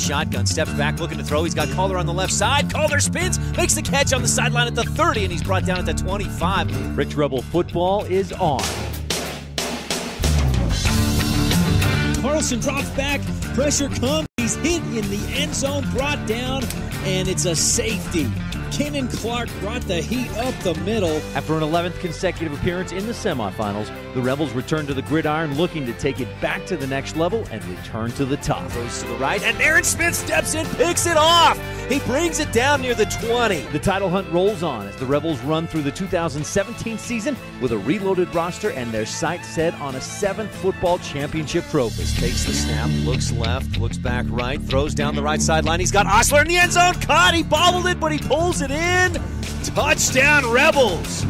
shotgun, steps back, looking to throw. He's got Calder on the left side. Calder spins, makes the catch on the sideline at the 30, and he's brought down at the 25. Rich Rebel football is on. Carlson drops back, pressure comes, he's hit in the end zone, brought down, and it's a safety. Kenan Clark brought the heat up the middle. After an 11th consecutive appearance in the semifinals, the Rebels return to the gridiron looking to take it back to the next level and return to the top. Goes to the right, and Aaron Smith steps in, picks it off. He brings it down near the 20. The title hunt rolls on as the Rebels run through the 2017 season with a reloaded roster and their sights set on a 7th football championship trophy. Takes the snap, looks left, looks back right, throws down the right sideline. He's got Osler in the end zone. Caught, he bobbled it, but he pulls it in. Touchdown, Rebels.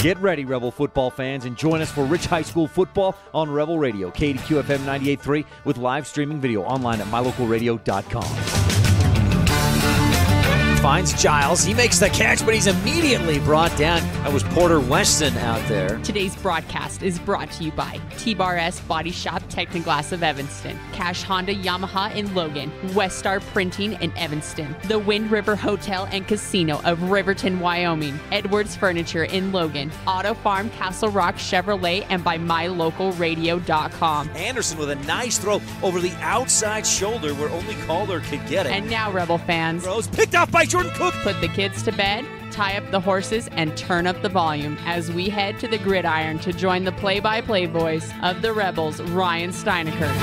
Get ready, Rebel football fans, and join us for Rich High School football on Rebel Radio, KADQ FM 98.3, with live streaming video online at mylocalradio.com. Finds Giles. He makes the catch, but he's immediately brought down. That was Porter Weston out there. Today's broadcast is brought to you by T-Bar S Body Shop Technoglass of Evanston, Cash Honda Yamaha in Logan, Westar Printing in Evanston, the Wind River Hotel and Casino of Riverton, Wyoming, Edwards Furniture in Logan, Auto Farm Castle Rock Chevrolet, and by mylocalradio.com. Anderson with a nice throw over the outside shoulder where only Calder could get it. And now, Rebel fans, throws picked off by Jordan Cook. Put the kids to bed, tie up the horses, and turn up the volume as we head to the gridiron to join the play-by-play voice of the Rebels, Ryan Steineckert.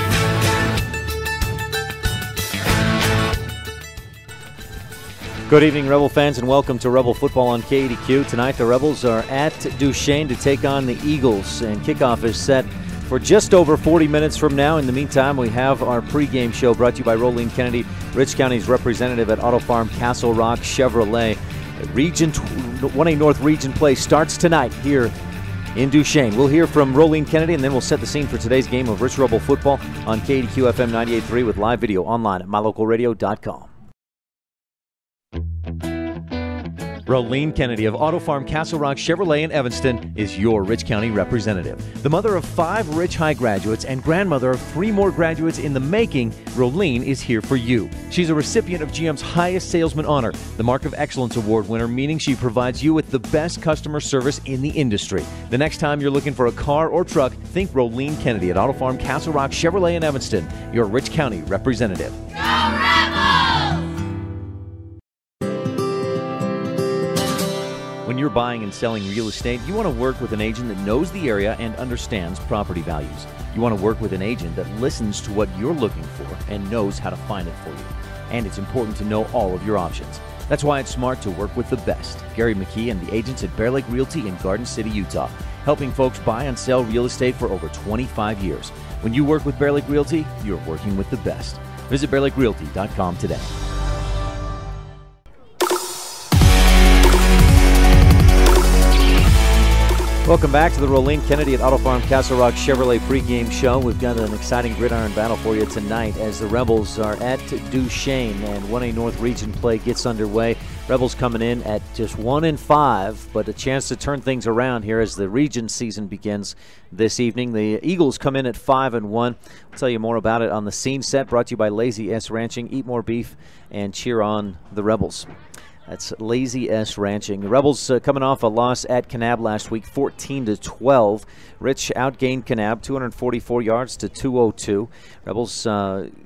Good evening, Rebel fans, and welcome to Rebel Football on KADQ. Tonight, the Rebels are at Duchesne to take on the Eagles, and kickoff is set for just over 40 minutes from now. In the meantime, we have our pregame show brought to you by Rolene Kennedy, Rich County's representative at Auto Farm Castle Rock Chevrolet. Region 1A North Region play starts tonight here in Duchesne. We'll hear from Rolene Kennedy, and then we'll set the scene for today's game of Rich Rebel football on KADQ FM 98.3 with live video online at mylocalradio.com. Rolene Kennedy of Auto Farm Castle Rock Chevrolet in Evanston is your Rich County representative. The mother of 5 Rich High graduates and grandmother of 3 more graduates in the making, Rolene is here for you. She's a recipient of GM's highest salesman honor, the Mark of Excellence Award winner, meaning she provides you with the best customer service in the industry. The next time you're looking for a car or truck, think Rolene Kennedy at Auto Farm Castle Rock Chevrolet in Evanston, your Rich County representative. Go Rebels! When you're buying and selling real estate, you want to work with an agent that knows the area and understands property values. You want to work with an agent that listens to what you're looking for and knows how to find it for you. And it's important to know all of your options. That's why it's smart to work with the best. Gary McKee and the agents at Bear Lake Realty in Garden City, Utah, helping folks buy and sell real estate for over 25 years. When you work with Bear Lake Realty, you're working with the best. Visit bearlakerealty.com today. Welcome back to the Rolene Kennedy at Auto Farm Castle Rock Chevrolet pregame show. We've got an exciting gridiron battle for you tonight as the Rebels are at Duchesne and 1A North Region play gets underway. Rebels coming in at just 1-5, but a chance to turn things around here as the region season begins this evening. The Eagles come in at 5-1. We'll tell you more about it on the scene set, brought to you by Lazy S Ranching. Eat more beef and cheer on the Rebels. That's Lazy S Ranching. The Rebels coming off a loss at Kanab last week, 14-12. Rich outgained Kanab 244 yards to 202. Rebels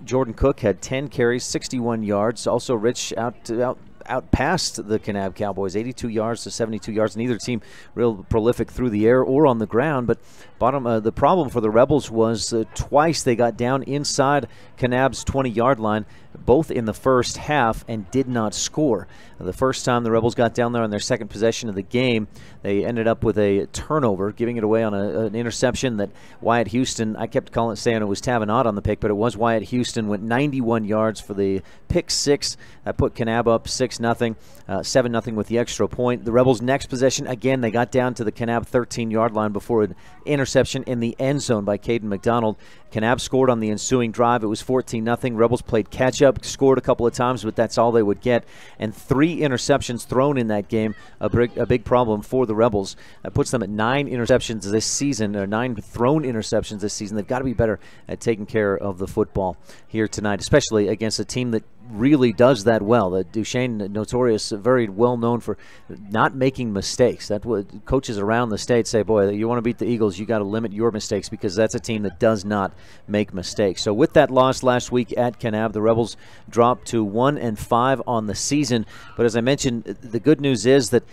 Jordan Cook had 10 carries, 61 yards. Also, Rich outpassed the Kanab Cowboys, 82 yards to 72 yards. Neither team real prolific through the air or on the ground, but the problem for the Rebels was twice they got down inside Kanab's 20-yard line, both in the first half, and did not score. The first time the Rebels got down there on their second possession of the game, they ended up with a turnover, giving it away on an interception that Wyatt Houston, I kept saying it was Tavenot on the pick, but it was Wyatt Houston, went 91 yards for the pick 6. That put Kanab up 6-0, 7-0 with the extra point. The Rebels' next possession, again, they got down to the Kanab 13-yard line before an interception interception in the end zone by Caden McDonald. Kanab scored on the ensuing drive. It was 14-0. Rebels played catch-up, scored a couple of times, but that's all they would get. And 3 interceptions thrown in that game, a big problem for the Rebels. That puts them at 9 interceptions this season, or 9 thrown interceptions this season. They've got to be better at taking care of the football here tonight, especially against a team that really does that well. The Duchesne, notorious, very well known for not making mistakes. That's what coaches around the state say, boy, you want to beat the Eagles, you got to limit your mistakes, because that's a team that does not make mistakes. So with that loss last week at Kanab, the Rebels dropped to 1-5 on the season. But as I mentioned, the good news is that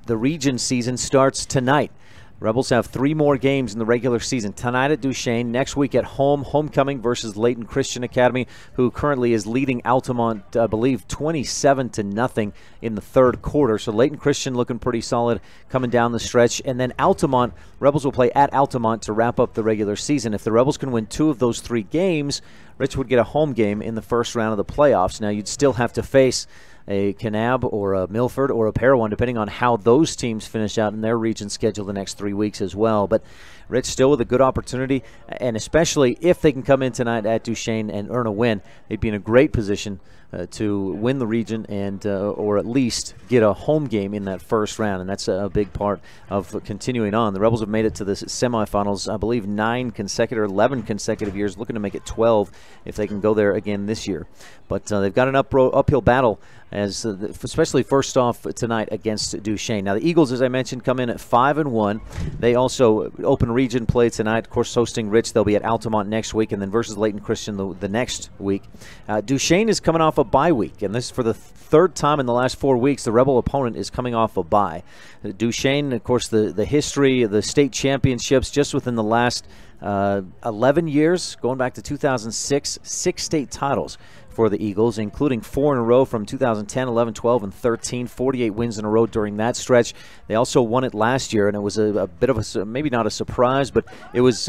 the region season starts tonight. Rebels have 3 more games in the regular season. Tonight at Duchesne, next week at home, homecoming versus Layton Christian Academy, who currently is leading Altamont, I believe, 27-0 in the third quarter. So Layton Christian looking pretty solid coming down the stretch. And then Altamont, Rebels will play at Altamont to wrap up the regular season. If the Rebels can win 2 of those 3 games, Rich would get a home game in the first round of the playoffs. Now, you'd still have to face a Kanab or a Milford or a Parowan, depending on how those teams finish out in their region schedule the next 3 weeks as well. But Rich still with a good opportunity, and especially if they can come in tonight at Duchesne and earn a win, they'd be in a great position to win the region and or at least get a home game in that first round, and that's a big part of continuing on. The Rebels have made it to the semifinals, I believe, 11 consecutive years, looking to make it 12 if they can go there again this year. But they've got an uphill battle, as especially first off tonight against Duchesne. Now the Eagles, as I mentioned, come in at 5-1. They also open region play tonight, of course, hosting Rich. They'll be at Altamont next week, and then versus Layton Christian the next week. Duchesne is coming off a bye week, and this is for the 3rd time in the last 4 weeks. The Rebel opponent is coming off a bye. Duchesne, of course, the history of the state championships just within the last 11 years, going back to 2006, 6 state titles for the Eagles, including 4 in a row from 2010, 11, 12, and 13, 48 wins in a row during that stretch. They also won it last year, and it was a bit of a, maybe not a surprise, but it was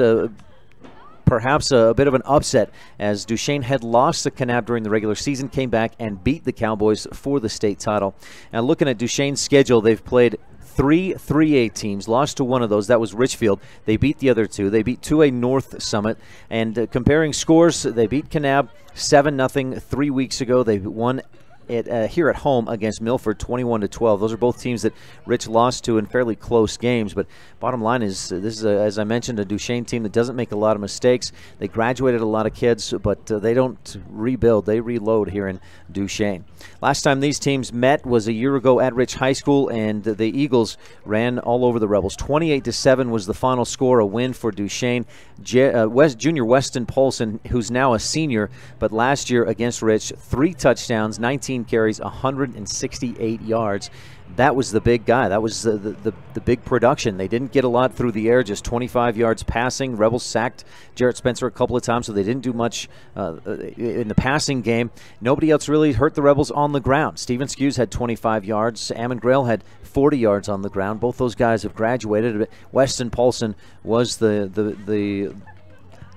perhaps a bit of an upset, as Duchesne had lost to Kanab during the regular season, came back and beat the Cowboys for the state title. Now looking at Duchesne's schedule, they've played 3 3A teams, lost to one of those. That was Richfield. They beat the other 2. They beat 2A North Summit. And comparing scores, they beat Kanab 7-0 3 weeks ago. They won it here at home against Milford 21-12. Those are both teams that Rich lost to in fairly close games. But bottom line is, this is, as I mentioned, a Duchesne team that doesn't make a lot of mistakes. They graduated a lot of kids, but they don't rebuild. They reload here in Duchesne. Last time these teams met was a year ago at Rich High School, and the Eagles ran all over the Rebels. 28-7 was the final score, a win for Duchesne. Junior Weston Paulson, who's now a senior, but last year against Rich, 3 touchdowns, 19 carries, 168 yards. That was the big guy. That was the big production. They didn't get a lot through the air, just 25 yards passing. Rebels sacked Jarrett Spencer a couple of times, so they didn't do much in the passing game. Nobody else really hurt the Rebels on the ground. Steven Skews had 25 yards. Ammon Grail had 40 yards on the ground. Both those guys have graduated. Weston Paulson was the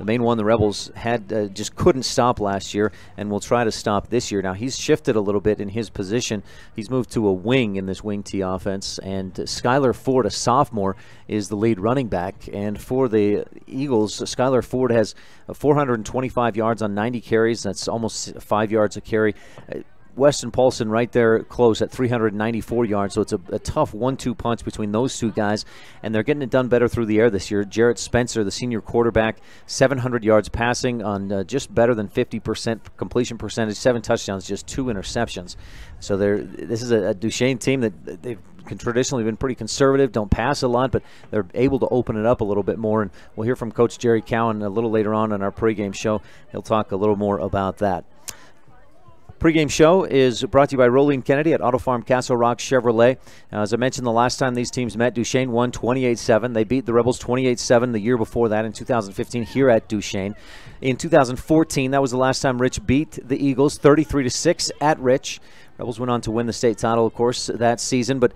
main one the Rebels had just couldn't stop last year and will try to stop this year. Now, he's shifted a little bit in his position. He's moved to a wing in this wing T offense, and Skylar Ford, a sophomore, is the lead running back. And for the Eagles, Skylar Ford has 425 yards on 90 carries. That's almost 5 yards a carry. Weston Paulson right there close at 394 yards, so it's a tough 1-2 punch between those 2 guys, and they're getting it done better through the air this year. Jarrett Spencer, the senior quarterback, 700 yards passing on just better than 50% completion percentage, 7 touchdowns, just 2 interceptions. So this is a Duchesne team that they've traditionally been pretty conservative, don't pass a lot, but they're able to open it up a little bit more, and we'll hear from Coach Jerry Cowan a little later on in our pregame show. He'll talk a little more about that. Pre-game show is brought to you by Rolene Kennedy at Auto Farm Castle Rock Chevrolet. As I mentioned, the last time these teams met, Duchesne won 28-7. They beat the Rebels 28-7 the year before that in 2015 here at Duchesne. In 2014, that was the last time Rich beat the Eagles 33-6 at Rich. Rebels went on to win the state title, of course, that season, but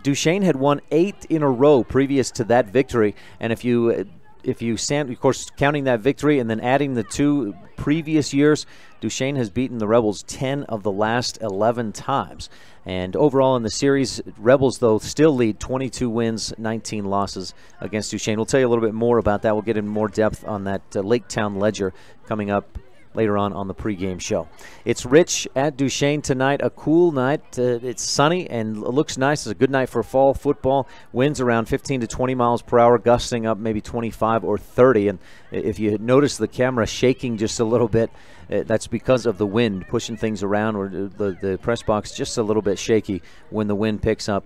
Duchesne had won 8 in a row previous to that victory, and if you if you stand, of course, counting that victory and then adding the 2 previous years, Duchesne has beaten the Rebels 10 of the last 11 times. And overall in the series, Rebels, though, still lead 22 wins, 19 losses against Duchesne. We'll tell you a little bit more about that. We'll get in more depth on that Lake Town Ledger coming up later on the pregame show. It's Rich at Duchesne tonight, a cool night. It's sunny and it looks nice. It's a good night for fall football. Winds around 15 to 20 miles per hour, gusting up maybe 25 or 30. And if you notice the camera shaking just a little bit, that's because of the wind pushing things around, or the press box just a little bit shaky when the wind picks up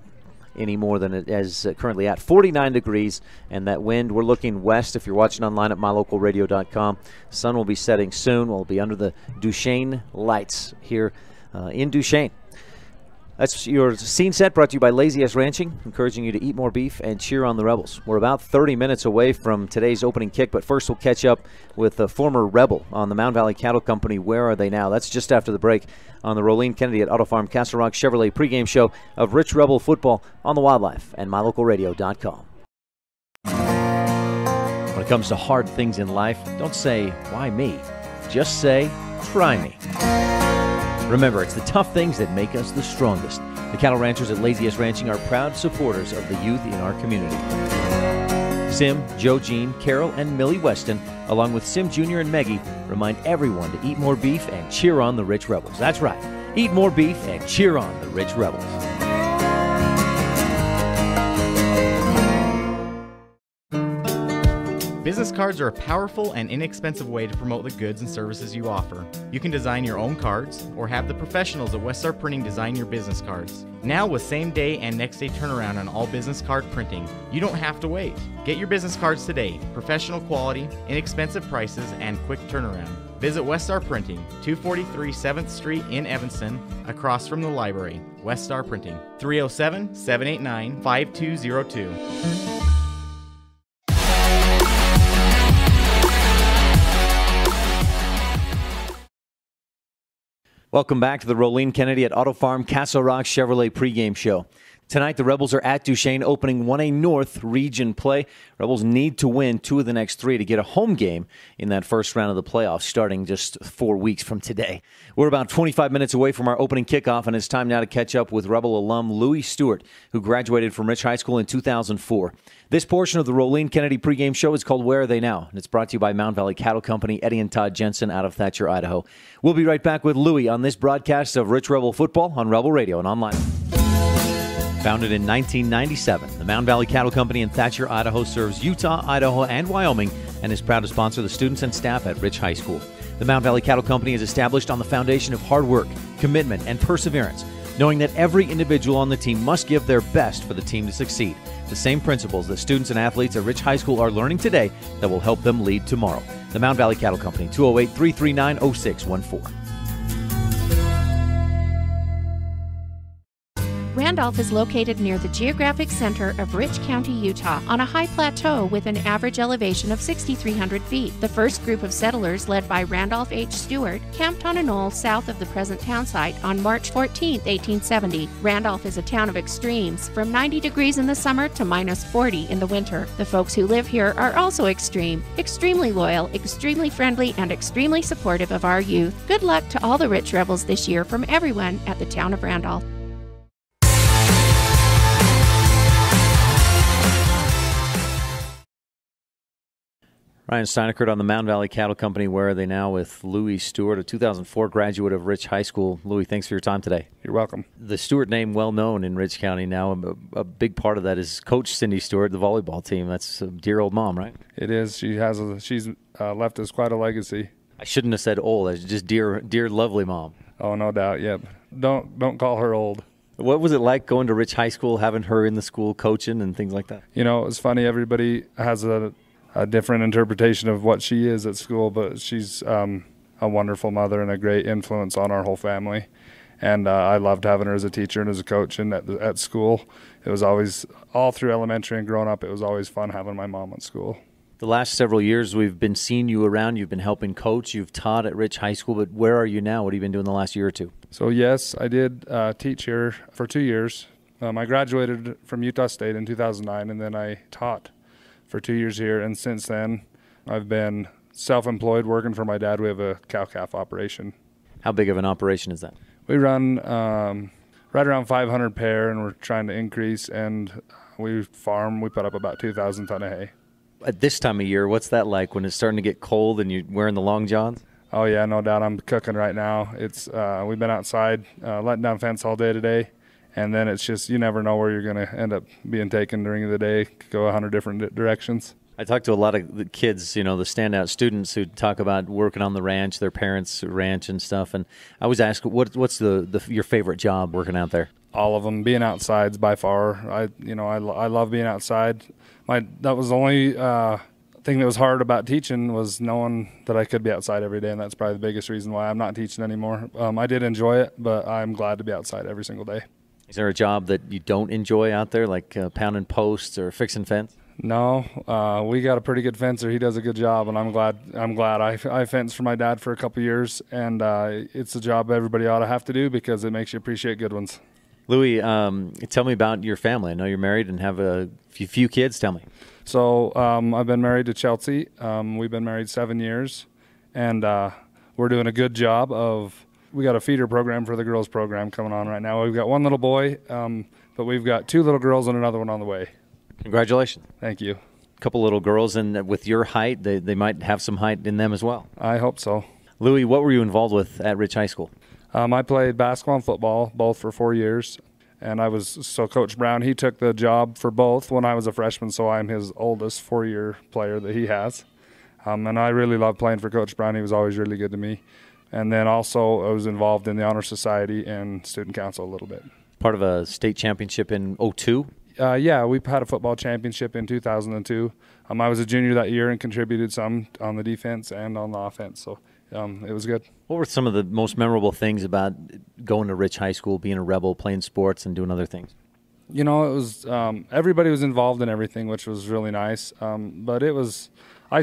any more than it is currently at. 49 degrees, and that wind, we're looking west. If you're watching online at mylocalradio.com, sun will be setting soon. We'll be under the Duchesne lights here in Duchesne. That's your scene set, brought to you by Lazy S Ranching, encouraging you to eat more beef and cheer on the Rebels. We're about 30 minutes away from today's opening kick, but first we'll catch up with a former Rebel on the Mound Valley Cattle Company. Where are they now? That's just after the break on the Rolene Kennedy at Auto Farm Castle Rock Chevrolet pregame show of Rich Rebel football on the Wildlife and mylocalradio.com. When it comes to hard things in life, don't say, why me? Just say, try me. Remember, it's the tough things that make us the strongest. The cattle ranchers at Lazy S Ranching are proud supporters of the youth in our community. Sim, Joe Jean, Carol, and Millie Weston, along with Sim Jr. and Meggie, remind everyone to eat more beef and cheer on the Rich Rebels. That's right. Eat more beef and cheer on the Rich Rebels. Business cards are a powerful and inexpensive way to promote the goods and services you offer. You can design your own cards or have the professionals at West Star Printing design your business cards. Now with same-day and next-day turnaround on all business card printing, you don't have to wait. Get your business cards today. Professional quality, inexpensive prices, and quick turnaround. Visit West Star Printing, 243 7th Street in Evanston, across from the library. West Star Printing, 307-789-5202. Welcome back to the Rolene Kennedy at Auto Farm Castle Rock Chevrolet pregame show. Tonight, the Rebels are at Duchesne opening 1A North region play. Rebels need to win 2 of the next 3 to get a home game in that first round of the playoffs starting just 4 weeks from today. We're about 25 minutes away from our opening kickoff, and it's time now to catch up with Rebel alum Louis Stewart, who graduated from Rich High School in 2004. This portion of the Rolene Kennedy pregame show is called Where Are They Now? And it's brought to you by Mound Valley Cattle Company, Eddie and Todd Jensen out of Thatcher, Idaho. We'll be right back with Louis on this broadcast of Rich Rebel Football on Rebel Radio and online. Founded in 1997, the Mound Valley Cattle Company in Thatcher, Idaho serves Utah, Idaho, and Wyoming and is proud to sponsor the students and staff at Rich High School. The Mound Valley Cattle Company is established on the foundation of hard work, commitment, and perseverance, knowing that every individual on the team must give their best for the team to succeed. The same principles that students and athletes at Rich High School are learning today that will help them lead tomorrow. The Mound Valley Cattle Company, 208-339-0614. Randolph is located near the geographic center of Rich County, Utah, on a high plateau with an average elevation of 6,300 feet. The first group of settlers, led by Randolph H. Stewart, camped on a knoll south of the present town site on March 14, 1870. Randolph is a town of extremes, from 90 degrees in the summer to minus 40 in the winter. The folks who live here are also extreme, extremely loyal, extremely friendly, and extremely supportive of our youth. Good luck to all the Rich Rebels this year from everyone at the town of Randolph. Ryan Steineckert on the Mound Valley Cattle Company. Where are they now with Louis Stewart, a 2004 graduate of Rich High School. Louis, thanks for your time today. You're welcome. The Stewart name well known in Rich County now. A big part of that is Coach Cindy Stewart, the volleyball team. That's a dear old mom, right? It is. She's left us quite a legacy. I shouldn't have said old. It's just dear, lovely mom. Oh, no doubt. Yep. Don't call her old. What was it like going to Rich High School, having her in the school coaching and things like that? You know, it's funny. Everybody has a different interpretation of what she is at school, but she's a wonderful mother and a great influence on our whole family. And I loved having her as a teacher and as a coach and at school. It was always, all through elementary and growing up, it was always fun having my mom at school. The last several years we've been seeing you around. You've been helping coach. You've taught at Rich High School, but where are you now? What have you been doing the last year or two? So, yes, I did teach here for 2 years. I graduated from Utah State in 2009, and then I taught for 2 years here, and since then I've been self-employed working for my dad. We have a cow-calf operation. How big of an operation is that? We run right around 500 pair, and we're trying to increase, and we put up about 2,000 ton of hay. At this time of year, what's that like when it's starting to get cold and you're wearing the long johns? Oh yeah, no doubt. I'm cooking right now. It's we've been outside letting down fence all day today, and then it's just you never know where you're going to end up being taken during the day. Go 100 different directions. I talk to a lot of the kids, the standout students who talk about working on the ranch, their parents' ranch and stuff. And I always ask, what's your favorite job working out there? All of them. Being outside's by far. I love being outside. That was the only thing that was hard about teaching was knowing that I could be outside every day, and that's probably the biggest reason why I'm not teaching anymore. I did enjoy it, but I'm glad to be outside every single day. Is there a job that you don't enjoy out there, like pounding posts or fixing fence? No, we got a pretty good fencer. He does a good job, and I'm glad. I fenced for my dad for a couple years, and it's a job everybody ought to have to do because it makes you appreciate good ones. Louis, tell me about your family. I know you're married and have a few kids. Tell me. So I've been married to Chelsea. We've been married 7 years, and we're doing a good job we got a feeder program for the girls program coming on right now. We've got one little boy, but we've got 2 little girls and another one on the way. Congratulations. Thank you. A couple little girls, and with your height, they might have some height in them as well. I hope so. Louis, what were you involved with at Rich High School? I played basketball and football, both for 4 years. And Coach Brown, he took the job for both when I was a freshman, so I'm his oldest 4-year player that he has. And I really loved playing for Coach Brown. He was always really good to me. And then also I was involved in the Honor Society and Student Council a little bit. Part of a state championship in 2002? Yeah, we had a football championship in 2002. I was a junior that year and contributed some on the defense and on the offense, so it was good. What were some of the most memorable things about going to Rich High School, being a Rebel, playing sports, and doing other things? It was everybody was involved in everything, which was really nice. But it was I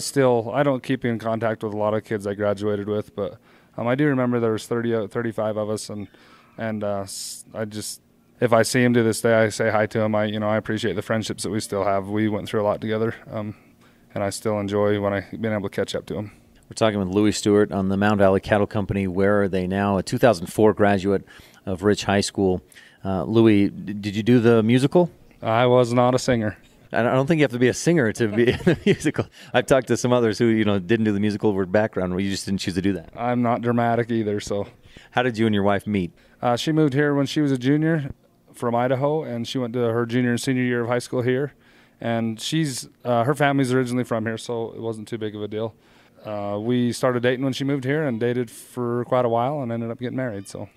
don't keep in contact with a lot of kids I graduated with, but I do remember there was 35 of us, and I just. If I see him to this day, I say hi to him. I appreciate the friendships that we still have. We went through a lot together, and I still enjoy being able to catch up to him. We're talking with Louis Stewart on the Mound Valley Cattle Company. Where are they now? A 2004 graduate of Rich High School. Louis, did you do the musical? I was not a singer. I don't think you have to be a singer to be in a musical. I've talked to some others who didn't do the musical word background, where you just didn't choose to do that. I'm not dramatic either. So, how did you and your wife meet? She moved here when she was a junior from Idaho, and she went to her junior and senior year of high school here. And her family's originally from here, so it wasn't too big of a deal. We started dating when she moved here and dated for quite a while and ended up getting married. So,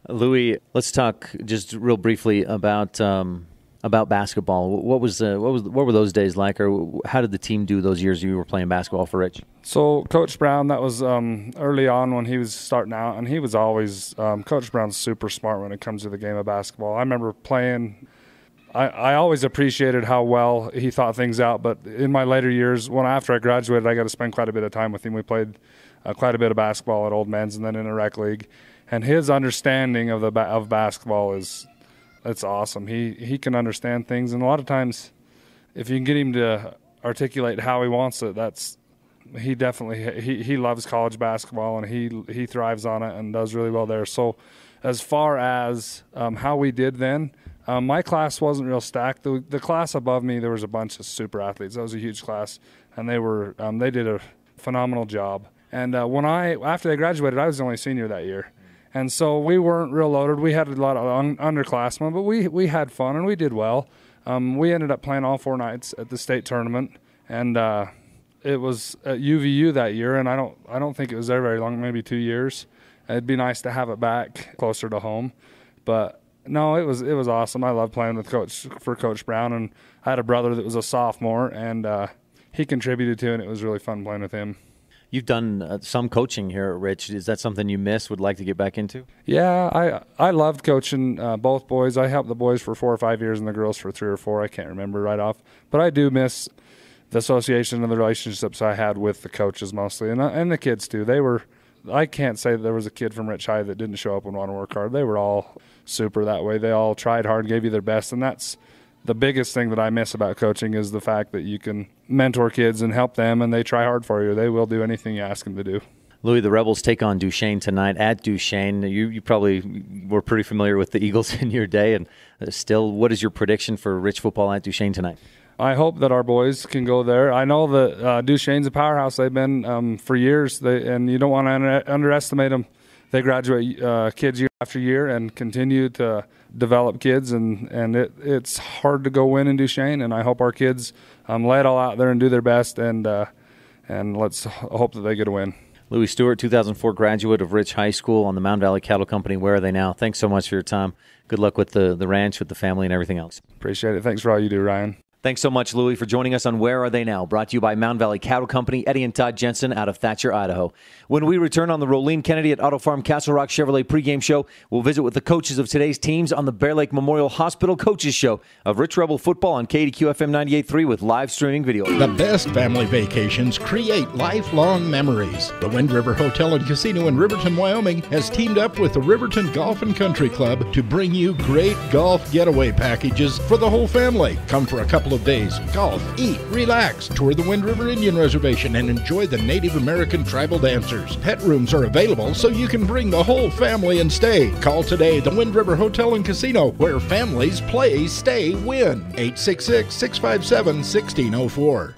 Louis, let's talk just real briefly about basketball. What were those days like, or how did the team do those years you were playing basketball for Rich? So Coach Brown, that was early on when he was starting out, and he was always Coach Brown's super smart when it comes to the game of basketball. I remember playing. I always appreciated how well he thought things out, but in my later years, after I graduated, I got to spend quite a bit of time with him. We played quite a bit of basketball at Old Men's and then in a rec league, and his understanding of basketball it's awesome. He can understand things, and a lot of times, if you can get him to articulate how he wants it, he definitely he loves college basketball, and he thrives on it and does really well there. So, as far as how we did then, my class wasn't real stacked. The class above me, there was a bunch of super athletes. That was a huge class, and they did a phenomenal job. And after they graduated, I was the only senior that year. And so we weren't real loaded. We had a lot of underclassmen, but we had fun and we did well. We ended up playing all 4 nights at the state tournament, and it was at UVU that year. And I don't think it was there very long, maybe 2 years. It'd be nice to have it back closer to home, but no, it was awesome. I loved playing with Coach Brown, and I had a brother that was a sophomore, and he contributed to it. And it was really fun playing with him. You've done some coaching here at Rich. Is that something you miss, would like to get back into? Yeah, I loved coaching both boys. I helped the boys for 4 or 5 years and the girls for 3 or 4. I can't remember right off. But I do miss the association and the relationships I had with the coaches mostly, and the kids too. I can't say that there was a kid from Rich High that didn't show up and want to work hard. They were all super that way. They all tried hard, gave you their best, and that's the biggest thing that I miss about coaching is the fact that you can mentor kids and help them, and they try hard for you. They will do anything you ask them to do. Louis, the Rebels take on Duchesne tonight at Duchesne. You probably were pretty familiar with the Eagles in your day, and still, what is your prediction for Rich football at Duchesne tonight? I hope that our boys can go there. I know that Duchesne's a powerhouse. They've been for years, and you don't want to underestimate them. They graduate kids year after year and continue to develop kids, and it's hard to go win in Duchesne, and I hope our kids lay it all out there and do their best, and let's hope that they get a win. Louis Stewart, 2004 graduate of Rich High School on the Mountain Valley Cattle Company. Where are they now? Thanks so much for your time. Good luck with the ranch, with the family, and everything else. Appreciate it. Thanks for all you do, Ryan. Thanks so much, Louis, for joining us on Where Are They Now? Brought to you by Mountain Valley Cattle Company, Eddie and Todd Jensen out of Thatcher, Idaho. When we return on the Rolene Kennedy at Auto Farm Castle Rock Chevrolet pregame show, we'll visit with the coaches of today's teams on the Bear Lake Memorial Hospital Coaches Show of Rich Rebel Football on KADQ FM 98.3 with live streaming video. The best family vacations create lifelong memories. The Wind River Hotel and Casino in Riverton, Wyoming has teamed up with the Riverton Golf and Country Club to bring you great golf getaway packages for the whole family. Come for a couple of days, golf, eat, relax, tour the Wind River Indian Reservation, and enjoy the Native American tribal dancers. Pet rooms are available so you can bring the whole family and stay. Call today the Wind River Hotel and Casino, where families play, stay, win. 866-657-1604.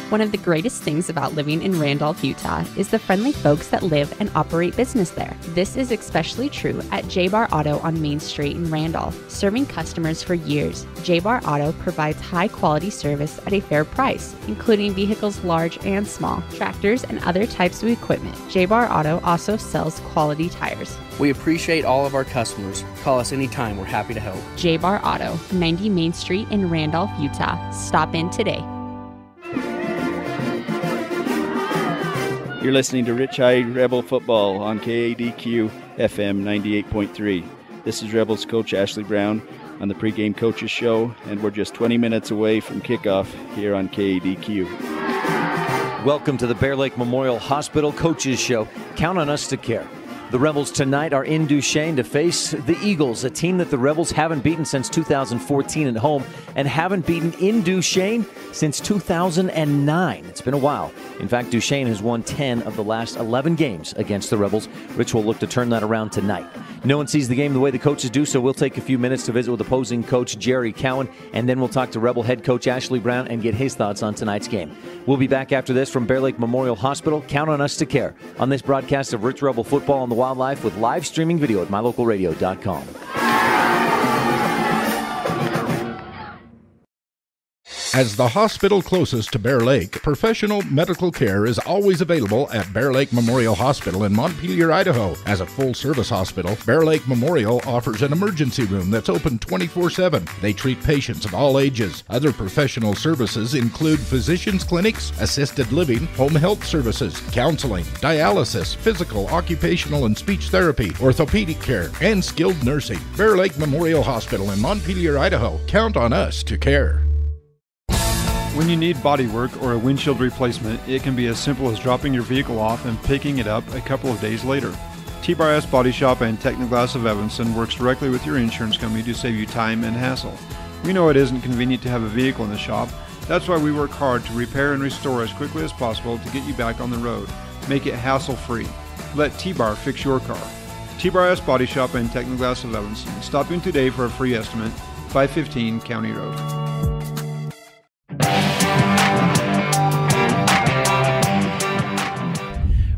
One of the greatest things about living in Randolph, Utah is the friendly folks that live and operate business there. This is especially true at J-Bar Auto on Main Street in Randolph. Serving customers for years, J-Bar Auto provides high-quality service at a fair price, including vehicles large and small, tractors, and other types of equipment. J-Bar Auto also sells quality tires. We appreciate all of our customers. Call us anytime. We're happy to help. J-Bar Auto, 90 Main Street in Randolph, Utah. Stop in today. You're listening to Rich High Rebel Football on KADQ FM 98.3. This is Rebels coach Ashley Brown on the pregame coaches show, and we're just 20 minutes away from kickoff here on KADQ. Welcome to the Bear Lake Memorial Hospital Coaches Show. Count on us to care. The Rebels tonight are in Duchesne to face the Eagles, a team that the Rebels haven't beaten since 2014 at home and haven't beaten in Duchesne since 2009. It's been a while. In fact, Duchesne has won 10 of the last 11 games against the Rebels. Rich will look to turn that around tonight. No one sees the game the way the coaches do, so we'll take a few minutes to visit with opposing coach Jerry Cowan, and then we'll talk to Rebel head coach Ashley Brown and get his thoughts on tonight's game. We'll be back after this from Bear Lake Memorial Hospital. Count on us to care on this broadcast of Rich Rebel Football on the Wildlife with live streaming video at mylocalradio.com. As the hospital closest to Bear Lake, professional medical care is always available at Bear Lake Memorial Hospital in Montpelier, Idaho. As a full-service hospital, Bear Lake Memorial offers an emergency room that's open 24/7. They treat patients of all ages. Other professional services include physicians' clinics, assisted living, home health services, counseling, dialysis, physical, occupational, and speech therapy, orthopedic care, and skilled nursing. Bear Lake Memorial Hospital in Montpelier, Idaho. Count on us to care. When you need body work or a windshield replacement, it can be as simple as dropping your vehicle off and picking it up a couple of days later. T-Bar-S Body Shop and Technoglass of Evanston works directly with your insurance company to save you time and hassle. We know it isn't convenient to have a vehicle in the shop. That's why we work hard to repair and restore as quickly as possible to get you back on the road. Make it hassle-free. Let T-Bar fix your car. T-Bar-S Body Shop and Technoglass of Evanston. Stop in today for a free estimate. 515 County Road.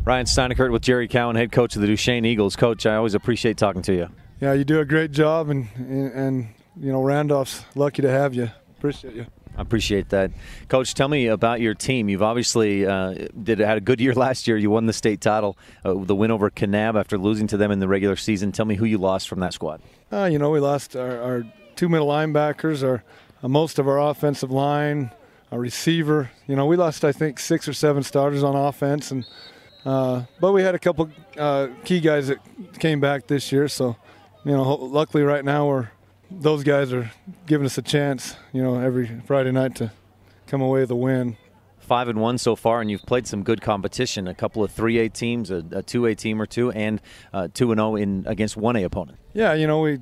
Ryan STEINECKERT with Jerry Cowan, head coach of the Duchesne Eagles. Coach, I always appreciate talking to you. Yeah, you do a great job, and you know, Randolph's lucky to have you. Appreciate you. I appreciate that. Coach, tell me about your team. You've obviously had a good year last year. You won the state title, the win over Kanab after losing to them in the regular season. Tell me who you lost from that squad. You know, we lost our two middle linebackers, most of our offensive line, our receiver. You know, we lost, I think, 6 or 7 starters on offense, and but we had a couple key guys that came back this year. So, you know, luckily right now those guys are giving us a chance, you know, every Friday night to come away with a win. 5-1 so far, and you've played some good competition. A couple of 3A teams, a 2A team or two, and 2-0 against 1A opponent. Yeah, you know, we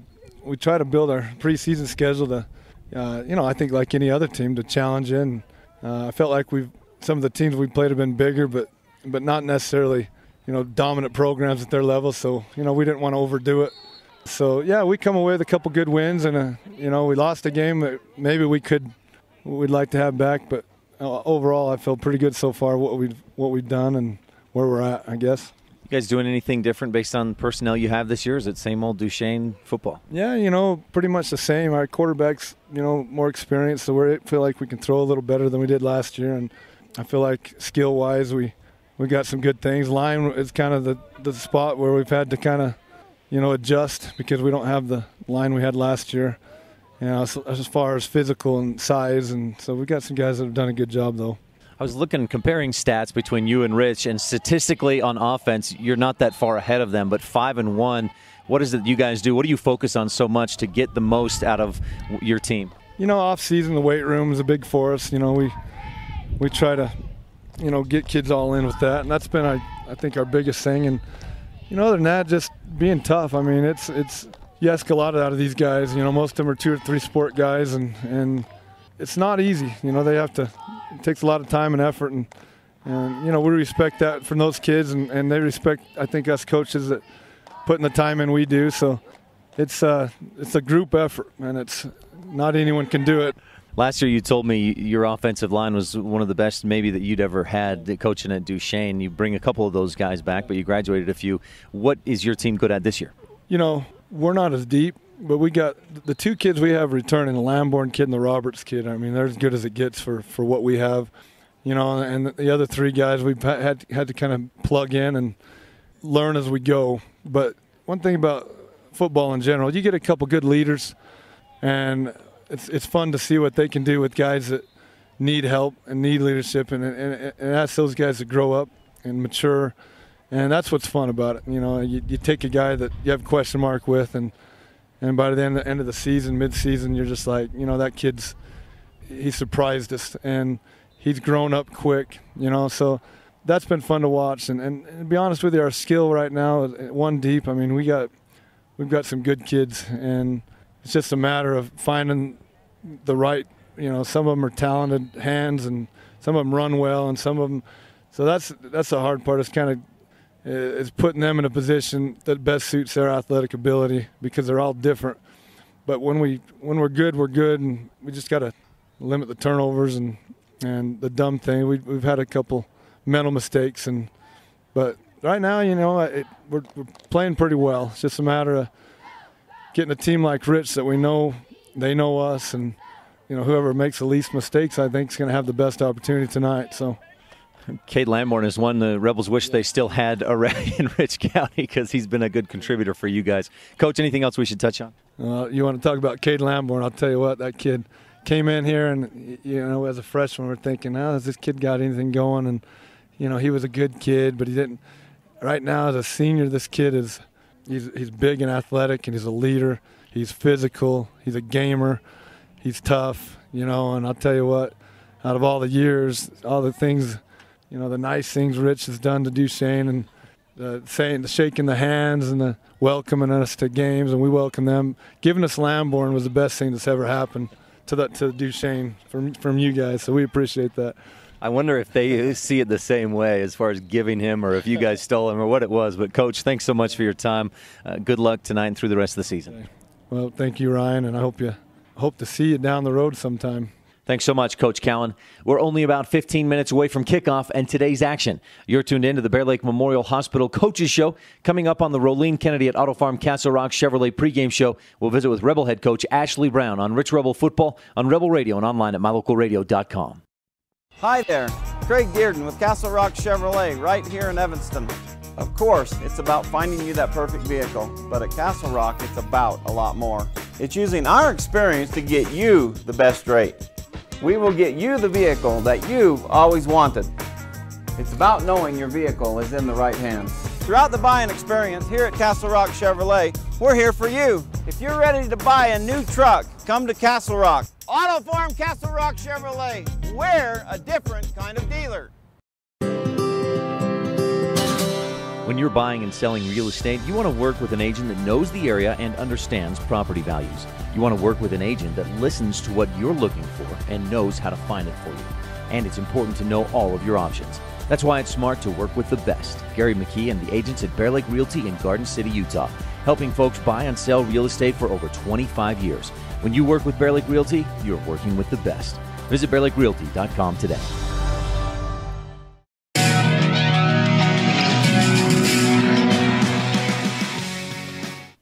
try to build our preseason schedule to, I think like any other team to challenge in. I felt like some of the teams we played have been bigger, but not necessarily, dominant programs at their level. So, we didn't want to overdo it. So, yeah, we come away with a couple good wins, and, we lost a game that maybe we'd like to have back. But overall, I feel pretty good so far what we've done and where we're at, I guess. You guys doing anything different based on personnel you have this year? Is it same old Duchesne football? Yeah, pretty much the same. Our quarterback's, more experienced, so we feel like we can throw a little better than we did last year. And I feel like skill-wise we got some good things. Line is kind of the spot where we've had to kind of, adjust because we don't have the line we had last year. As far as physical and size, and so we got some guys that have done a good job, though. I was comparing stats between you and Rich, and statistically on offense, you're not that far ahead of them, but 5-1. What is it you guys do? What do you focus on so much to get the most out of your team? Off season, the weight room is a big for us. We try to, get kids all in with that, and that's been, I think, our biggest thing. And other than that, just being tough. I mean, it's you ask a lot out of these guys. Most of them are 2 or 3 sport guys, and it's not easy. They have to. It takes a lot of time and effort, and we respect that from those kids, and they respect, I think, us coaches that putting the time in we do. So it's a group effort, and it's not anyone can do it. Last year you told me your offensive line was one of the best maybe that you'd ever had coaching at Duchesne. You bring a couple of those guys back, but you graduated a few. What is your team good at this year? We're not as deep, but we got the 2 kids we have returning, the Lamborn kid and the Roberts kid. I mean, they're as good as it gets for what we have, and the other 3 guys we've had to kind of plug in and learn as we go. But one thing about football in general, you get a couple good leaders, and it's fun to see what they can do with guys that need help and need leadership, and ask those guys to grow up and mature. And that's what's fun about it. You take a guy that you have a question mark with, and by the end of the season, mid-season, you're just like, that he surprised us, and he's grown up quick, so that's been fun to watch. And to be honest with you, our skill right now is 1 deep. I mean, we've got some good kids, and it's just a matter of finding the right, some of them are talented hands, and some of them run well, and some of them, so that's the hard part, is putting them in a position that best suits their athletic ability, because they're all different. But when we're good, and we just got to limit the turnovers and the dumb thing. We've had a couple mental mistakes, but right now, we're playing pretty well. It's just a matter of getting a team like Rich that we know they know us, and whoever makes the least mistakes, I think, is going to have the best opportunity tonight. So. Cade Lamborn is one the Rebels wish they still had already in Rich County, because he's been a good contributor for you guys. Coach, anything else we should touch on? You want to talk about Cade Lamborn? I'll tell you what, that kid came in here, and as a freshman, we're thinking, has this kid got anything going? And he was a good kid, but he didn't. Right now, as a senior, this kid he's big and athletic, and he's a leader. He's physical. He's a gamer. He's tough. And I'll tell you what, out of all the years, all the things. The nice things Rich has done to Duchesne, and the shaking the hands and the welcoming us to games, and we welcome them. Giving us Lamborn was the best thing that's ever happened to Duchesne from you guys, so we appreciate that. I wonder if they see it the same way as far as giving him, or if you guys stole him, or what it was. But, Coach, thanks so much for your time. Good luck tonight and through the rest of the season. Well, thank you, Ryan, and I hope to see you down the road sometime. Thanks so much, Coach Cowan. We're only about 15 minutes away from kickoff and today's action. You're tuned in to the Bear Lake Memorial Hospital Coaches Show. Coming up on the Rolene Kennedy at Auto Farm Castle Rock Chevrolet pregame show, we'll visit with Rebel head coach Ashley Brown on Rich Rebel Football, on Rebel Radio, and online at mylocalradio.com. Hi there, Craig Dearden with Castle Rock Chevrolet right here in Evanston. Of course, it's about finding you that perfect vehicle, but at Castle Rock, it's about a lot more. It's using our experience to get you the best rate. We will get you the vehicle that you've always wanted. It's about knowing your vehicle is in the right hands. Throughout the buying experience here at Castle Rock Chevrolet, we're here for you. If you're ready to buy a new truck, come to Castle Rock. Auto Farm Castle Rock Chevrolet. We're a different kind of dealer. When you're buying and selling real estate, you want to work with an agent that knows the area and understands property values. You want to work with an agent that listens to what you're looking for and knows how to find it for you. And it's important to know all of your options. That's why it's smart to work with the best. Gary McKee and the agents at Bear Lake Realty in Garden City, Utah, helping folks buy and sell real estate for over 25 years. When you work with Bear Lake Realty, you're working with the best. Visit BearLakeRealty.com today.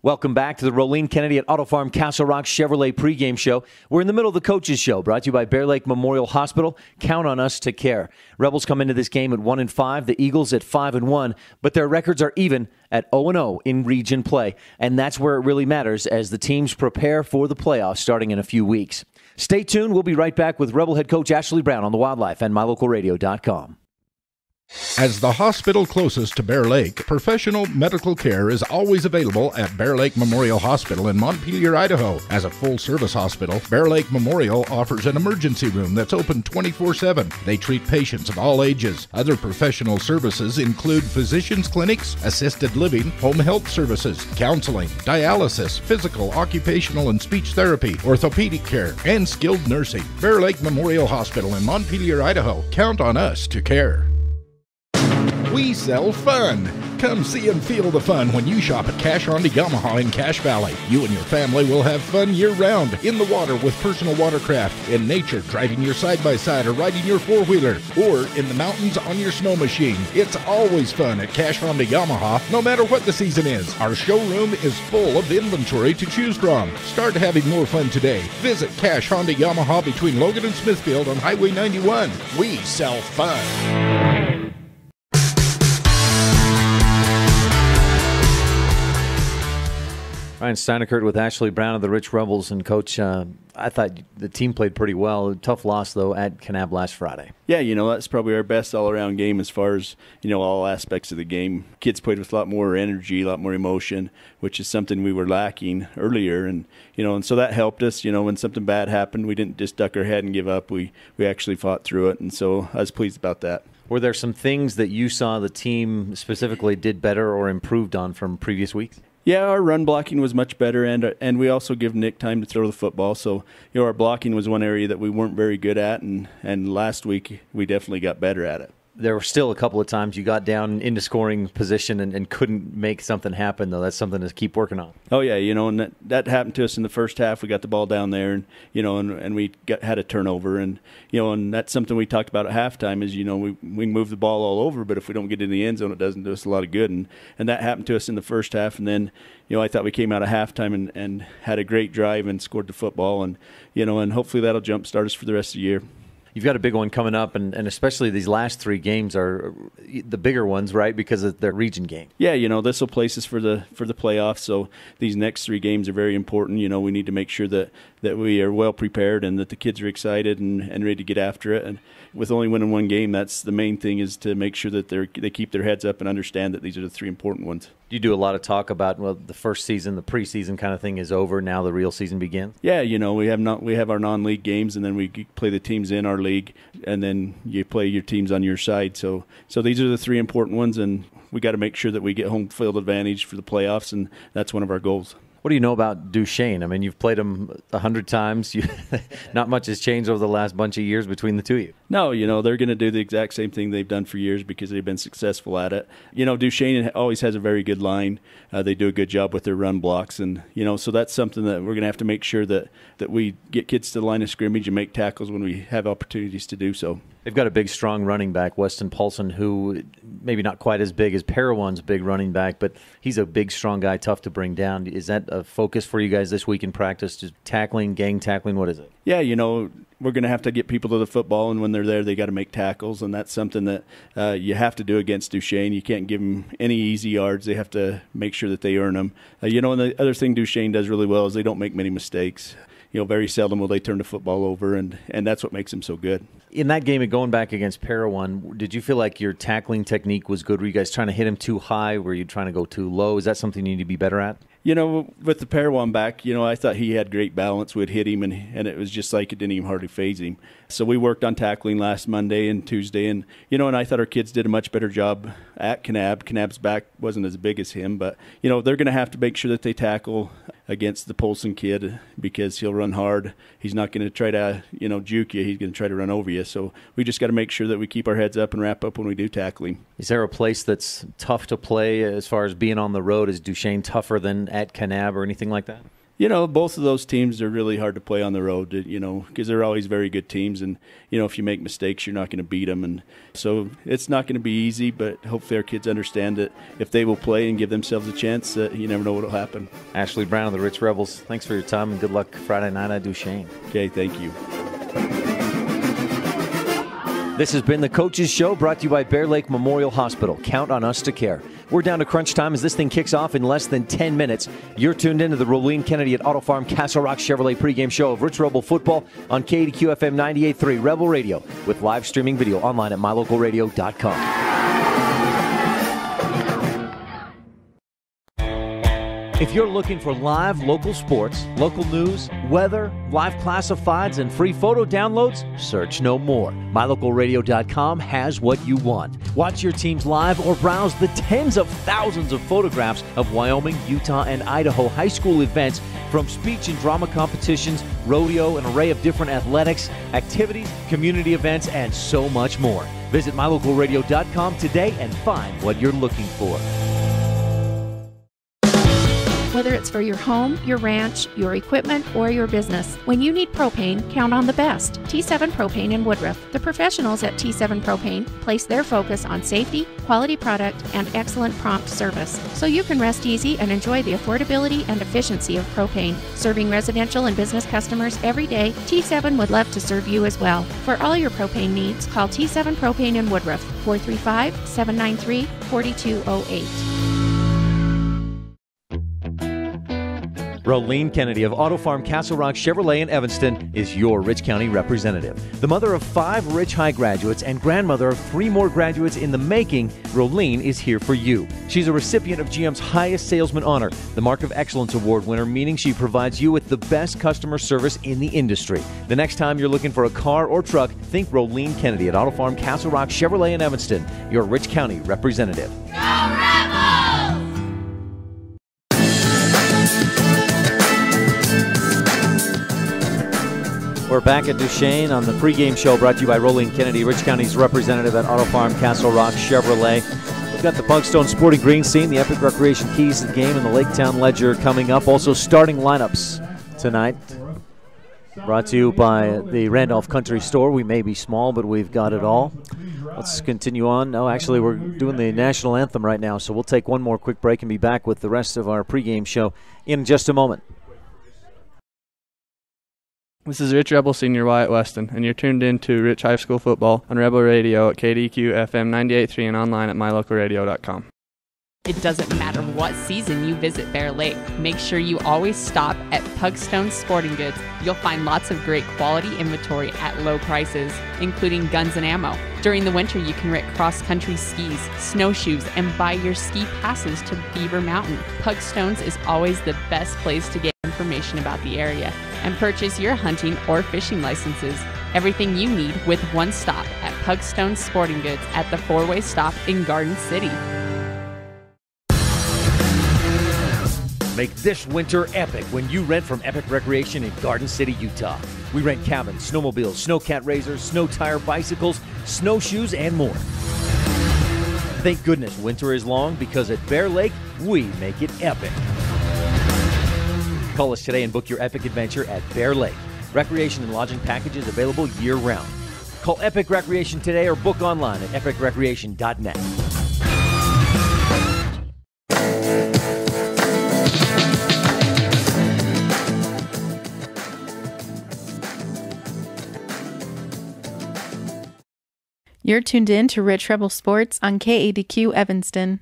Welcome back to the Rolene Kennedy at Auto Farm Castle Rock Chevrolet pregame show. We're in the middle of the Coaches Show, brought to you by Bear Lake Memorial Hospital. Count on us to care. Rebels come into this game at 1-5, the Eagles at 5-1, but their records are even at 0-0 in region play, and that's where it really matters as the teams prepare for the playoffs starting in a few weeks. Stay tuned. We'll be right back with Rebel head coach Ashley Brown on the Wildlife and MyLocalRadio.com. As the hospital closest to Bear Lake, professional medical care is always available at Bear Lake Memorial Hospital in Montpelier, Idaho. As a full-service hospital, Bear Lake Memorial offers an emergency room that's open 24/7. They treat patients of all ages. Other professional services include physicians' clinics, assisted living, home health services, counseling, dialysis, physical, occupational, and speech therapy, orthopedic care, and skilled nursing. Bear Lake Memorial Hospital in Montpelier, Idaho. Count on us to care. We sell fun. Come see and feel the fun when you shop at Cash Honda Yamaha in Cache Valley. You and your family will have fun year-round, in the water with personal watercraft, in nature driving your side-by-side or riding your four-wheeler, or in the mountains on your snow machine. It's always fun at Cache Honda Yamaha, no matter what the season is. Our showroom is full of inventory to choose from. Start having more fun today. Visit Cache Honda Yamaha between Logan and Smithfield on Highway 91. We sell fun. Ryan Steineckert with Ashley Brown of the Rich Rebels. And, Coach, I thought the team played pretty well. Tough loss, though, at Kanab last Friday. Yeah, that's probably our best all-around game as far as, all aspects of the game. Kids played with a lot more energy, a lot more emotion, which is something we were lacking earlier. And, and so that helped us. When something bad happened, we didn't just duck our head and give up. We actually fought through it, and so I was pleased about that. Were there some things that you saw the team specifically did better or improved on from previous weeks? Yeah, our run blocking was much better, and we also give Nick time to throw the football. So, our blocking was one area that we weren't very good at, and last week we definitely got better at it. There were still a couple of times you got down into scoring position and couldn't make something happen, though. That's something to keep working on. Oh, yeah, and that happened to us in the first half. We got the ball down there, and and we had a turnover. And, and that's something we talked about at halftime is, we move the ball all over, but if we don't get in the end zone, it doesn't do us a lot of good. And that happened to us in the first half. And then, I thought we came out of halftime and had a great drive and scored the football. And, and hopefully that'll jumpstart us for the rest of the year. You've got a big one coming up, and especially these last three games are the bigger ones, right, because of their region game. Yeah, this will place us for the playoffs, so these next three games are very important. We need to make sure that we are well prepared and that the kids are excited and ready to get after it. And with only winning one game, that's the main thing, is to make sure that they keep their heads up and understand that these are the three important ones. You do a lot of talk about, the first season, the preseason kind of thing is over. Now the real season begins. Yeah, we have our non-league games, and then we play the teams in our league, and then you play your teams on your side. So these are the three important ones, and we got to make sure that we get home field advantage for the playoffs, and that's one of our goals. What do you know about Duchesne? I mean, you've played them 100 times. Not much has changed over the last bunch of years between the two of you. No, they're going to do the exact same thing they've done for years because they've been successful at it. Duchesne always has a very good line. They do a good job with their run blocks. And, so that's something that we're going to have to make sure that we get kids to the line of scrimmage and make tackles when we have opportunities to do so. They've got a big, strong running back, Weston Paulson, who maybe not quite as big as Parowan's big running back, but he's a big, strong guy, tough to bring down. Is that a focus for you guys this week in practice? Just tackling, gang tackling, what is it? Yeah, we're going to have to get people to the football, and when they're there, they got to make tackles, and that's something that you have to do against Duchesne. You can't give them any easy yards. They have to make sure that they earn them. And the other thing Duchesne does really well is they don't make many mistakes. Very seldom will they turn the football over, and that's what makes them so good. In that game, going back against Parowan, did you feel like your tackling technique was good? Were you guys trying to hit him too high? Were you trying to go too low? Is that something you need to be better at? You know, with the pair one back, you know, I thought he had great balance. We'd hit him, and it was just like it didn't even hardly faze him. So we worked on tackling last Monday and Tuesday, and, you know, and I thought our kids did a much better job at Kanab. Kanab's back wasn't as big as him, but, you know, they're going to have to make sure that they tackle against the Polson kid because he'll run hard. He's not going to try to, you know, juke you. He's going to try to run over you. So we just got to make sure that we keep our heads up and wrap up when we do tackle him. Is there a place that's tough to play as far as being on the road? Is Duchesne tougher than at Kanab or anything like that? You know, both of those teams are really hard to play on the road, you know, because they're always very good teams. And, you know, if you make mistakes, you're not going to beat them. And so it's not going to be easy, but hopefully our kids understand that if they will play and give themselves a chance, you never know what will happen. Ashley Brown of the Rich Rebels, thanks for your time and good luck Friday night at Duchesne. Okay, thank you. This has been the Coaches Show, brought to you by Bear Lake Memorial Hospital. Count on us to care. We're down to crunch time as this thing kicks off in less than 10 minutes. You're tuned into the Rolene Kennedy at Auto Farm Castle Rock Chevrolet pregame show of Rich Rebel football on KADQ FM 98.3 Rebel Radio with live streaming video online at mylocalradio.com. If you're looking for live local sports, local news, weather, live classifieds, and free photo downloads, search no more. MyLocalRadio.com has what you want. Watch your teams live or browse the tens of thousands of photographs of Wyoming, Utah, and Idaho high school events, from speech and drama competitions, rodeo, an array of different athletics, activities, community events, and so much more. Visit MyLocalRadio.com today and find what you're looking for. Whether it's for your home, your ranch, your equipment, or your business, when you need propane, count on the best. T7 Propane in Woodruff. The professionals at T7 Propane place their focus on safety, quality product, and excellent prompt service, so you can rest easy and enjoy the affordability and efficiency of propane. Serving residential and business customers every day, T7 would love to serve you as well. For all your propane needs, call T7 Propane in Woodruff, 435-793-4208. Rolene Kennedy of Auto Farm Castle Rock Chevrolet in Evanston is your Rich County representative. The mother of 5 Rich High graduates and grandmother of 3 more graduates in the making, Rolene is here for you. She's a recipient of GM's highest salesman honor, the Mark of Excellence Award winner, meaning she provides you with the best customer service in the industry. The next time you're looking for a car or truck, think Rolene Kennedy at Auto Farm Castle Rock Chevrolet in Evanston, your Rich County representative. Go Rebels! We're back at Duchesne on the pregame show brought to you by Rolene Kennedy, Rich County's representative at Auto Farm Castle Rock Chevrolet. We've got the Pugstone Sporting Green Scene, the Epic Recreation Keys to the game, and the Laketown Ledger coming up. Also starting lineups tonight. Brought to you by the Randolph Country Store. We may be small, but we've got it all. Let's continue on. No, actually, we're doing the national anthem right now, so we'll take one more quick break and be back with the rest of our pregame show in just a moment. This is Rich Rebel Senior Wyatt Weston, and you're tuned in to Rich High School Football on Rebel Radio at KDQ FM 98.3 and online at mylocalradio.com. It doesn't matter what season you visit Bear Lake. Make sure you always stop at Pugstone Sporting Goods. You'll find lots of great quality inventory at low prices, including guns and ammo. During the winter, you can rent cross-country skis, snowshoes, and buy your ski passes to Beaver Mountain. Pugstones is always the best place to get information about the area and purchase your hunting or fishing licenses. Everything you need with one stop at Pugstone Sporting Goods at the 4-way stop in Garden City. Make this winter epic when you rent from Epic Recreation in Garden City, Utah. We rent cabins, snowmobiles, snowcat razors, snow tire bicycles, snowshoes, and more. Thank goodness winter is long, because at Bear Lake, we make it epic. Call us today and book your epic adventure at Bear Lake. Recreation and lodging packages available year-round. Call Epic Recreation today or book online at epicrecreation.net. You're tuned in to Rich Rebel Sports on KADQ Evanston.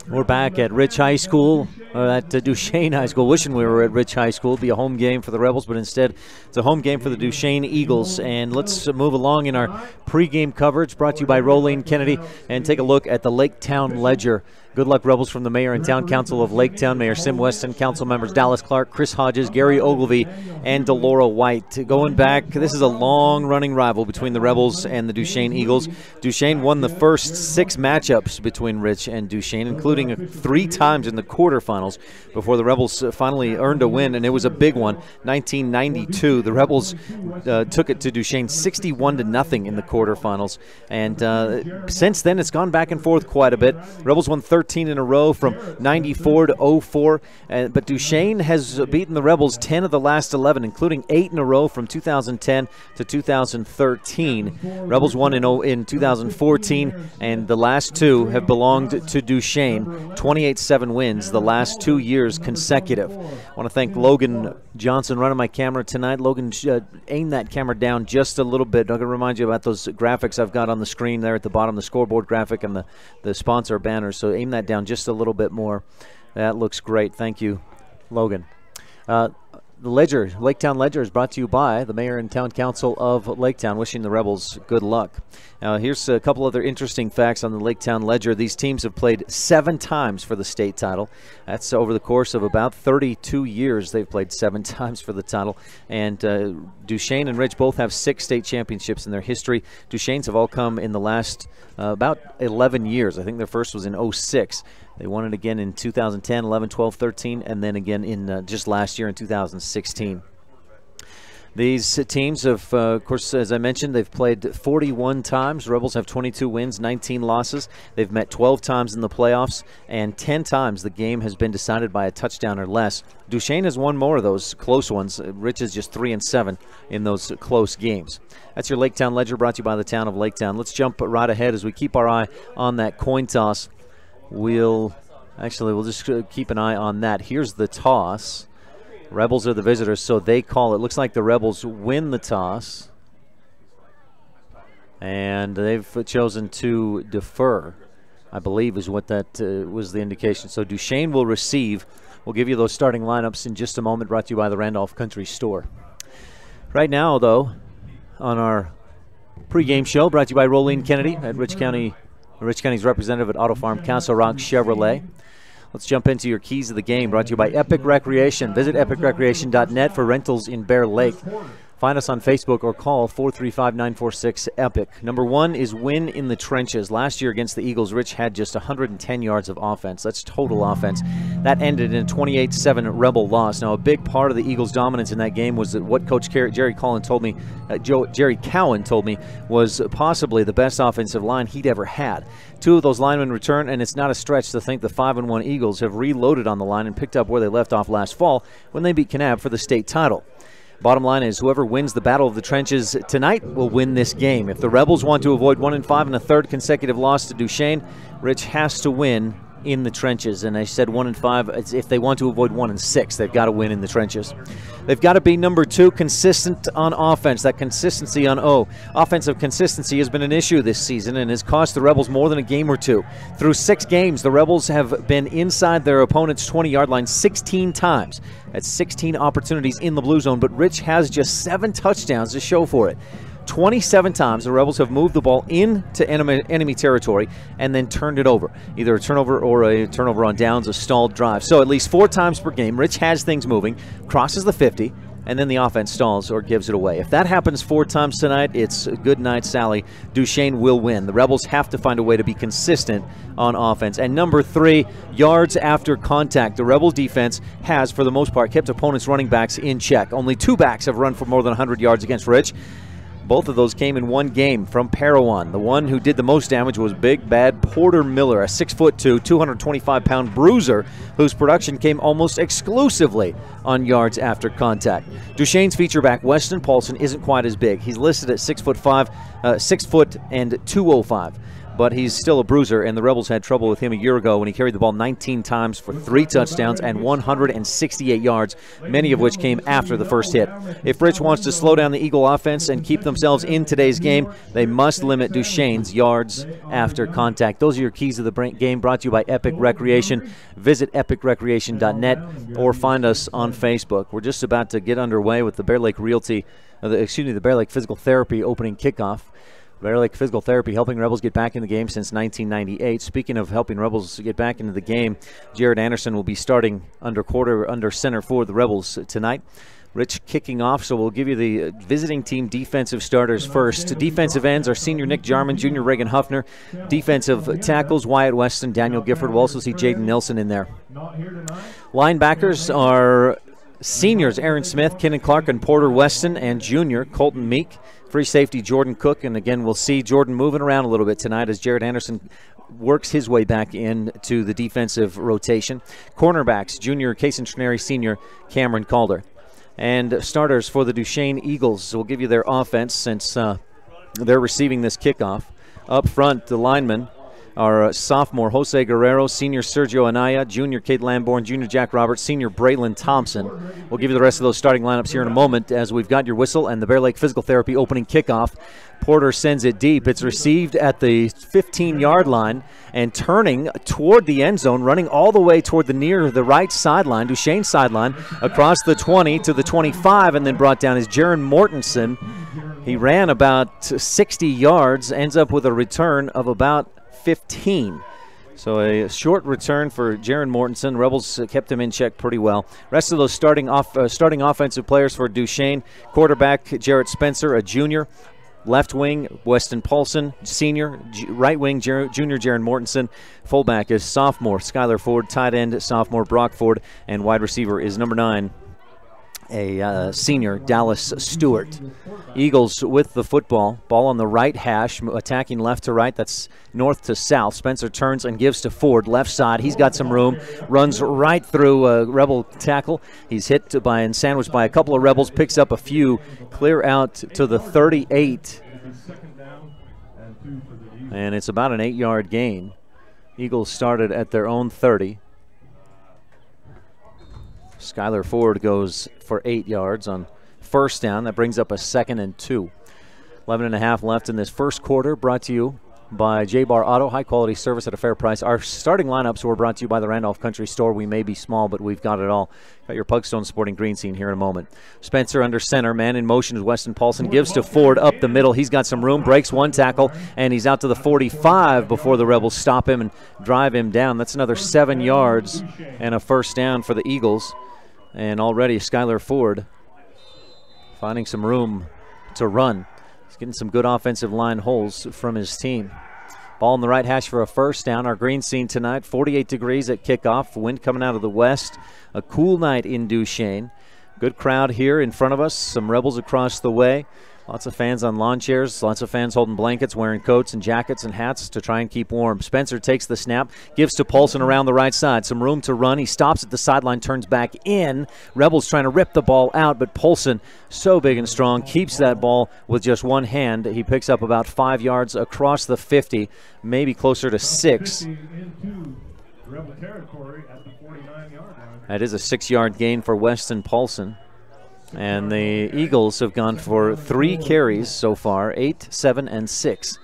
We're back at Rich High School, at Duchesne High School. Wishing we were at Rich High School. It'd be a home game for the Rebels, but instead it's a home game for the Duchesne Eagles. And let's move along in our pregame coverage brought to you by Rolene Kennedy and take a look at the Laketown Ledger Good luck, Rebels, from the Mayor and Town Council of Laketown, Mayor Sim Weston, council members Dallas Clark, Chris Hodges, Gary Ogilvie, and Delora White. Going back, this is a long-running rival between the Rebels and the Duchesne Eagles. Duchesne won the first 6 matchups between Rich and Duchesne, including 3 times in the quarterfinals before the Rebels finally earned a win, and it was a big one. 1992, the Rebels took it to Duchesne 61-0 in the quarterfinals, and since then it's gone back and forth quite a bit. Rebels won 13 in a row from 94 to 04, but Duchesne has beaten the Rebels 10 of the last 11, including 8 in a row from 2010 to 2013. Rebels won in 2014, and the last 2 have belonged to Duchesne. 28-7 wins the last 2 years consecutive. I want to thank Logan Johnson running my camera tonight. Logan, aim that camera down just a little bit. I'm going to remind you about those graphics I've got on the screen there at the bottom, the scoreboard graphic and the sponsor banner. So aim that down just a little bit more. That looks great. Thank you, Logan. The Ledger, Laketown Ledger, is brought to you by the Mayor and Town Council of Laketown, wishing the Rebels good luck. Now, here's a couple other interesting facts on the Laketown Ledger. These teams have played 7 times for the state title. That's over the course of about 32 years. They've played 7 times for the title. And Duchesne and Rich both have 6 state championships in their history. Duchesne's have all come in the last about 11 years. I think their first was in 06. They won it again in 2010, 11, 12, 13, and then again in just last year in 2016. These teams have, of course, as I mentioned, they've played 41 times. Rebels have 22 wins, 19 losses. They've met 12 times in the playoffs, and 10 times the game has been decided by a touchdown or less. Duchesne has won more of those close ones. Rich is just 3-7 in those close games. That's your Laketown Ledger, brought to you by the town of Laketown. Let's jump right ahead as we keep our eye on that coin toss. We'll just keep an eye on that. Here's the toss. Rebels are the visitors, so they call it. Looks like the Rebels win the toss, and they've chosen to defer, I believe is what that was the indication. So Duchesne will receive. We'll give you those starting lineups in just a moment, brought to you by the Randolph Country Store. Right now, though, on our pregame show, brought to you by Rolene Kennedy at Rich County's representative at Auto Farm Castle Rock Chevrolet. Let's jump into your keys of the game, brought to you by Epic Recreation. Visit epicrecreation.net for rentals in Bear Lake. Find us on Facebook or call 435-946-EPIC. Number 1 is win in the trenches. Last year against the Eagles, Rich had just 110 yards of offense. That's total offense. That ended in a 28-7 Rebel loss. Now, a big part of the Eagles' dominance in that game was that what Coach Jerry Cowan told me was possibly the best offensive line he'd ever had. 2 of those linemen return, and it's not a stretch to think the 5-1 Eagles have reloaded on the line and picked up where they left off last fall when they beat Kanab for the state title. Bottom line is whoever wins the Battle of the Trenches tonight will win this game. If the Rebels want to avoid 1-5 and a 3rd consecutive loss to Duchesne, Rich has to win in the trenches. And I said 1-5. If they want to avoid 1-6, they've got to win in the trenches. They've got to be number 2, consistent on offense. That consistency on offensive consistency has been an issue this season and has cost the Rebels more than a game or 2. Through 6 games, the Rebels have been inside their opponent's 20-yard line 16 times. That's 16 opportunities in the blue zone, but Rich has just 7 touchdowns to show for it. 27 times the Rebels have moved the ball into enemy territory and then turned it over. Either a turnover or a turnover on downs, a stalled drive. So at least 4 times per game, Rich has things moving, crosses the 50, and then the offense stalls or gives it away. If that happens 4 times tonight, it's good night, Sally. Duchesne will win. The Rebels have to find a way to be consistent on offense. And number 3, yards after contact. The Rebels defense has, for the most part, kept opponents' running backs in check. Only 2 backs have run for more than 100 yards against Rich. Both of those came in one game from Parowan. The one who did the most damage was Big Bad Porter Miller, a 6'2", 225-pound bruiser whose production came almost exclusively on yards after contact. Duchesne's feature back, Weston Paulson, isn't quite as big. He's listed at 6 foot and 205. But he's still a bruiser, and the Rebels had trouble with him a year ago when he carried the ball 19 times for 3 touchdowns and 168 yards, many of which came after the first hit. If Rich wants to slow down the Eagle offense and keep themselves in today's game, they must limit Duchesne's yards after contact. Those are your keys of the game, brought to you by Epic Recreation. Visit epicrecreation.net or find us on Facebook. We're just about to get underway with the Bear Lake Realty, the Bear Lake Physical Therapy opening kickoff. Bear Lake Physical Therapy helping Rebels get back in the game since 1998. Speaking of helping Rebels get back into the game, Jared Anderson will be starting under center for the Rebels tonight. Rich kicking off, so we'll give you the visiting team defensive starters first. Defensive ends are senior Nick Jarman, junior Reagan Huffner. Defensive tackles, Wyatt Weston, Daniel Gifford. We'll also see Jaden Nilsson in there. Linebackers are seniors Aaron Smith, Kenan Clark, and Porter Weston, and junior Colton Meek. Free safety Jordan Cook, and again we'll see Jordan moving around a little bit tonight as Jared Anderson works his way back into the defensive rotation. Cornerbacks, junior Kason Trineri, senior Cameron Calder. And starters for the Duchesne Eagles. We'll give you their offense since they're receiving this kickoff. Up front, the linemen are sophomore Jose Guerrero, senior Sergio Anaya, junior Kate Lamborn, junior Jack Roberts, senior Braylon Thompson. We'll give you the rest of those starting lineups here in a moment as we've got your whistle and the Bear Lake Physical Therapy opening kickoff. Porter sends it deep. It's received at the 15-yard line and turning toward the end zone, running all the way toward the right sideline, Duchesne sideline, across the 20 to the 25, and then brought down is Jaron Mortensen. He ran about 60 yards, ends up with a return of about 15. So a short return for Jaron Mortensen. Rebels kept him in check pretty well. Rest of those starting offensive players for Duchesne: quarterback Jarrett Spencer, a junior. Left wing, Weston Paulson, senior. Right wing, junior Jaron Mortensen. Fullback is sophomore Skylar Ford. Tight end, sophomore Brock Ford. And wide receiver is number 9, a senior Dallas Stewart. Eagles with the football. Ball on the right hash, attacking left to right. That's north to south. Spencer turns and gives to Ford, left side. He's got some room. Runs right through a Rebel tackle. He's hit by and sandwiched by a couple of Rebels. Picks up a few. Clear out to the 38. And it's about an 8-yard gain. Eagles started at their own 30. Skylar Ford goes for 8 yards on first down. That brings up a 2nd and 2. 11.5 left in this first quarter. Brought to you by J-Bar Auto, high-quality service at a fair price. Our starting lineups were brought to you by the Randolph Country Store. We may be small, but we've got it all. Got your Pugstone Sporting Green scene here in a moment. Spencer under center. Man in motion is Weston Paulson. Gives to Ford up the middle. He's got some room. Breaks one tackle, and he's out to the 45 before the Rebels stop him and drive him down. That's another 7 yards and a first down for the Eagles. And already Skylar Ford finding some room to run. He's getting some good offensive line holes from his team. Ball in the right hash for a first down. Our green scene tonight, 48 degrees at kickoff. Wind coming out of the west. A cool night in Duchesne. Good crowd here in front of us. Some Rebels across the way. Lots of fans on lawn chairs, lots of fans holding blankets, wearing coats and jackets and hats to try and keep warm. Spencer takes the snap, gives to Paulson around the right side. Some room to run. He stops at the sideline, turns back in. Rebels trying to rip the ball out, but Paulson, so big and strong, keeps that ball with just one hand. He picks up about 5 yards across the 50, maybe closer to 6. That is a 6-yard gain for Weston Paulson. And the Eagles have gone for 3 carries so far, 8, 7, and 6.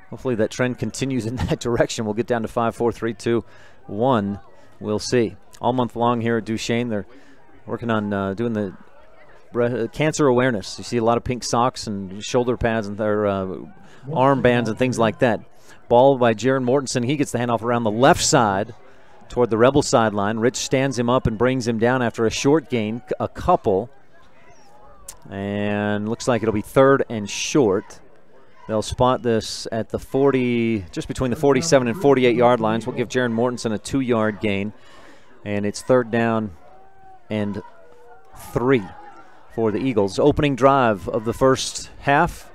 Hopefully that trend continues in that direction. We'll get down to 5, 4, 3, 2, 1. We'll see. All month long here at Duchesne, they're working on doing the cancer awareness. You see a lot of pink socks and shoulder pads and their armbands and things like that. Ball by Jaron Mortensen. He gets the handoff around the left side toward the Rebel sideline. Rich stands him up and brings him down after a short gain, a couple. And looks like it'll be 3rd and short. They'll spot this at the 40, just between the 47 and 48-yard lines. We'll give Jaron Mortensen a 2-yard gain. And it's 3rd down and 3 for the Eagles. Opening drive of the first half,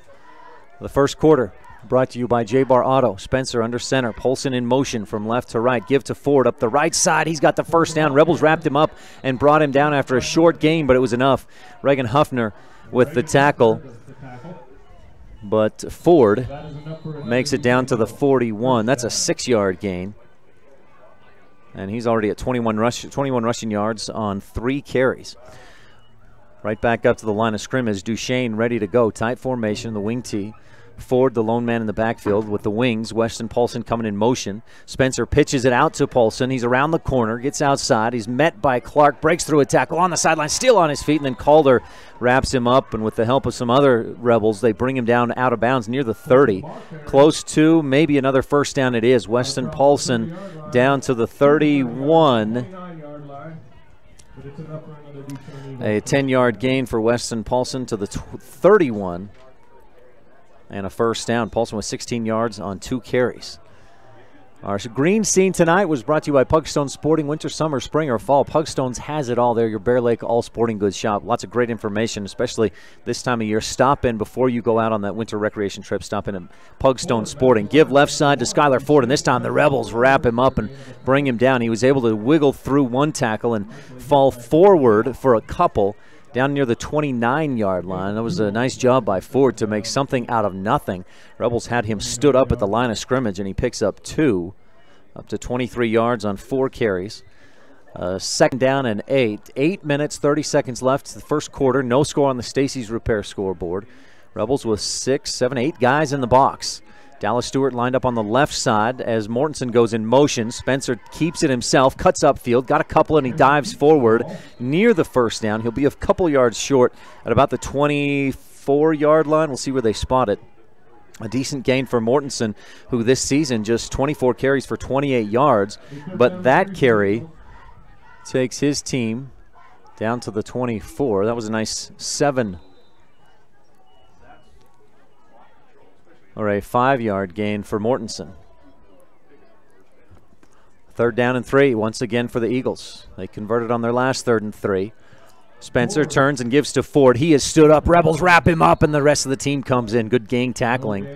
the first quarter. Brought to you by J-Bar Auto. Spencer under center. Paulson in motion from left to right. Give to Ford up the right side. He's got the first down. Rebels wrapped him up and brought him down after a short gain, but it was enough. Reagan Huffner with the tackle. But Ford makes it down to the 41. That's a 6-yard gain. And he's already at 21 rushing yards on 3 carries. Right back up to the line of scrimmage. Duchesne ready to go. Tight formation, the wing tee. Ford, the lone man in the backfield with the wings. Weston Paulson coming in motion. Spencer pitches it out to Paulson. He's around the corner, gets outside. He's met by Clark, breaks through a tackle on the sideline, still on his feet, and then Calder wraps him up, and with the help of some other Rebels, they bring him down out of bounds near the 30. Close to maybe another first down it is. Weston Paulson down to the 31. A 10-yard gain for Weston Paulson to the 31. And a first down. Paulson with 16 yards on 2 carries. Our green scene tonight was brought to you by Pugstone Sporting. Winter, summer, spring, or fall, Pugstone's has it all. They're your Bear Lake all sporting goods shop. Lots of great information, especially this time of year. Stop in before you go out on that winter recreation trip. Stop in at Pugstone Sporting. Give left side to Skylar Ford, and this time the Rebels wrap him up and bring him down. He was able to wiggle through one tackle and fall forward for a couple down near the 29-yard line. That was a nice job by Ford to make something out of nothing. Rebels had him stood up at the line of scrimmage, and he picks up 2, up to 23 yards on 4 carries. Second down and 8. 8 minutes, 30 seconds left the first quarter. No score on the Stacy's Repair scoreboard. Rebels with 6, 7, 8 guys in the box. Dallas Stewart lined up on the left side as Mortensen goes in motion. Spencer keeps it himself, cuts upfield, got a couple, and he dives forward near the first down. He'll be a couple yards short at about the 24-yard line. We'll see where they spot it. A decent gain for Mortensen, who this season just 24 carries for 28 yards. But that carry takes his team down to the 24. That was a nice 7 or a 5-yard gain for Mortensen. Third down and 3 once again for the Eagles. They converted on their last 3rd and 3. Spencer turns and gives to Ford. He has stood up. Rebels wrap him up, and the rest of the team comes in. Good gang tackling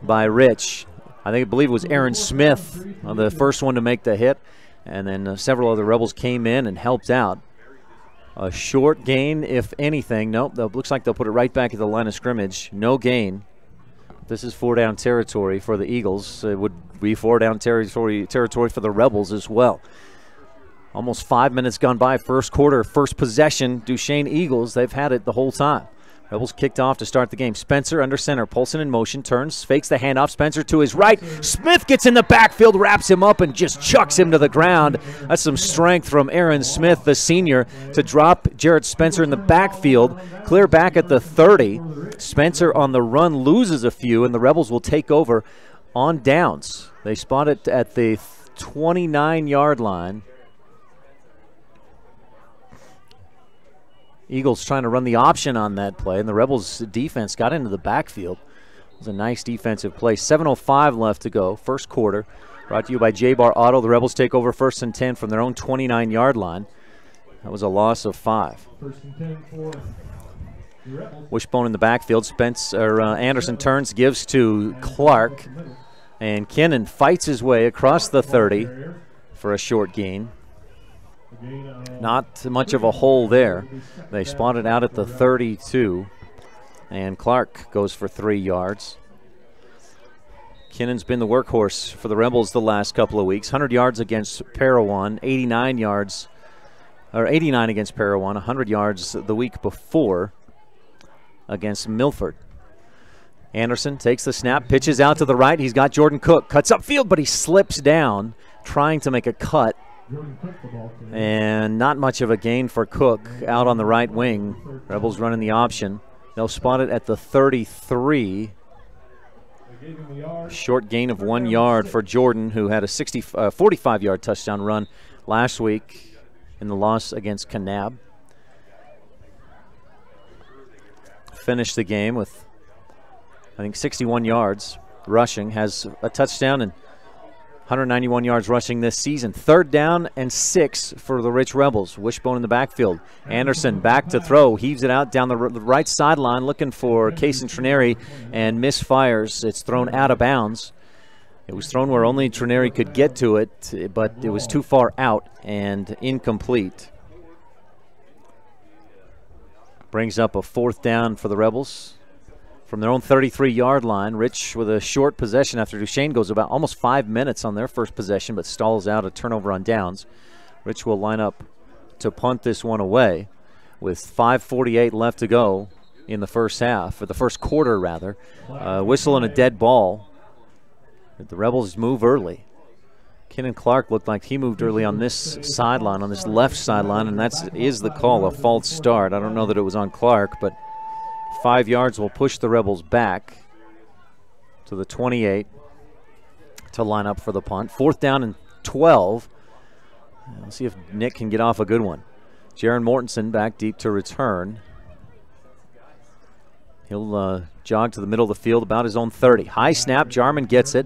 by Rich. I believe it was Aaron Smith, the first one to make the hit, and then several other Rebels came in and helped out. A short gain, if anything. Nope, looks like they'll put it right back at the line of scrimmage. No gain. This is 4-down territory for the Eagles. It would be 4-down territory for the Rebels as well. Almost 5 minutes gone by. First quarter, first possession. Duchesne Eagles, they've had it the whole time. Rebels kicked off to start the game. Spencer under center. Paulson in motion. Turns, fakes the handoff. Spencer to his right. Smith gets in the backfield, wraps him up, and just chucks him to the ground. That's some strength from Aaron Smith, the senior, to drop Jarrett Spencer in the backfield. Clear back at the 30. Spencer on the run loses a few, and the Rebels will take over on downs. They spot it at the 29-yard line. Eagles trying to run the option on that play, and the Rebels' defense got into the backfield. It was a nice defensive play. 7:05 left to go, first quarter. Brought to you by J-Bar Auto. The Rebels take over 1st and 10 from their own 29-yard line. That was a loss of 5. 1st and 10 for the Rebels. Wishbone in the backfield. Anderson turns, gives to Clark, and Kennan fights his way across the 30 for a short gain. Not much of a hole there. They spot it out at the 32, and Clark goes for 3 yards. Kennan's been the workhorse for the Rebels the last couple of weeks. 100 yards against Parowan, 89 against Parowan, 100 yards the week before against Milford. Anderson takes the snap, pitches out to the right. He's got Jordan Cook, cuts upfield, but he slips down trying to make a cut. And not much of a gain for Cook out on the right wing. Rebels running the option. They'll spot it at the 33. Short gain of 1 yard for Jordan, who had a 45-yard touchdown run last week in the loss against Kanab. Finished the game with, I think, 61 yards rushing. Has a touchdown and 191 yards rushing this season. 3rd down and 6 for the Rich Rebels. Wishbone in the backfield. Anderson back to throw. Heaves it out down the right sideline looking for Cason Trineri and misfires. It's thrown out of bounds. It was thrown where only Trineri could get to it, but it was too far out and incomplete. Brings up a 4th down for the Rebels. From their own 33-yard line, Rich with a short possession after Duchesne goes about almost 5 minutes on their first possession, but stalls out a turnover on downs. Rich will line up to punt this one away with 5:48 left to go in the first half, or the first quarter rather. Whistle and a dead ball. The Rebels move early. Kenan Clark looked like he moved early on this sideline, on this left sideline, and that is the call, a false start. I don't know that it was on Clark, but 5 yards will push the Rebels back to the 28 to line up for the punt. 4th down and 12. Let's see if Nick can get off a good one. Jaron Mortensen back deep to return. He'll jog to the middle of the field, about his own 30. High snap, Jarman gets it.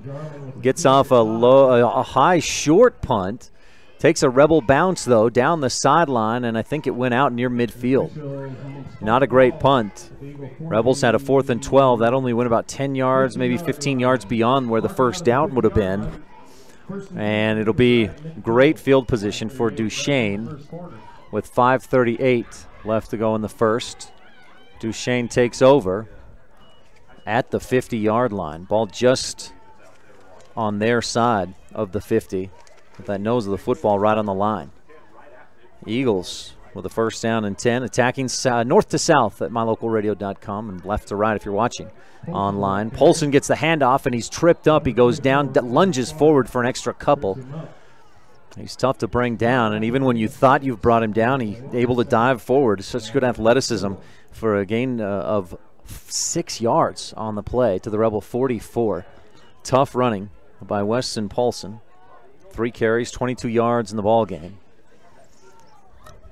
Gets off a high short punt. Takes a Rebel bounce, though, down the sideline, and I think it went out near midfield. Not a great punt. Rebels had a 4th and 12. That only went about 10 yards, maybe 15 yards beyond where the first down would have been. And it'll be great field position for Duchesne with 5:38 left to go in the first. Duchesne takes over at the 50-yard line. Ball just on their side of the 50. With that nose of the football right on the line. Eagles with a 1st down and 10, attacking north to south at mylocalradio.com and left to right if you're watching online. Polson gets the handoff and he's tripped up. He goes down, lunges forward for an extra couple. He's tough to bring down, and even when you thought you've brought him down, he's able to dive forward. Such good athleticism for a gain of 6 yards on the play to the Rebel 44. Tough running by Weston Paulson. 3 carries, 22 yards in the ball game.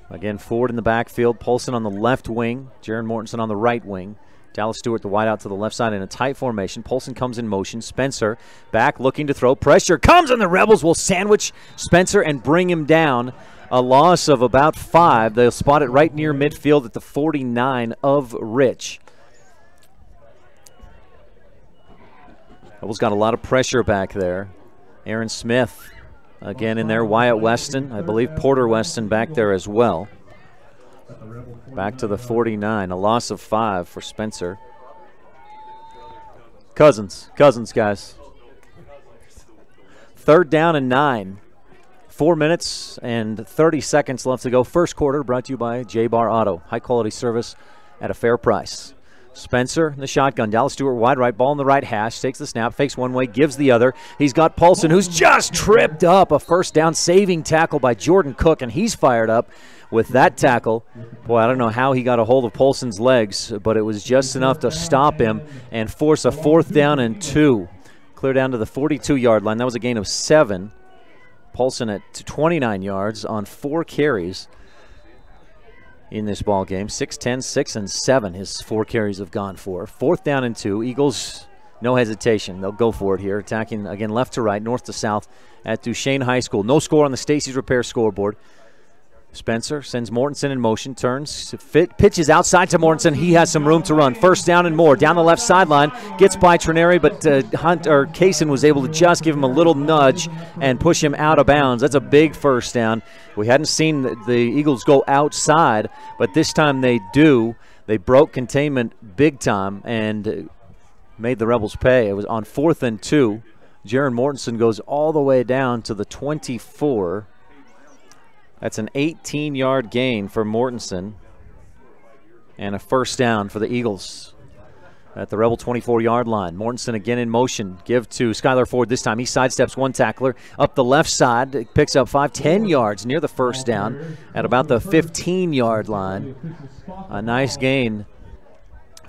Again, Ford in the backfield, Paulson on the left wing, Jaron Mortensen on the right wing. Dallas Stewart, the wide out to the left side in a tight formation. Paulson comes in motion. Spencer back looking to throw. Pressure comes, and the Rebels will sandwich Spencer and bring him down. A loss of about 5. They'll spot it right near midfield at the 49 of Rich. Rebels got a lot of pressure back there. Aaron Smith again in there. Wyatt Weston, I believe Porter Weston back there as well. Back to the 49, a loss of 5 for Spencer. Cousins, guys. 3rd down and 9. 4 minutes and 30 seconds left to go. First quarter brought to you by J-Bar Auto. High quality service at a fair price. Spencer in the shotgun. Dallas Stewart wide right, ball in the right hash. Takes the snap, fakes one way, gives the other. He's got Paulson, who's just tripped up. A 1st down saving tackle by Jordan Cook, and he's fired up with that tackle. Boy, I don't know how he got a hold of Paulson's legs, but it was just enough to stop him and force a 4th down and 2. Clear down to the 42-yard line. That was a gain of 7. Paulson at 29 yards on 4 carries in this ball game. 6-10, 6 and 7 his 4 carries have gone for. 4th down and 2. Eagles, no hesitation. They'll go for it here. Attacking again left to right, north to south at Duchesne High School. No score on the Stacey's Repair scoreboard. Spencer sends Mortensen in motion, turns, pitches outside to Mortensen. He has some room to run. 1st down and more. Down the left sideline, gets by Trineri, but Kaysen was able to just give him a little nudge and push him out of bounds. That's a big 1st down. We hadn't seen the Eagles go outside, but this time they do. They broke containment big time and made the Rebels pay. It was on 4th and 2. Jaron Mortensen goes all the way down to the 24. That's an 18-yard gain for Mortensen and a 1st down for the Eagles at the Rebel 24-yard line. Mortensen again in motion. Give to Skylar Ford this time. He sidesteps one tackler up the left side. Picks up 10 yards near the 1st down at about the 15-yard line. A nice gain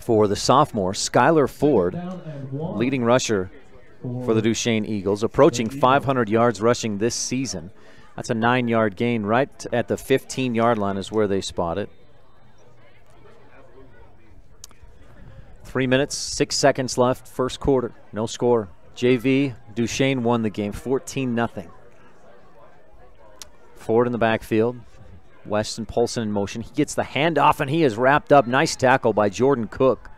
for the sophomore, Skylar Ford, leading rusher for the Duchesne Eagles, approaching 500 yards rushing this season. That's a 9-yard gain right at the 15-yard line is where they spot it. 3 minutes, 6 seconds left, first quarter. No score. JV, Duchesne won the game, 14-0. Ford in the backfield. Weston Paulson in motion. He gets the handoff, and he is wrapped up. Nice tackle by Jordan Cook.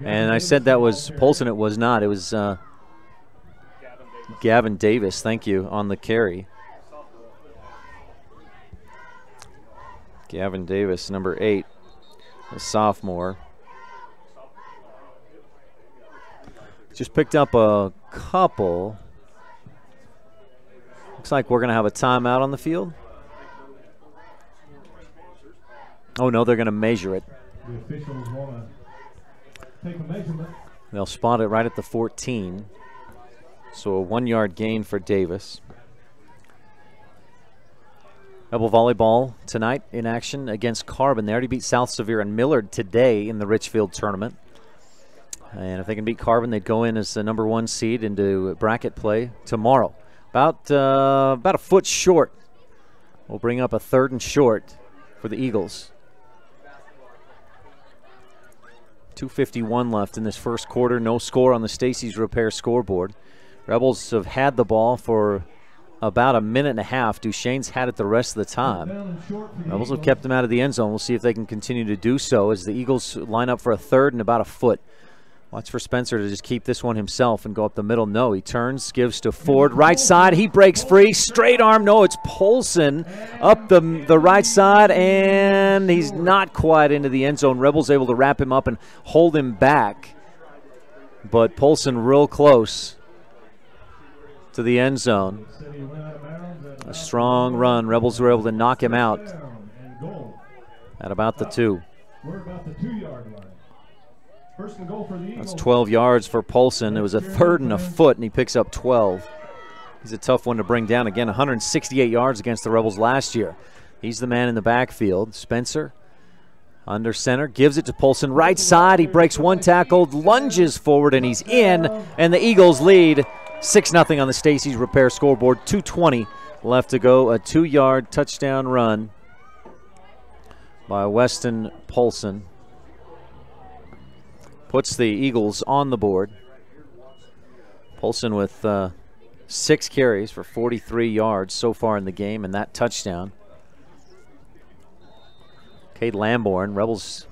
And I said that was Paulson. It was not. It was Gavin Davis, thank you, on the carry. Gavin Davis, number 8, a sophomore. Just picked up a couple. Looks like we're going to have a timeout on the field. Oh, no, they're going to measure it. Take a measurement. They'll spot it right at the 14. So a 1-yard gain for Davis. Rebel volleyball tonight in action against Carbon. They already beat South Sevier and Millard today in the Richfield tournament. And if they can beat Carbon, they'd go in as the #1 seed into bracket play tomorrow. About a foot short. We'll bring up a 3rd and short for the Eagles. 2:51 left in this first quarter. No score on the Stacy's Repair scoreboard. Rebels have had the ball for about a minute and a half. Duchesne's had it the rest of the time. Rebels have kept them out of the end zone. We'll see if they can continue to do so as the Eagles line up for a 3rd and about a foot. Watch for Spencer to just keep this one himself and go up the middle. No, he turns, gives to Ford. Right side, he breaks free. Straight arm, no, it's Polson up the right side, and he's not quite into the end zone. Rebels able to wrap him up and hold him back. But Polson real close to the end zone. A strong run. Rebels were able to knock him out at about the 2. We're about the 2-yard line. First and goal for the Eagles. That's 12 yards for Polson. It was a 3rd and a foot, and he picks up 12. He's a tough one to bring down. Again, 168 yards against the Rebels last year. He's the man in the backfield. Spencer under center, gives it to Polson. Right side, he breaks one tackle, lunges forward, and he's in. And the Eagles lead 6-0 on the Stacy's Repair scoreboard. 2:20 left to go. A 2-yard touchdown run by Weston Polson puts the Eagles on the board. Polson with 6 carries for 43 yards so far in the game, and that touchdown. Cade Lamborn, Rebels,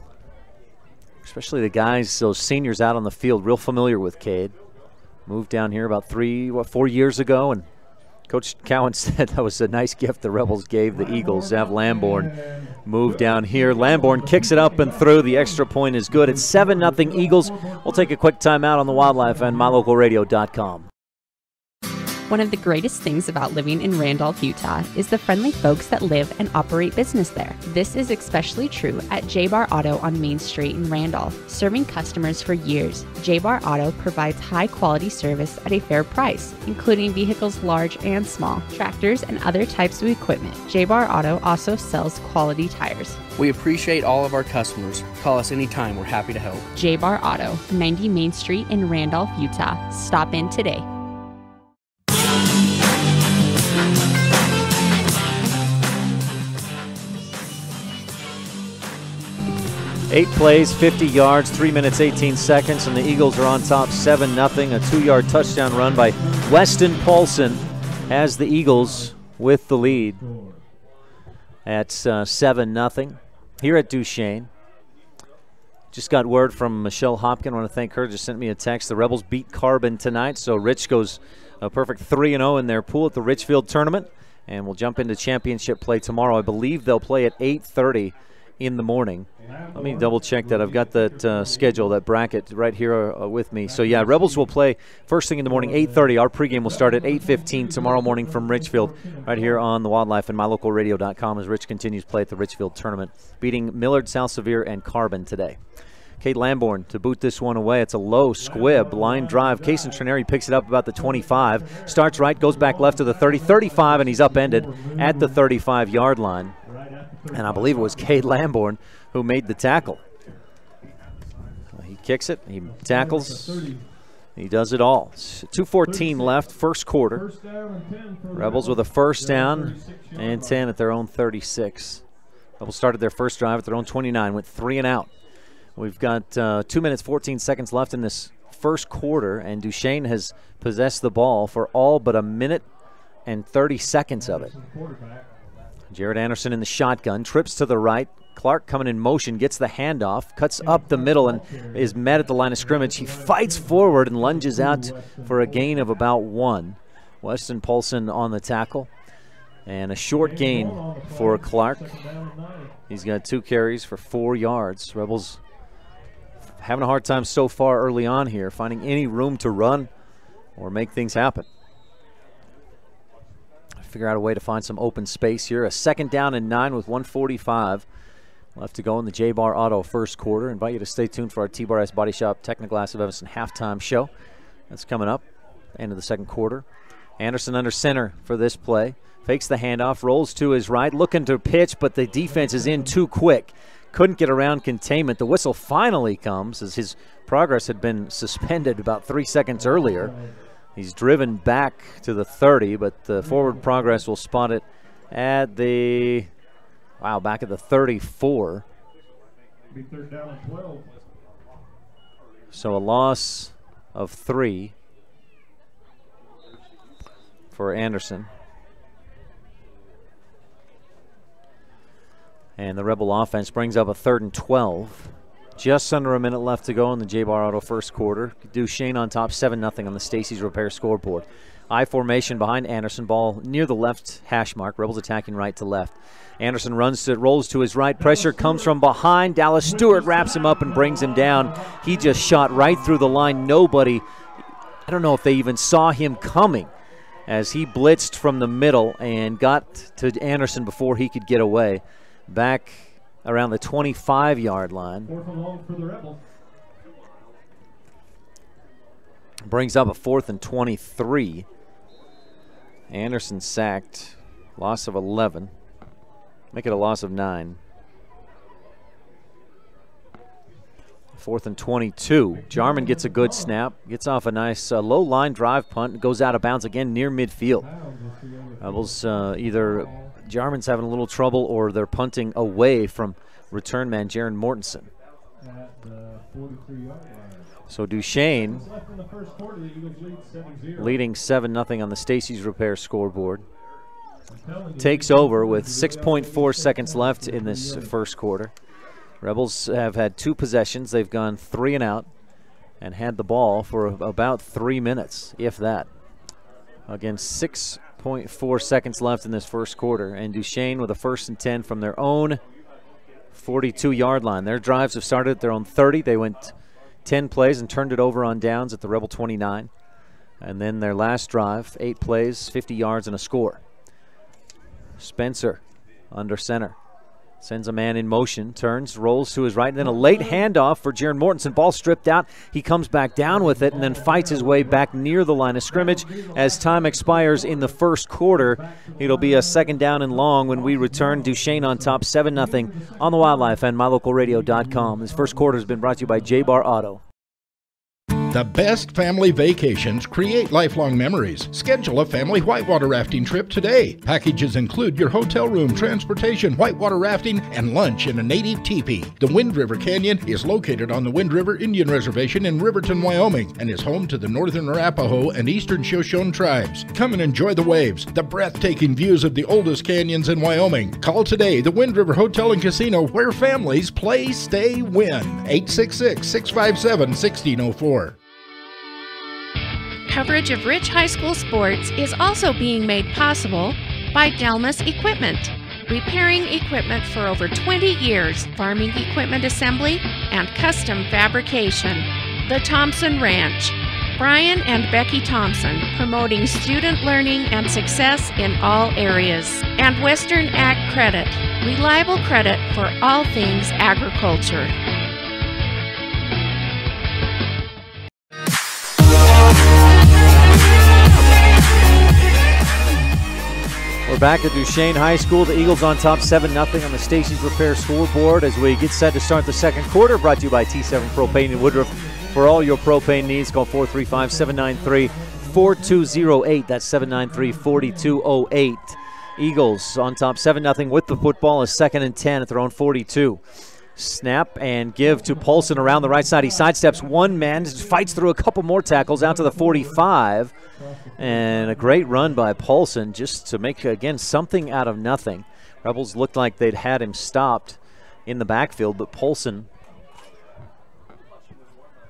especially the guys, those seniors out on the field, real familiar with Cade. Moved down here about 4 years ago, and Coach Cowan said that was a nice gift the Rebels gave the Eagles to have Lamborn move down here. Lamborn kicks it up and through. The extra point is good. It's 7-0 Eagles. We'll take a quick timeout on the Wildlife and mylocalradio.com. One of the greatest things about living in Randolph, Utah is the friendly folks that live and operate business there. This is especially true at J-Bar Auto on Main Street in Randolph. Serving customers for years, J-Bar Auto provides high-quality service at a fair price, including vehicles large and small, tractors, and other types of equipment. J-Bar Auto also sells quality tires. We appreciate all of our customers. Call us anytime. We're happy to help. J-Bar Auto, 90 Main Street in Randolph, Utah. Stop in today. 8 plays, 50 yards, 3 minutes, 18 seconds, and the Eagles are on top 7-0. A 2-yard touchdown run by Weston Polson has the Eagles with the lead at 7-0 here at Duchesne. Just got word from Michelle Hopkin. I want to thank her. Just sent me a text. The Rebels beat Carbon tonight, so Rich goes a perfect 3-0 in their pool at the Richfield tournament, and we'll jump into championship play tomorrow. I believe they'll play at 8:30 in the morning. Let me double check that. I've got that schedule, that bracket right here with me. So yeah, Rebels will play first thing in the morning, 8:30. Our pregame will start at 8:15 tomorrow morning from Richfield, right here on the Wildlife and mylocalradio.com as Rich continues play at the Richfield tournament, beating Millard, South Sevier, and Carbon today. Cade Lamborn to boot this one away. It's a low squib line drive. Cason Trineri picks it up about the 25. Starts right, goes back left to the 30, 35, and he's upended at the 35-yard line. And I believe it was Cade Lamborn who made the tackle. He kicks it, he tackles, he does it all. 2:14 left, first quarter. Rebels with a first down and 10 at their own 36. Rebels started their first drive at their own 29, went 3 and out. We've got 2 minutes, 14 seconds left in this first quarter, and Duchesne has possessed the ball for all but a minute and 30 seconds of it. Jared Anderson in the shotgun, trips to the right. Clark coming in motion, gets the handoff, cuts up the middle, and is met at the line of scrimmage. He fights forward and lunges out for a gain of about 1. Weston Polson on the tackle. And a short gain for Clark. He's got 2 carries for 4 yards. Rebels having a hard time so far early on here, finding any room to run or make things happen. Figure out a way to find some open space here. A 2nd down and 9 with 1:45 left to go in the J-Bar Auto first quarter. Invite you to stay tuned for our T-Bar Body Shop Technoglass of Evanston halftime show. That's coming up, end of the second quarter. Anderson under center for this play. Fakes the handoff, rolls to his right, looking to pitch, but the defense is in too quick. Couldn't get around containment. The whistle finally comes as his progress had been suspended about 3 seconds earlier. He's driven back to the 30, but the forward progress will spot it at the, back at the 34. Be third down and 12. So a loss of 3 for Anderson. And the Rebel offense brings up a 3rd and 12. Just under a minute left to go in the J-Bar Auto first quarter. Duchesne on top 7-0 on the Stacy's Repair scoreboard. I formation behind Anderson. Ball near the left hash mark. Rebels attacking right to left. Anderson rolls to his right. Pressure comes from behind. Dallas Stewart wraps him up and brings him down. He just shot right through the line. Nobody, I don't know if they even saw him coming as he blitzed from the middle and got to Anderson before he could get away. Back around the 25-yard line. 4th and long for the Rebels. Brings up a 4th and 23. Anderson sacked. Loss of 11. Make it a loss of 9. 4th and 22. Jarman gets a good snap. Gets off a nice low line drive punt. And goes out of bounds again near midfield. Rebels either Jarman's having a little trouble or they're punting away from return man Jaron Mortensen. So Duchesne leading 7-0 on the Stacy's Repair scoreboard. Takes over with 6.4 seconds left in this first quarter. Rebels have had 2 possessions. They've gone 3 and out and had the ball for about 3 minutes, if that. Again, 6.4 seconds left in this first quarter, and Duchesne with a 1st and 10 from their own 42-yard line. Their drives have started at their own 30. They went 10 plays and turned it over on downs at the Rebel 29. And then their last drive, 8 plays, 50 yards, and a score. Spencer under center. Sends a man in motion, turns, rolls to his right, and then a late handoff for Jaron Mortensen. Ball stripped out. He comes back down with it and then fights his way back near the line of scrimmage. As time expires in the first quarter, it'll be a 2nd down and long when we return. Duchesne on top 7-0 on the Wildlife and MyLocalRadio.com. This first quarter has been brought to you by J-Bar Auto. The best family vacations create lifelong memories. Schedule a family whitewater rafting trip today. Packages include your hotel room, transportation, whitewater rafting, and lunch in a native teepee. The Wind River Canyon is located on the Wind River Indian Reservation in Riverton, Wyoming, and is home to the Northern Arapaho and Eastern Shoshone tribes. Come and enjoy the waves, the breathtaking views of the oldest canyons in Wyoming. Call today the Wind River Hotel and Casino, where families play, stay, win. 866-657-1604. Coverage of Rich High School sports is also being made possible by Delmas Equipment. Repairing equipment for over 20 years, farming equipment assembly, and custom fabrication. The Thompson Ranch. Brian and Becky Thompson, promoting student learning and success in all areas. And Western Ag Credit, reliable credit for all things agriculture. We're back at Duchesne High School. The Eagles on top 7-0 on the Stacy's Repair scoreboard as we get set to start the second quarter. Brought to you by T7 Propane in Woodruff. For all your propane needs, call 435-793-4208. That's 793-4208. Eagles on top 7-0 with the football, a 2nd and 10 at their own 42. Snap and give to Paulson around the right side. He sidesteps one man, fights through a couple more tackles out to the 45. And a great run by Paulson just to make, again, something out of nothing. Rebels looked like they'd had him stopped in the backfield, but Paulson,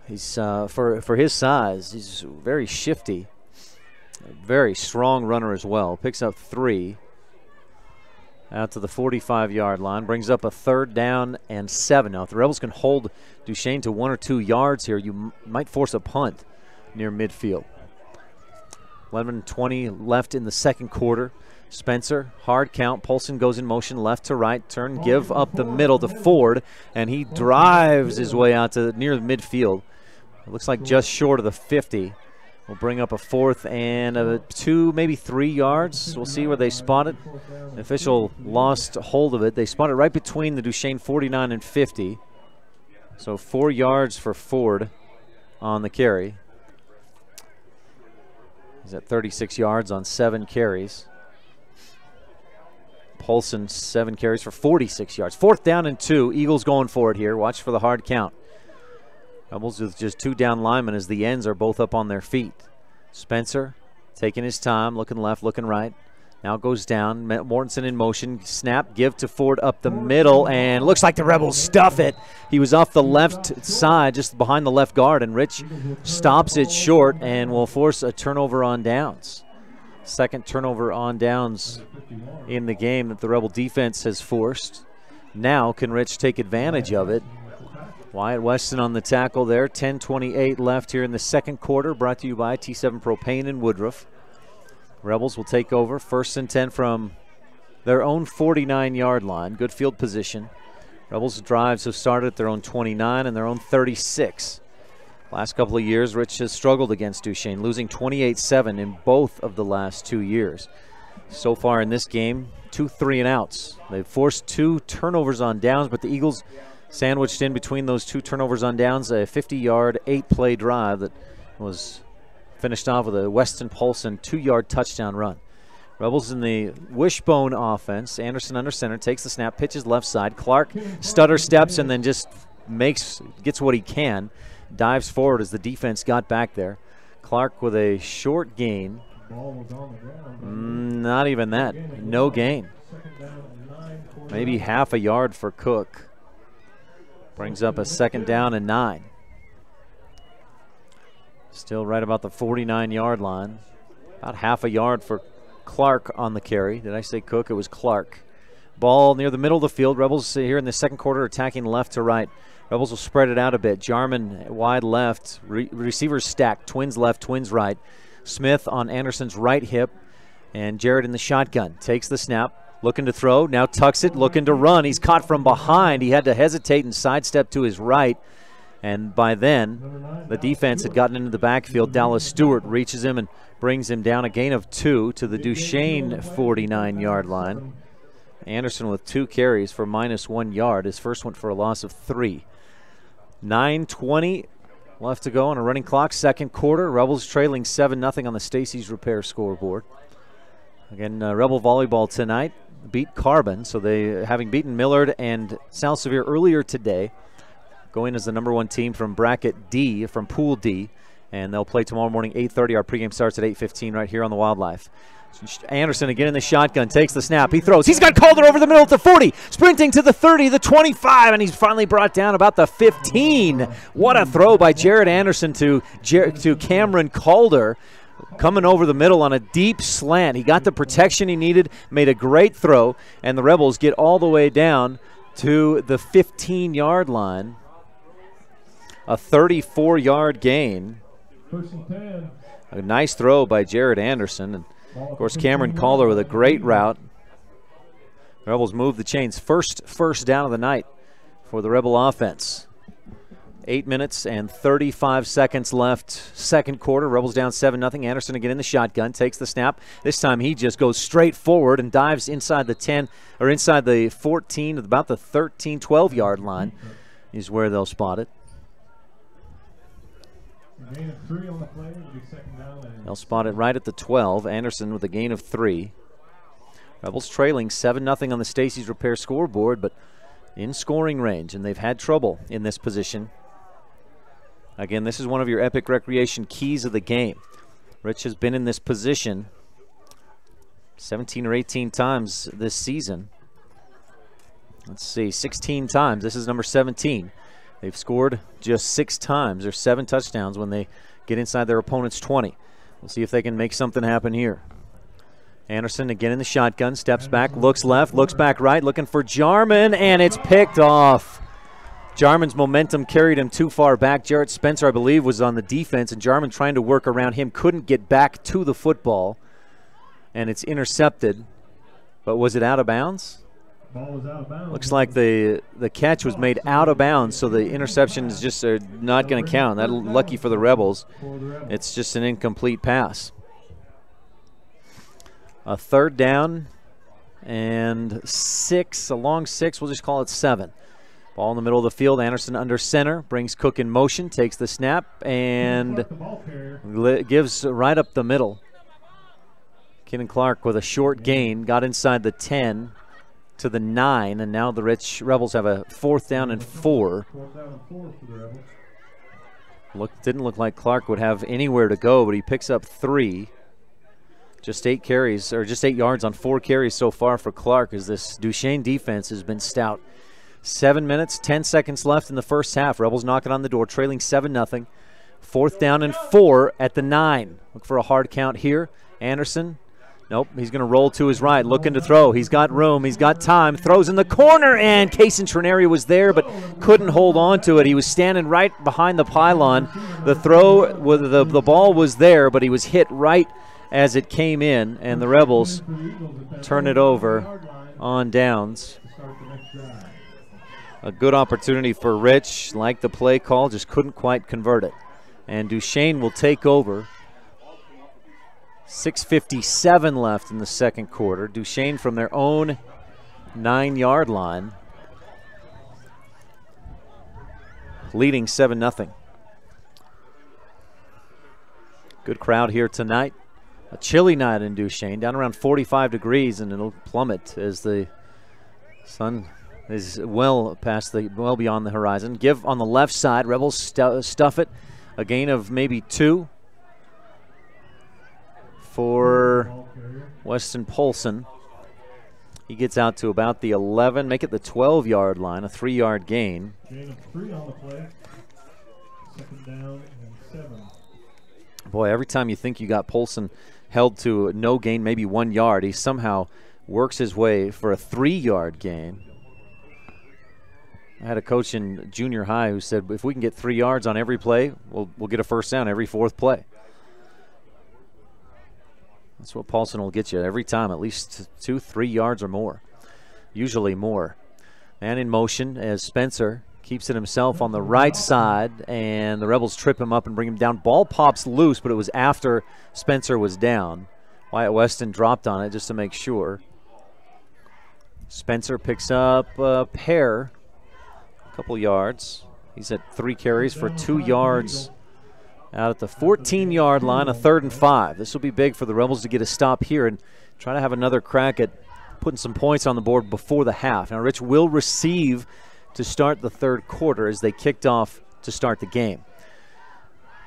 he's for his size, he's very shifty. A very strong runner as well. Picks up 3 out to the 45-yard line. Brings up a 3rd down and 7. Now, if the Rebels can hold Duchesne to 1 or 2 yards here, you might force a punt near midfield. 11:20 left in the second quarter. Spencer, hard count. Polson goes in motion left to right. Turn, give up the middle to Ford, and he drives his way out to near the midfield. It looks like just short of the 50. We'll bring up a 4th and a 2, maybe 3 yards. We'll see where they spot it. The official lost hold of it. They spot it right between the Duchesne 49 and 50. So 4 yards for Ford on the carry. He's at 36 yards on 7 carries. Polson, 7 carries for 46 yards. 4th down and 2. Eagles going for it here. Watch for the hard count. Rebels with just 2 down linemen as the ends are both up on their feet. Spencer taking his time, looking left, looking right. Now goes down. Mortensen in motion. Snap, give to Ford up the middle, and looks like the Rebels stuff it. He was off the left side, just behind the left guard, and Rich stops it short and will force a turnover on downs. Second turnover on downs in the game that the Rebel defense has forced. Now can Rich take advantage of it? Wyatt Weston on the tackle there. 10:28 left here in the second quarter, brought to you by T7 Propane in Woodruff. Rebels will take over 1st and 10 from their own 49-yard line. Good field position. Rebels drives have started at their own 29 and their own 36. Last couple of years, Rich has struggled against Duchesne, losing 28-7 in both of the last 2 years. So far in this game, 2 3-and-outs. They've forced 2 turnovers on downs, but the Eagles sandwiched in between those 2 turnovers on downs a 50-yard, 8-play drive that was finished off with a Weston Polson 2-yard touchdown run. Rebels in the wishbone offense. Anderson under center, takes the snap, pitches left side. Clark stutter steps and then just gets what he can. Dives forward as the defense got back there. Clark with a short gain. Not even that. No gain. Maybe half a yard for Cook. Brings up a 2nd down and 9. Still right about the 49-yard line. About half a yard for Clark on the carry. Did I say Cook? It was Clark. Ball near the middle of the field. Rebels here in the second quarter attacking left to right. Rebels will spread it out a bit. Jarman wide left. Receivers stacked. Twins left, twins right. Smith on Anderson's right hip. And Jarrett in the shotgun. Takes the snap. Looking to throw. Now tucks it. Looking to run. He's caught from behind. He had to hesitate and sidestep to his right. And by then, the defense had gotten into the backfield. Dallas Stewart reaches him and brings him down a gain of 2 to the Duchesne 49-yard line. Anderson with 2 carries for -1 yard. His first went for a loss of 3. 9:20 left to go on a running clock. Second quarter. Rebels trailing 7-0 on the Stacy's Repair scoreboard. Again, Rebel volleyball tonight beat Carbon. So they, having beaten Millard and South Sevier earlier today, going as the #1 team from bracket D, from Pool D, and they'll play tomorrow morning 8:30. Our pregame starts at 8:15 right here on the Wildlife. Anderson again in the shotgun, takes the snap, he throws. He's got Calder over the middle at the 40, sprinting to the 30, the 25, and he's finally brought down about the 15. What a throw by Jared Anderson to Cameron Calder. Coming over the middle on a deep slant. He got the protection he needed, made a great throw, and the Rebels get all the way down to the 15-yard line. A 34-yard gain. A nice throw by Jared Anderson. And, of course, Cameron Calder with a great route. The Rebels move the chains. First down of the night for the Rebel offense. 8 minutes and 35 seconds left. Second quarter. Rebels down 7-0. Anderson again in the shotgun. Takes the snap. This time he just goes straight forward and dives inside the 10, or inside the 14, about the 13, 12-yard line is where they'll spot it. They'll spot it right at the 12. Anderson with a gain of 3. Rebels trailing 7-0 on the Stacy's Repair scoreboard, but in scoring range, and they've had trouble in this position. Again, this is one of your Epic Recreation keys of the game. Rich has been in this position 17 or 18 times this season. Let's see, 16 times. This is number 17. They've scored just 6 times, or 7 touchdowns when they get inside their opponent's 20. We'll see if they can make something happen here. Anderson again in the shotgun, steps back, looks left, looks back right, looking for Jarman, and it's picked off. Jarman's momentum carried him too far back. Jarrett Spencer, I believe, was on the defense, and Jarman trying to work around him, couldn't get back to the football, and it's intercepted. But was it out of bounds? Ball was out of bounds. Looks like the catch was made out of bounds, so the interception is just not going to count. That lucky for the Rebels. It's just an incomplete pass. A third down and 6, a long 6. We'll just call it 7. Ball in the middle of the field. Anderson under center, brings Cook in motion, takes the snap, and gives right up the middle. Kenan Clark with a short gain, got inside the 10 to the 9, and now the Rebels have a 4th down and 4. Didn't look like Clark would have anywhere to go, but he picks up 3. Just 8 carries, or just 8 yards on 4 carries so far for Clark, as this Duchesne defense has been stout. 7 minutes, 10 seconds left in the first half. Rebels knocking on the door, trailing 7-0. 4th down and 4 at the 9. Look for a hard count here. Anderson, nope, he's going to roll to his right, looking to throw. He's got room, he's got time, throws in the corner, and Kaysen Trineri was there but couldn't hold on to it. He was standing right behind the pylon. The throw, the ball was there, but he was hit right as it came in, and the Rebels turn it over on downs. A good opportunity for Rich, like the play call, just couldn't quite convert it. And Duchesne will take over. 6:57 left in the second quarter. Duchesne from their own 9-yard line, leading 7-0. Good crowd here tonight. A chilly night in Duchesne, down around 45 degrees, and it'll plummet as the sun is well beyond the horizon. Give on the left side. Rebels stuff it. A gain of maybe 2 for Weston Polson. He gets out to about the 11, make it the 12-yard line, a 3-yard gain. Gain of 3 on the play. 2nd down and 7. Boy, every time you think you got Polson held to no gain, maybe 1 yard, he somehow works his way for a 3-yard gain. I had a coach in junior high who said, if we can get 3 yards on every play, we'll get a first down every 4th play. That's what Paulson will get you every time, at least 2-3 yards or more, usually more. Man in motion as Spencer keeps it himself on the right side, and the Rebels trip him up and bring him down. Ball pops loose, but it was after Spencer was down. Wyatt Weston dropped on it just to make sure. Spencer picks up a pair, a couple yards. He's at 3 carries for 2 yards out at the 14-yard line, a 3rd and 5. This will be big for the Rebels to get a stop here and try to have another crack at putting some points on the board before the half. Now, Rich will receive to start the 3rd quarter as they kicked off to start the game.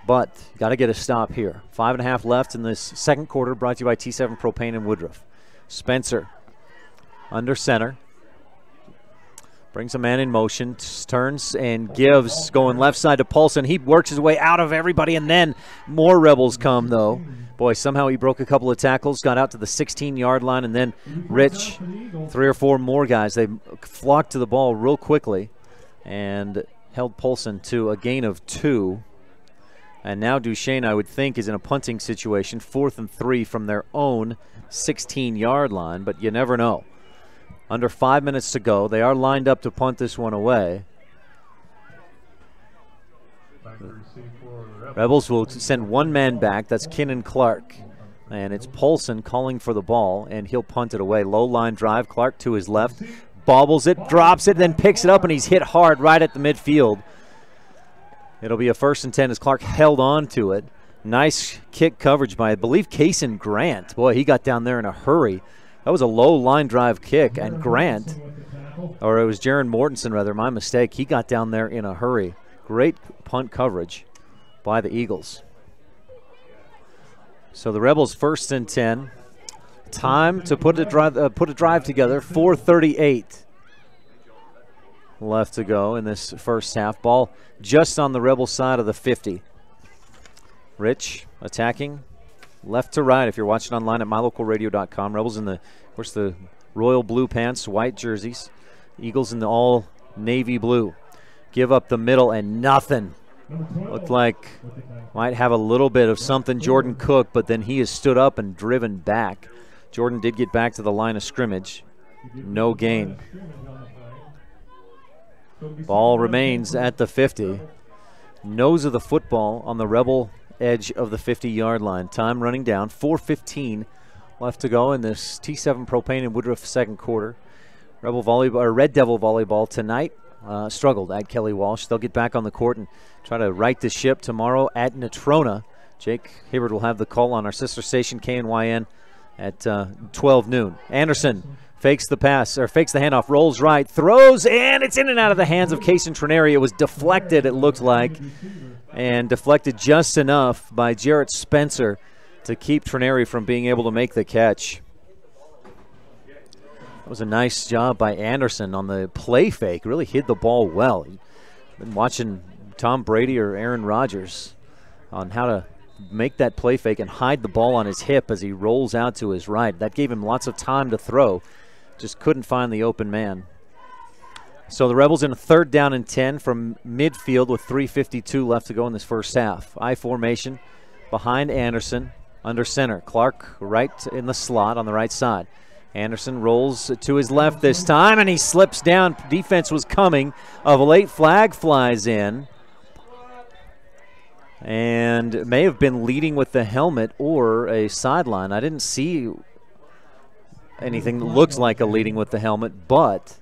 But got to get a stop here. 5.5 left in this 2nd quarter, brought to you by T7 Propane and Woodruff. Spencer under center. Brings a man in motion, turns and gives, going left side to Paulson. He works his way out of everybody, and then more Rebels come, though. Boy, somehow he broke a couple of tackles, got out to the 16-yard line, and then Rich, 3 or 4 more guys. They flocked to the ball real quickly and held Paulson to a gain of 2. And now Duchesne, I would think, is in a punting situation, 4th and 3 from their own 16-yard line, but you never know. Under 5 minutes to go. They are lined up to punt this one away. Rebels will send 1 man back. That's Kenan Clark. And it's Polson calling for the ball, and he'll punt it away. Low line drive. Clark to his left. Bobbles it, drops it, then picks it up, and he's hit hard right at the midfield. It'll be a 1st and 10 as Clark held on to it. Nice kick coverage by, I believe, Kaysen Grant. Boy, he got down there in a hurry. That was a low line drive kick, and Grant, or it was Jaron Mortensen rather, my mistake, he got down there in a hurry. Great punt coverage by the Eagles. So the Rebels 1st and 10. Time to put a drive together. 4:38 left to go in this first half. Ball just on the Rebel side of the 50. Rich attacking. Left to right if you're watching online at mylocalradio.com. Rebels in the, of course, the royal blue pants, white jerseys. Eagles in the all navy blue. Give up the middle and nothing. Looked like might have a little bit of something, Jordan Cook, but then he is stood up and driven back. Jordan did get back to the line of scrimmage. No gain. Ball remains at the 50. Nose of the football on the Rebel edge of the 50-yard line. Time running down. 4:15 left to go in this T7 Propane and Woodruff second quarter. Rebel volleyball, or Red Devil volleyball tonight struggled at Kelly Walsh. They'll get back on the court and try to right the ship tomorrow at Natrona. Jake Hibbert will have the call on our sister station KNYN at 12 noon. Anderson fakes the pass, or fakes the handoff, rolls right, throws, and it's in and out of the hands of Kaysen Trineri. It was deflected, it looked like, and deflected just enough by Jarrett Spencer to keep Trineri from being able to make the catch. That was a nice job by Anderson on the play fake. Really hid the ball well. Been watching Tom Brady or Aaron Rodgers on how to make that play fake and hide the ball on his hip as he rolls out to his right. That gave him lots of time to throw. Just couldn't find the open man. So the Rebels in a 3rd down and 10 from midfield with 3:52 left to go in this first half. I formation behind Anderson under center. Clark right in the slot on the right side. Anderson rolls to his left this time, and he slips down. Defense was coming. A late flag flies in, and may have been leading with the helmet or a sideline. I didn't see anything that looks like a leading with the helmet, but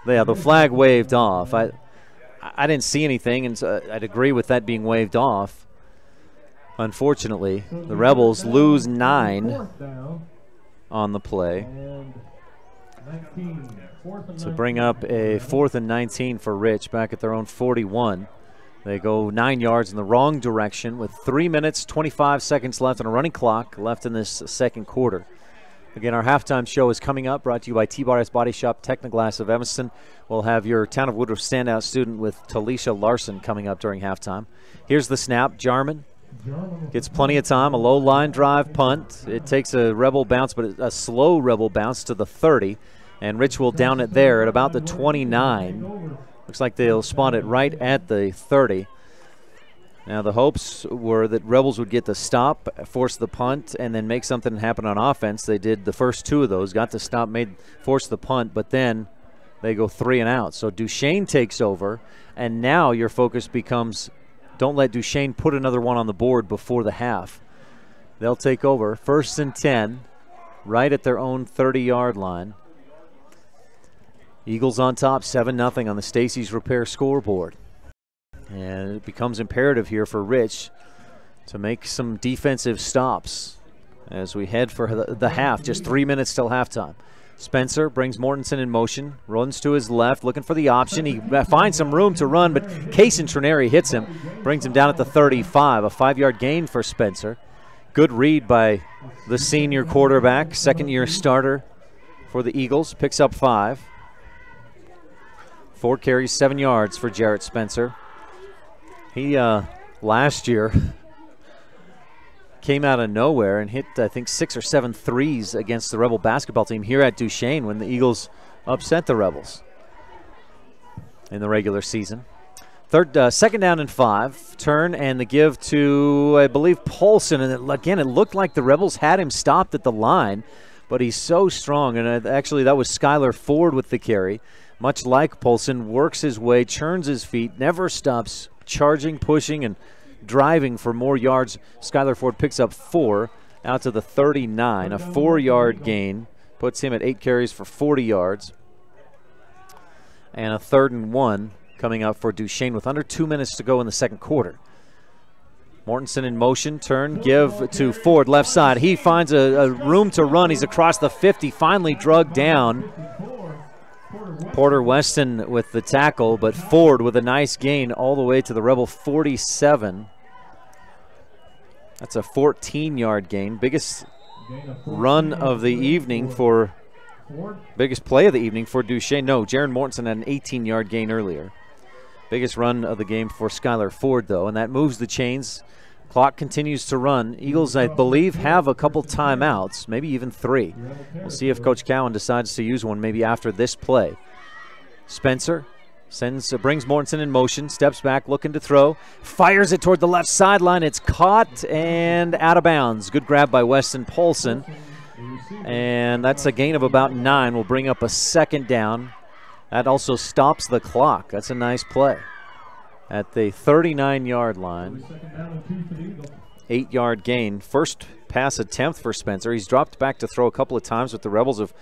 yeah, the flag waved off. I didn't see anything, and so I'd agree with that being waved off. Unfortunately, the Rebels lose 9 on the play to bring up a 4th and 19 for Rich back at their own 41. They go 9 yards in the wrong direction with 3 minutes, 25 seconds left on a running clock left in this second quarter. Again, our halftime show is coming up, brought to you by T-Bar-S Body Shop, Technoglass of Evanston. We'll have your Town of Woodruff standout student with Talisha Larson coming up during halftime. Here's the snap. Jarman gets plenty of time. A low line drive punt. It takes a Rebel bounce, but a slow Rebel bounce to the 30. And Rich will down it there at about the 29. Looks like they'll spot it right at the 30. Now the hopes were that Rebels would get the stop, force the punt, and then make something happen on offense. They did the first 2 of those, got the stop, forced the punt, but then they go 3 and out. So Duchesne takes over, and now your focus becomes don't let Duchesne put another one on the board before the half. They'll take over. 1st and 10, right at their own 30-yard line. Eagles on top, 7-0 on the Stacy's Repair scoreboard. And it becomes imperative here for Rich to make some defensive stops as we head for the half. Just 3 minutes till halftime. Spencer brings Mortensen in motion, runs to his left, looking for the option. He finds some room to run, but Kaysen Trineri hits him, brings him down at the 35. A 5-yard gain for Spencer. Good read by the senior quarterback, second-year starter for the Eagles. Picks up 5. 4 carries, 7 yards for Jarrett Spencer. He, last year, came out of nowhere and hit, I think, 6 or 7 threes against the Rebel basketball team here at Duchesne when the Eagles upset the Rebels in the regular season. 2nd down and 5. Turn and the give to, I believe, Paulson. And again, it looked like the Rebels had him stopped at the line, but he's so strong. And actually, that was Skylar Ford with the carry. Much like Paulson, works his way, churns his feet, never stops charging, pushing, and driving for more yards. Skylar Ford picks up 4 out to the 39. A 4-yard gain puts him at 8 carries for 40 yards. And a 3rd and 1 coming up for Duchesne with under 2 minutes to go in the second quarter. Mortensen in motion, turn, give to Ford, left side. He finds a room to run. He's across the 50, finally drugged down. Porter Weston with the tackle, but Ford with a nice gain all the way to the Rebel 47. That's a 14-yard gain. Biggest run of the evening for, biggest play of the evening for Duchesne. No, Jaron Mortensen had an 18-yard gain earlier. Biggest run of the game for Skylar Ford, though, and that moves the chains. Clock continues to run. Eagles, I believe, have a couple timeouts, maybe even 3. We'll see if Coach Cowan decides to use one maybe after this play. Spencer brings Mortensen in motion, steps back, looking to throw, fires it toward the left sideline. It's caught and out of bounds. Good grab by Weston Paulson. And that's a gain of about 9. We'll bring up a second down. That also stops the clock. That's a nice play. At the 39-yard line. 8-yard gain. First pass attempt for Spencer. He's dropped back to throw a couple of times, but the Rebels have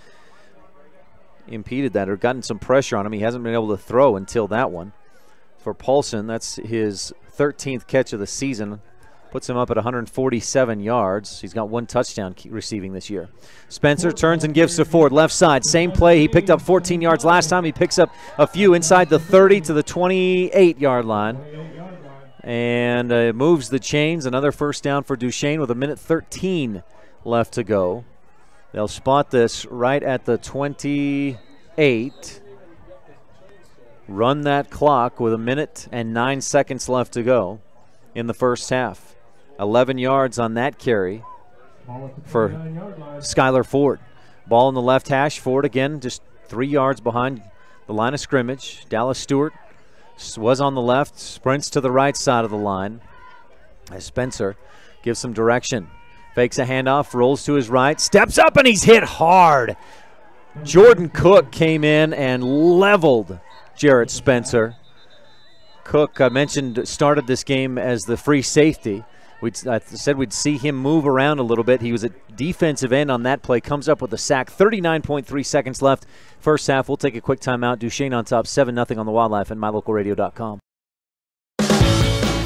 impeded that or gotten some pressure on him. He hasn't been able to throw until that one. For Paulson, that's his 13th catch of the season. Puts him up at 147 yards. He's got 1 touchdown receiving this year. Spencer turns and gives to Ford. Left side, same play. He picked up 14 yards last time. He picks up a few inside the 30 to the 28-yard line. And moves the chains. Another first down for Duchesne with 1:13 left to go. They'll spot this right at the 28. Run that clock with 1:09 left to go in the first half. 11 yards on that carry for Skylar Ford. Ball in the left hash. Ford again just 3 yards behind the line of scrimmage. Dallas Stewart was on the left, sprints to the right side of the line as Spencer gives some direction. Fakes a handoff, rolls to his right, steps up, and he's hit hard. Jordan Cook came in and leveled Jarrett Spencer. Cook, I mentioned, started this game as the free safety. I said we'd see him move around a little bit. He was at defensive end on that play, comes up with a sack. 39.3 seconds left. First half, we'll take a quick timeout. Duchesne on top, 7-0 on the Wildlife and mylocalradio.com.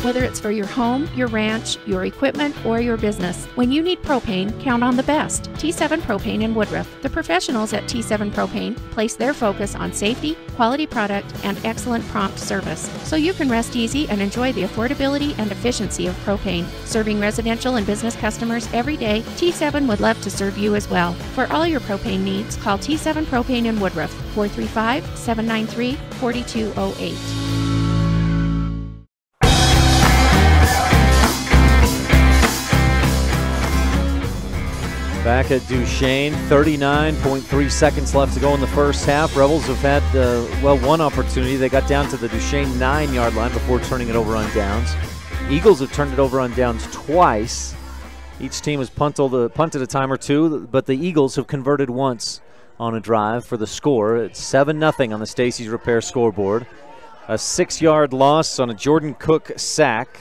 Whether it's for your home, your ranch, your equipment, or your business, when you need propane, count on the best. T7 Propane in Woodruff. The professionals at T7 Propane place their focus on safety, quality product, and excellent prompt service, so you can rest easy and enjoy the affordability and efficiency of propane. Serving residential and business customers every day, T7 would love to serve you as well. For all your propane needs, call T7 Propane in Woodruff, 435-793-4208. Back at Duchesne, 39.3 seconds left to go in the first half. Rebels have had, one opportunity. They got down to the Duchesne 9-yard line before turning it over on downs. Eagles have turned it over on downs twice. Each team has punted a time or two, but the Eagles have converted once on a drive for the score. It's 7-0 on the Stacey's Repair scoreboard. A 6-yard loss on a Jordan Cook sack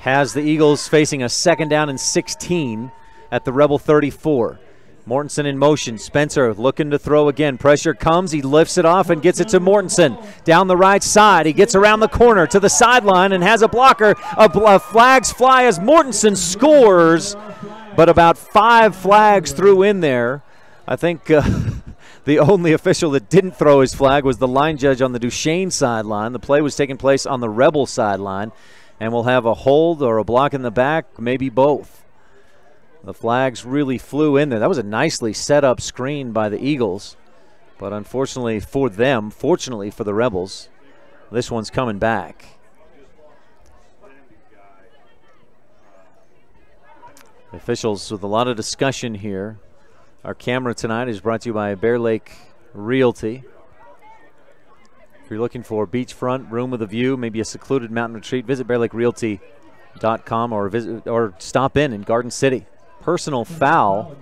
has the Eagles facing a 2nd down and 16 at the Rebel 34. Mortensen in motion. Spencer looking to throw again. Pressure comes. He lifts it off and gets it to Mortensen. Down the right side. He gets around the corner to the sideline and has a blocker. Flags fly as Mortensen scores, but about 5 flags threw in there. I think the only official that didn't throw his flag was the line judge on the Duchesne sideline. The play was taking place on the Rebel sideline. And we'll have a hold or a block in the back, maybe both. The flags really flew in there. That was a nicely set up screen by the Eagles. But unfortunately for them, fortunately for the Rebels, this one's coming back. Officials with a lot of discussion here. Our camera tonight is brought to you by Bear Lake Realty. If you're looking for beachfront, room with a view, maybe a secluded mountain retreat, visit BearLakeRealty.com or stop in Garden City. Personal foul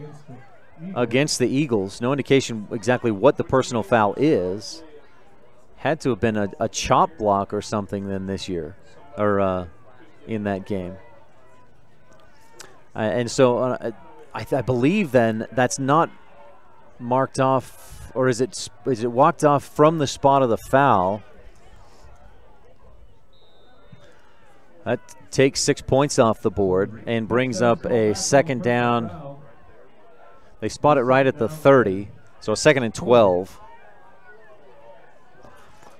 against the Eagles. No indication exactly what the personal foul is. Had to have been a chop block or something then this year, or in that game. And so I believe then that's not marked off. Or is it walked off from the spot of the foul? That takes 6 points off the board and brings up a 2nd down. They spot it right at the 30, so a 2nd and 12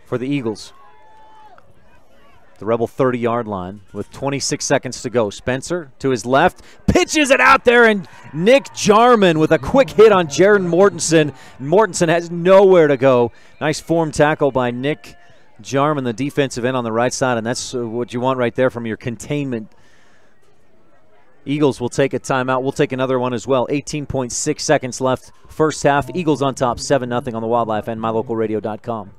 for the Eagles. The Rebel 30-yard line with 26 seconds to go. Spencer to his left, pitches it out there, and Nick Jarman with a quick hit on Jaron Mortensen. Mortensen has nowhere to go. Nice form tackle by Nick Jarman, the defensive end on the right side, and that's what you want right there from your containment. Eagles will take a timeout. We'll take another one as well. 18.6 seconds left. First half. Eagles on top, 7-0 on the Wildlife and mylocalradio.com.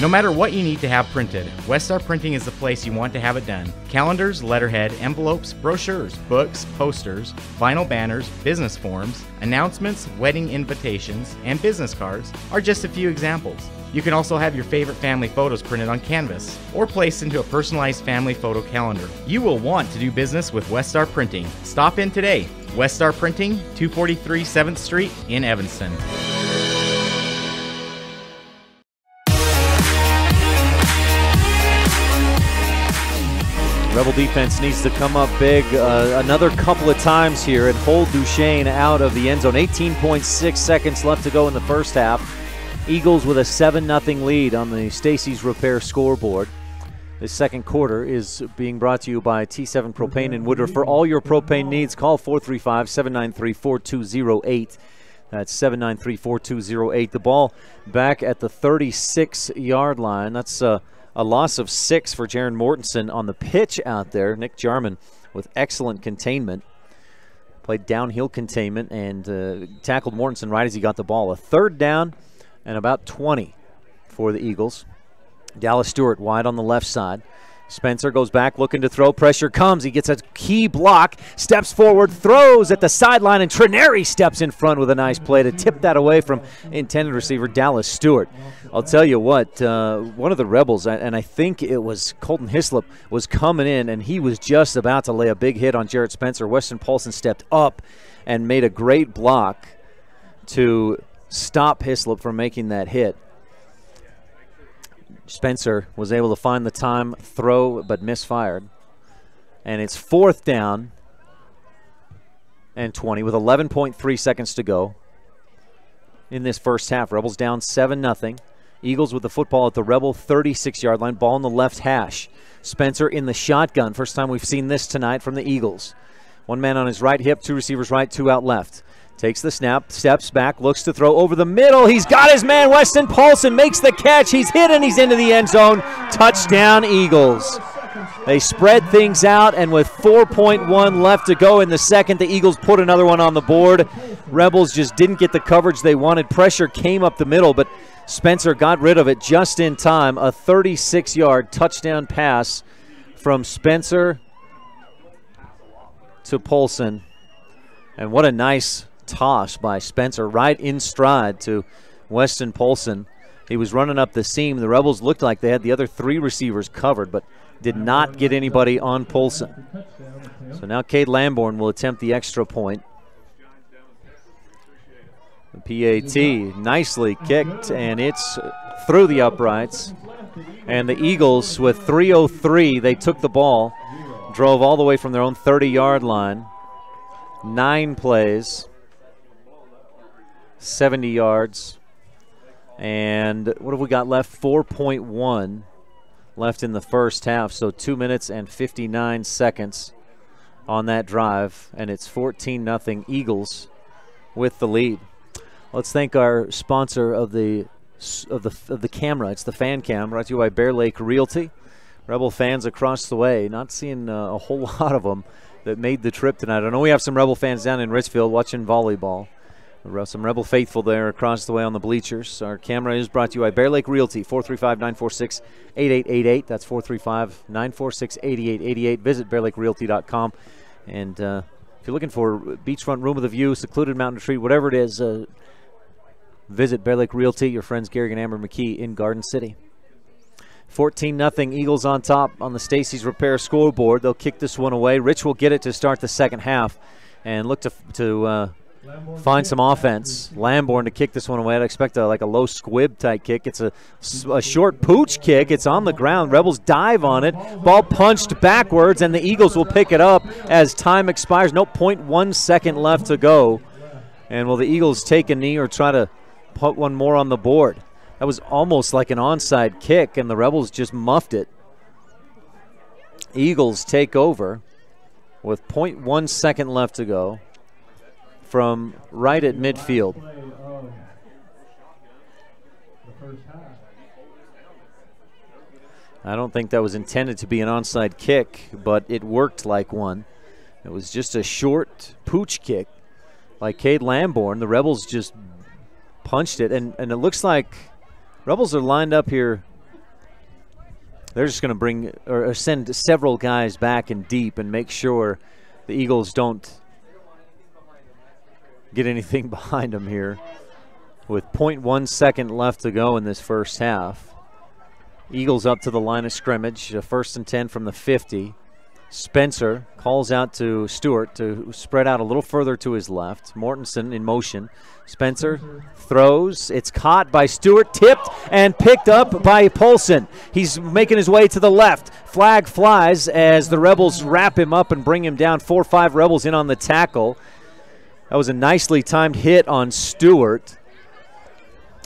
No matter what you need to have printed, Westar Printing is the place you want to have it done. Calendars, letterhead, envelopes, brochures, books, posters, vinyl banners, business forms, announcements, wedding invitations, and business cards are just a few examples. You can also have your favorite family photos printed on canvas or placed into a personalized family photo calendar. You will want to do business with Westar Printing. Stop in today. Westar Printing, 243 7th Street in Evanston. Rebel defense needs to come up big another couple of times here and hold Duchesne out of the end zone. 18.6 seconds left to go in the first half. Eagles with a 7-0 lead on the Stacy's Repair scoreboard. This second quarter is being brought to you by T7 Propane in Woodruff. For all your propane needs, call 435-793-4208. That's 793-4208. The ball back at the 36-yard line. That's a loss of 6 for Jaron Mortensen on the pitch out there. Nick Jarman with excellent containment. Played downhill containment and tackled Mortensen right as he got the ball. A third down and about 20 for the Eagles. Dallas Stewart wide on the left side. Spencer goes back looking to throw. Pressure comes. He gets a key block, steps forward, throws at the sideline, and Trineri steps in front with a nice play to tip that away from intended receiver Dallas Stewart. I'll tell you what, one of the Rebels, and I think it was Colton Hislop, was coming in, and he was just about to lay a big hit on Jarrett Spencer. Weston Paulson stepped up and made a great block to stop Hislop from making that hit. Spencer was able to find the time, throw, but misfired. And it's 4th down and 20 with 11.3 seconds to go in this first half. Rebels down 7-0. Eagles with the football at the Rebel 36-yard line. Ball in the left hash. Spencer in the shotgun. First time we've seen this tonight from the Eagles. One man on his right hip, 2 receivers right, 2 out left. Takes the snap, steps back, looks to throw over the middle. He's got his man. Weston Paulson makes the catch. He's hit and he's into the end zone. Touchdown, Eagles. They spread things out, and with 4.1 left to go in the second, the Eagles put another one on the board. Rebels just didn't get the coverage they wanted. Pressure came up the middle, but Spencer got rid of it just in time. A 36-yard touchdown pass from Spencer to Paulson. And what a nice toss by Spencer right in stride to Weston Paulson. He was running up the seam. The Rebels looked like they had the other 3 receivers covered, but did not get anybody on Paulson. So now Cade Lamborn will attempt the extra point. The PAT nicely kicked, and it's through the uprights. And the Eagles, with 3:03, they took the ball, drove all the way from their own 30-yard line. 9 plays, 70 yards. And what have we got left? 4.1 left in the first half. So 2 minutes and 59 seconds on that drive. And it's 14-0 Eagles with the lead. Let's thank our sponsor of the camera. It's the Fan Cam, brought to you by Bear Lake Realty. Rebel fans across the way. Not seeing a whole lot of them that made the trip tonight. I know we have some Rebel fans down in Richfield watching volleyball. Some Rebel faithful there across the way on the bleachers. Our camera is brought to you by Bear Lake Realty, 435-946-8888. That's 435-946-8888. Visit bearlakerealty.com. And if you're looking for beachfront room with a view, secluded mountain retreat, whatever it is, visit Bear Lake Realty, your friends Gary and Amber McKee in Garden City. 14-0 Eagles on top on the Stacy's Repair scoreboard. They'll kick this one away. Rich will get it to start the second half and look to find some offense. Lamborn to kick this one away. I'd expect a low squib type kick. It's a short pooch kick. It's on the ground. Rebels dive on it. Ball punched backwards, and the Eagles will pick it up as time expires. No, 0.1 second left to go. And will the Eagles take a knee or try to put one more on the board? That was almost like an onside kick, and the Rebels just muffed it. Eagles take over with 0.1 second left to go from right at midfield. I don't think that was intended to be an onside kick, but it worked like one. It was just a short pooch kick by Cade Lamborn. The Rebels just punched it, and it looks like Rebels are lined up here They're just going to bring or send several guys back and deep and make sure the Eagles don't get anything behind them here. With 0.1 second left to go in this first half. Eagles up to the line of scrimmage, first and 10 from the 50. Spencer calls out to Stewart to spread out a little further to his left. Mortensen in motion. Spencer throws. It's caught by Stewart, tipped and picked up by Polson. He's making his way to the left. Flag flies as the Rebels wrap him up and bring him down. 4-5 Rebels in on the tackle. That was a nicely timed hit on Stewart.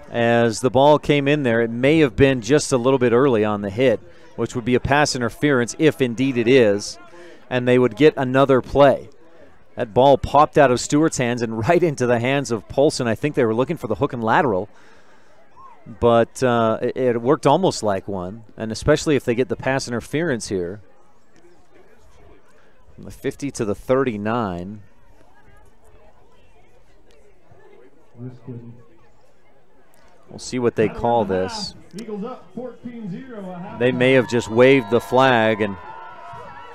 As the ball came in there, it may have been just a little bit early on the hit, which would be a pass interference if indeed it is, and they would get another play. That ball popped out of Stewart's hands and right into the hands of Polson. I think they were looking for the hook and lateral, but it worked almost like one, and especially if they get the pass interference here. From the 50 to the 39. We'll see what they call this. They may have just waved the flag, and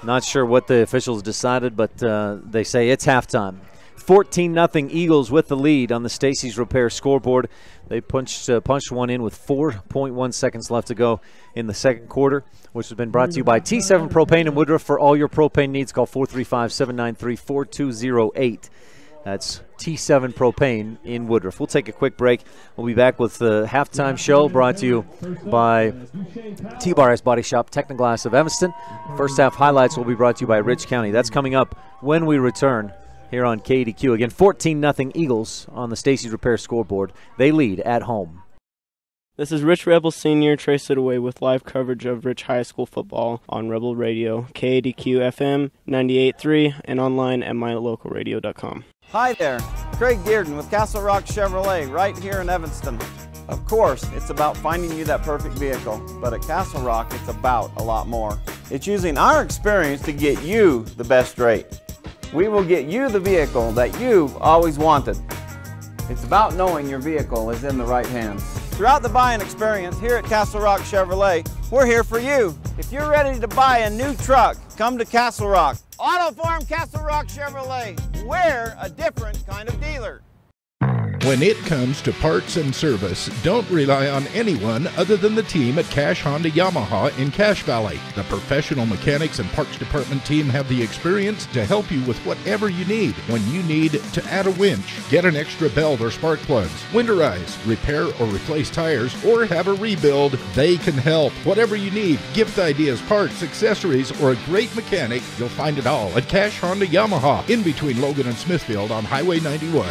not sure what the officials decided, but they say it's halftime. 14-0 Eagles with the lead on the Stacy's Repair scoreboard. They punched one in with 4.1 seconds left to go in the second quarter, which has been brought to you by T7 Propane in Woodruff. For all your propane needs, call 435-793-4208. That's T7 Propane in Woodruff. We'll take a quick break. We'll be back with the halftime show brought to you by T-Bar-S Body Shop, Technoglass of Evanston. First half highlights will be brought to you by Rich County. That's coming up when we return here on KADQ. Again, 14-0 Eagles on the Stacy's Repair scoreboard. They lead at home. This is Rich Rebel Sr. Trace It Away with live coverage of Rich High School football on Rebel Radio, KADQ FM 98.3, and online at mylocalradio.com. Hi there, Craig Dearden with Castle Rock Chevrolet right here in Evanston. Of course, it's about finding you that perfect vehicle, but at Castle Rock, it's about a lot more. It's using our experience to get you the best rate. We will get you the vehicle that you've always wanted. It's about knowing your vehicle is in the right hands. Throughout the buying experience here at Castle Rock Chevrolet, we're here for you. If you're ready to buy a new truck, come to Castle Rock. Auto Farm Castle Rock Chevrolet. We're a different kind of dealer. When it comes to parts and service, don't rely on anyone other than the team at Cash Honda Yamaha in Cache Valley. The professional mechanics and parts department team have the experience to help you with whatever you need. When you need to add a winch, get an extra belt or spark plugs, winterize, repair or replace tires, or have a rebuild, they can help. Whatever you need, gift ideas, parts, accessories, or a great mechanic, you'll find it all at Cache Honda Yamaha in between Logan and Smithfield on Highway 91.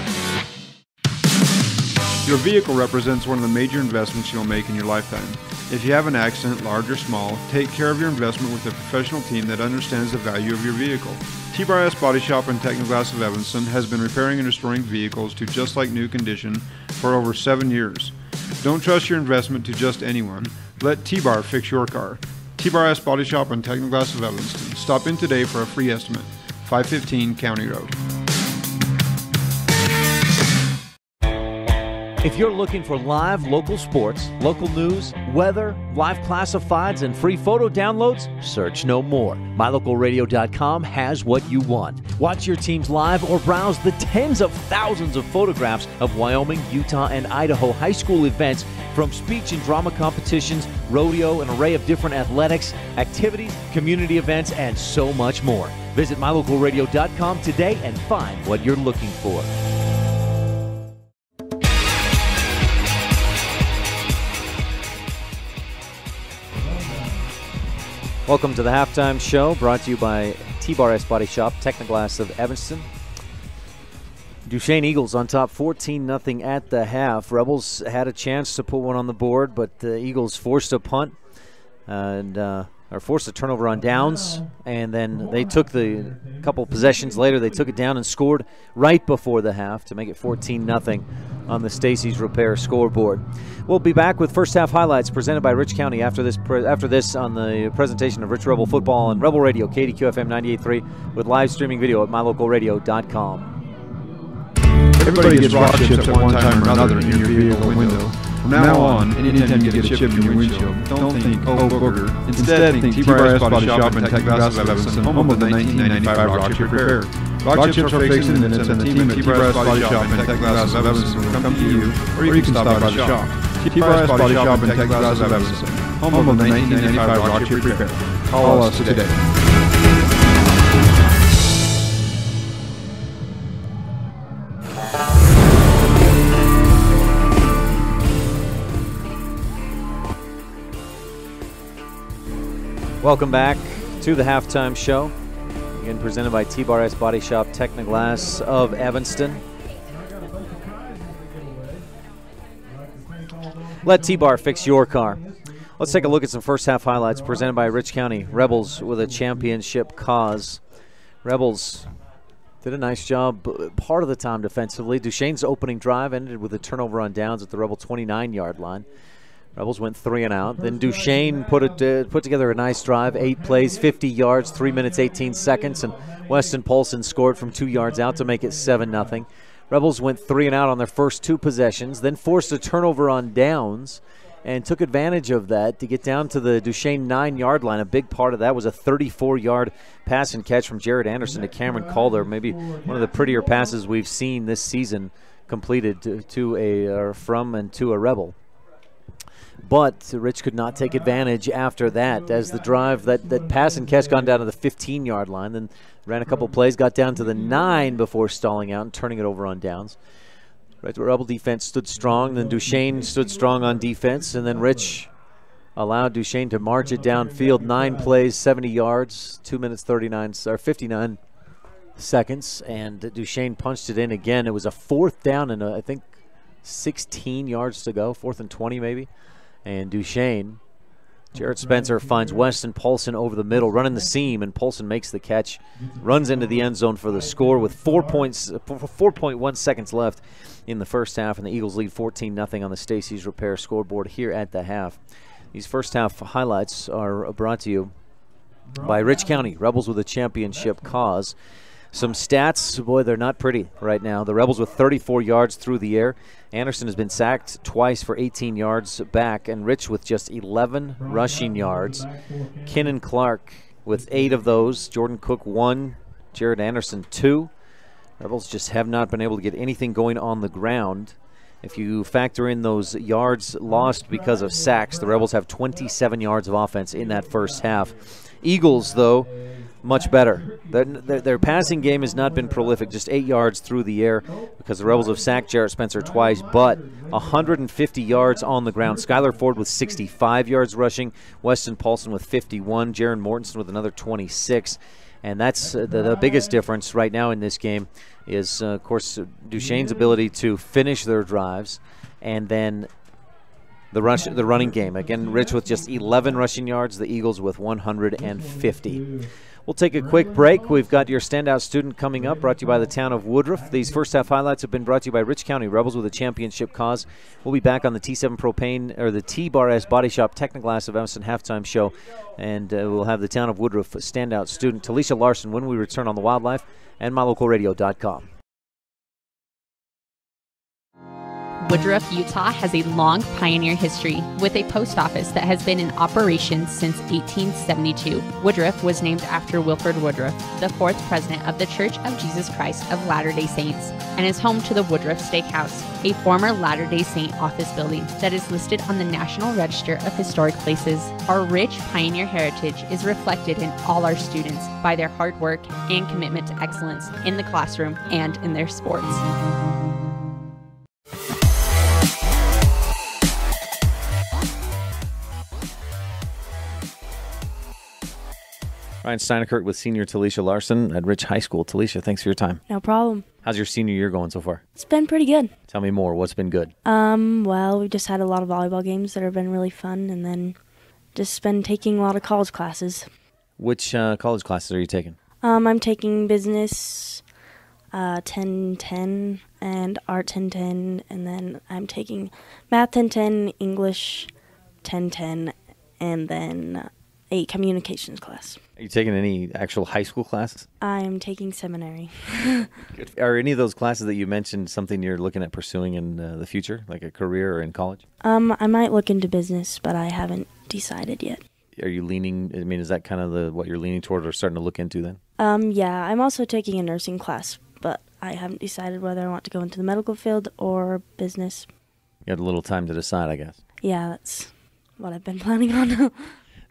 Your vehicle represents one of the major investments you'll make in your lifetime. If you have an accident, large or small, take care of your investment with a professional team that understands the value of your vehicle. T-Bar-S Body Shop and Technoglass of Evanston has been repairing and restoring vehicles to just like new condition for over 7 years. Don't trust your investment to just anyone. Let T-Bar fix your car. T-Bar-S Body Shop and Technoglass of Evanston. Stop in today for a free estimate. 515 County Road. If you're looking for live local sports, local news, weather, live classifieds, and free photo downloads, search no more. MyLocalRadio.com has what you want. Watch your teams live or browse the tens of thousands of photographs of Wyoming, Utah, and Idaho high school events, from speech and drama competitions, rodeo, an array of different athletics, activities, community events, and so much more. Visit MyLocalRadio.com today and find what you're looking for. Welcome to the halftime show, brought to you by T-Bar-S Body Shop, Technoglass of Evanston. Duchesne Eagles on top 14-0 at the half. Rebels had a chance to put one on the board, but the Eagles forced a punt and forced a turnover on downs, and then they took the couple possessions later. They took it down and scored right before the half to make it 14-0 on the Stacy's Repair scoreboard. We'll be back with first half highlights presented by Rich County after this on the presentation of Rich Rebel Football on Rebel Radio, KDQ FM 98.3, with live streaming video at mylocalradio.com. Everybody gets rock chips at one time or another in your vehicle window. From now on, anytime you get a chip in your windshield, don't think, oh, booger. Instead, think T-Bar-S Body Shop and Tech Glass of Evanston, home of the 1995 Rock Chip Repair. Rock chips are fixed in minutes, and the team at T-Bar-S Body Shop and Tech Glass of Evanston will come to you, or you can stop by the shop. T-Bar-S Body Shop and Tech Glass of Evanston, home of the 1995 Rock Chip Repair. Call us today. Welcome back to the halftime show. Again, presented by T-Bar-S Body Shop, Technoglass of Evanston. Let T-Bar fix your car. Let's take a look at some first half highlights presented by Rich County. Rebels with a championship cause. Rebels did a nice job part of the time defensively. Duchesne's opening drive ended with a turnover on downs at the Rebel 29-yard line. Rebels went 3 and out. Then Duchesne put together a nice drive, 8 plays, 50 yards, 3 minutes, 18 seconds, and Weston Polson scored from 2 yards out to make it 7-0. Rebels went 3 and out on their first 2 possessions, then forced a turnover on downs and took advantage of that to get down to the Duchesne 9-yard line. A big part of that was a 34-yard pass and catch from Jared Anderson to Cameron Calder, maybe one of the prettier passes we've seen this season completed to a Rebel. But Rich could not take advantage after that as the drive, that pass and catch gone down to the 15-yard line, then ran a couple plays, got down to the 9 before stalling out and turning it over on downs. Rebel defense stood strong, then Duchesne stood strong on defense, and then Rich allowed Duchesne to march it downfield, 9 plays, 70 yards, 2 minutes 59 seconds, and Duchesne punched it in again. It was a 4th down and I think 16 yards to go, 4th and 20 maybe. And Duchesne, Jared Spencer finds Weston Polson over the middle, running the seam, and Polson makes the catch, runs into the end zone for the score with 4.1 seconds left in the first half, and the Eagles lead 14-0 on the Stacey's Repair scoreboard here at the half. These first half highlights are brought to you by Rich County, Rebels with a championship cause. Some stats, boy, they're not pretty right now. The Rebels with 34 yards through the air. Anderson has been sacked twice for 18 yards back, and Rich with just 11 rushing yards. Kinnan Clark with 8 of those. Jordan Cook 1, Jared Anderson 2. Rebels just have not been able to get anything going on the ground. If you factor in those yards lost because of sacks, the Rebels have 27 yards of offense in that first half. Eagles, though, much better. Their passing game has not been prolific, just 8 yards through the air because the Rebels have sacked Jarrett Spencer twice, but 150 yards on the ground. Skylar Ford with 65 yards rushing, Weston Paulson with 51, Jaron Mortensen with another 26. And that's the biggest difference right now in this game is, of course, Duchesne's ability to finish their drives, and then the running game. Again, Rich with just 11 rushing yards, the Eagles with 150. We'll take a quick break. We've got your standout student coming up, brought to you by the town of Woodruff. These first half highlights have been brought to you by Rich County Rebels with a championship cause. We'll be back on the T7 Propane, or the T-Bar-S Body Shop Technoglass of Evanston halftime show, and we'll have the town of Woodruff standout student Talisha Larson when we return on the Wildlife and MyLocalRadio.com. Woodruff, Utah has a long pioneer history with a post office that has been in operation since 1872. Woodruff was named after Wilford Woodruff, the 4th president of the Church of Jesus Christ of Latter-day Saints, and is home to the Woodruff Steakhouse, a former Latter-day Saint office building that is listed on the National Register of Historic Places. Our rich pioneer heritage is reflected in all our students by their hard work and commitment to excellence in the classroom and in their sports. Ryan Steineckert with senior Talisha Larson at Rich High School. Talisha, thanks for your time. No problem. How's your senior year going so far? It's been pretty good. Tell me more. What's been good? Well, we've just had a lot of volleyball games that have been really fun, and then just been taking a lot of college classes. Which college classes are you taking? I'm taking business 1010 and art 1010, and then I'm taking math 1010, English 1010, and then a communications class. Are you taking any actual high school classes? I'm taking seminary. Are any of those classes that you mentioned something you're looking at pursuing in the future, like a career or in college? I might look into business, but I haven't decided yet. Are you leaning, I mean, is that kind of what you're leaning toward or starting to look into then? Yeah, I'm also taking a nursing class, but I haven't decided whether I want to go into the medical field or business. You had a little time to decide, I guess. Yeah, that's what I've been planning on.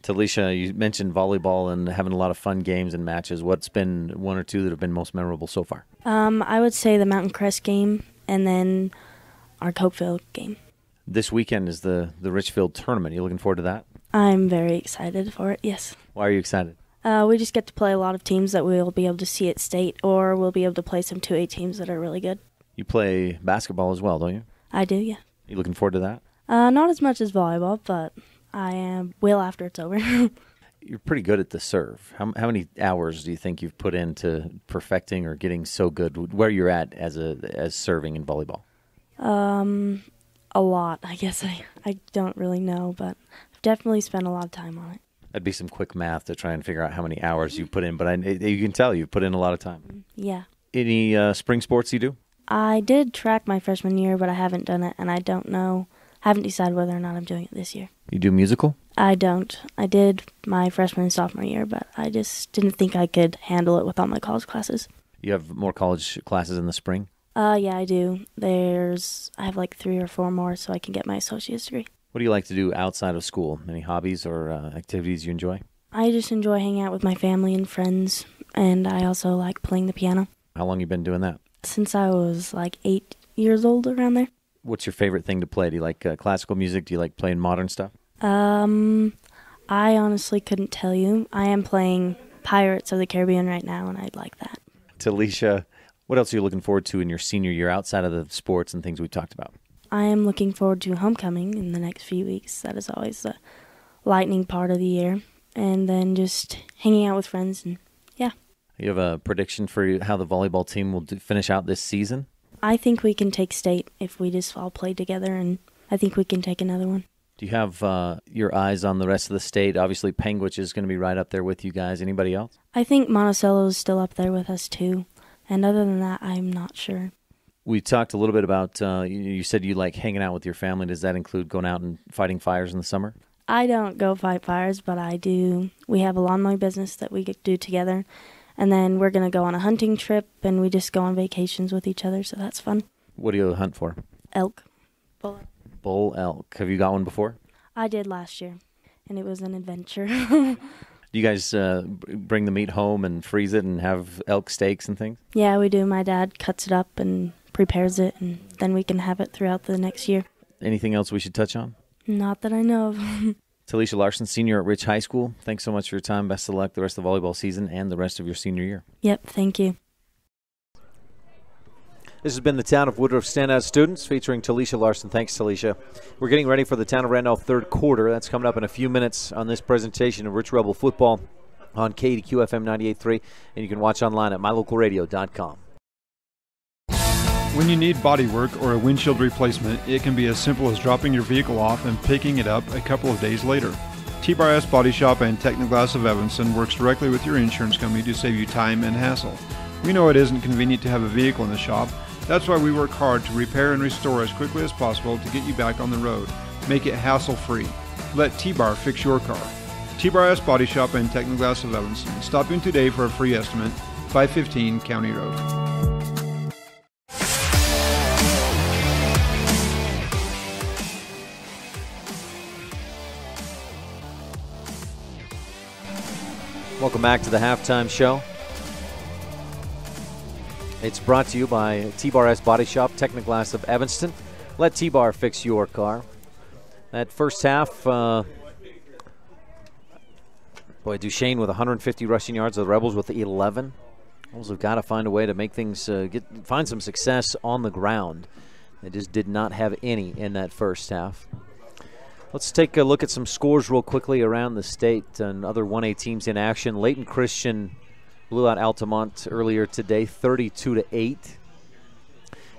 Talisha, you mentioned volleyball and having a lot of fun games and matches. What's been one or two that have been most memorable so far? I would say the Mountain Crest game and then our Copefield game. This weekend is the Richfield tournament. You looking forward to that? I'm very excited for it, yes. Why are you excited? We just get to play a lot of teams that we'll be able to see at state, or we'll be able to play some 2A teams that are really good. You play basketball as well, don't you? I do, yeah. You looking forward to that? Not as much as volleyball, but I will after it's over. You're pretty good at the serve. How many hours do you think you've put into perfecting or getting so good where you're at as serving in volleyball? A lot, I guess. I don't really know, but I've definitely spent a lot of time on it. That'd be some quick math to try and figure out how many hours you put in, but you can tell you've put in a lot of time. Yeah. Any spring sports you do? I did track my freshman year, but I haven't done it, and I don't know. Haven't decided whether or not I'm doing it this year. You do musical? I don't. I did my freshman and sophomore year, but I just didn't think I could handle it with all my college classes. You have more college classes in the spring? Yeah, I do. I have like 3 or 4 more so I can get my associate's degree. What do you like to do outside of school? Any hobbies or activities you enjoy? I just enjoy hanging out with my family and friends, and I also like playing the piano. How long you been doing that? Since I was like 8 years old, around there. What's your favorite thing to play? Do you like classical music? Do you like playing modern stuff? I honestly couldn't tell you. I am playing Pirates of the Caribbean right now, and I'd like that. Talisha, what else are you looking forward to in your senior year outside of the sports and things we talked about? I am looking forward to homecoming in the next few weeks. That is always the lightning part of the year. And then just hanging out with friends, and yeah. You have a prediction for how the volleyball team will finish out this season? I think we can take state if we just all play together, and I think we can take another one. Do you have your eyes on the rest of the state? Obviously, Penguich is going to be right up there with you guys. Anybody else? I think Monticello is still up there with us, too. And other than that, I'm not sure. We talked a little bit about, you said you like hanging out with your family. Does that include going out and fighting fires in the summer? I don't go fight fires, but I do. We have a lawn mowing business that we do together. And then we're going to go on a hunting trip, and we just go on vacations with each other, so that's fun. What do you hunt for? Elk. Bull elk. Have you got one before? I did last year, and it was an adventure. Do you guys bring the meat home and freeze it and have elk steaks and things? Yeah, we do. My dad cuts it up and prepares it, and then we can have it throughout the next year. Anything else we should touch on? Not that I know of. Talisha Larson, senior at Rich High School. Thanks so much for your time. Best of luck the rest of the volleyball season and the rest of your senior year. Yep, thank you. This has been the Town of Woodruff Standout Students featuring Talisha Larson. Thanks, Talisha. We're getting ready for the Town of Randolph third quarter. That's coming up in a few minutes on this presentation of Rich Rebel Football on KADQ FM 98.3, and you can watch online at mylocalradio.com. When you need body work or a windshield replacement, it can be as simple as dropping your vehicle off and picking it up a couple of days later. T-Bar Body Shop and Technoglass of Evanston works directly with your insurance company to save you time and hassle. We know it isn't convenient to have a vehicle in the shop. That's why we work hard to repair and restore as quickly as possible to get you back on the road. Make it hassle-free. Let T-Bar fix your car. T-Bar Body Shop and Technoglass of Evanston. Stop in today for a free estimate. 515 County Road. Welcome back to the halftime show. It's brought to you by T-Bar Body Shop, Technoglass of Evanston. Let T-Bar fix your car. That first half, Duchesne with 150 rushing yards, the Rebels with 11. Rebels have got to find a way to make things, find some success on the ground. They just did not have any in that first half. Let's take a look at some scores real quickly around the state and other 1A teams in action. Layton Christian blew out Altamont earlier today, 32-8.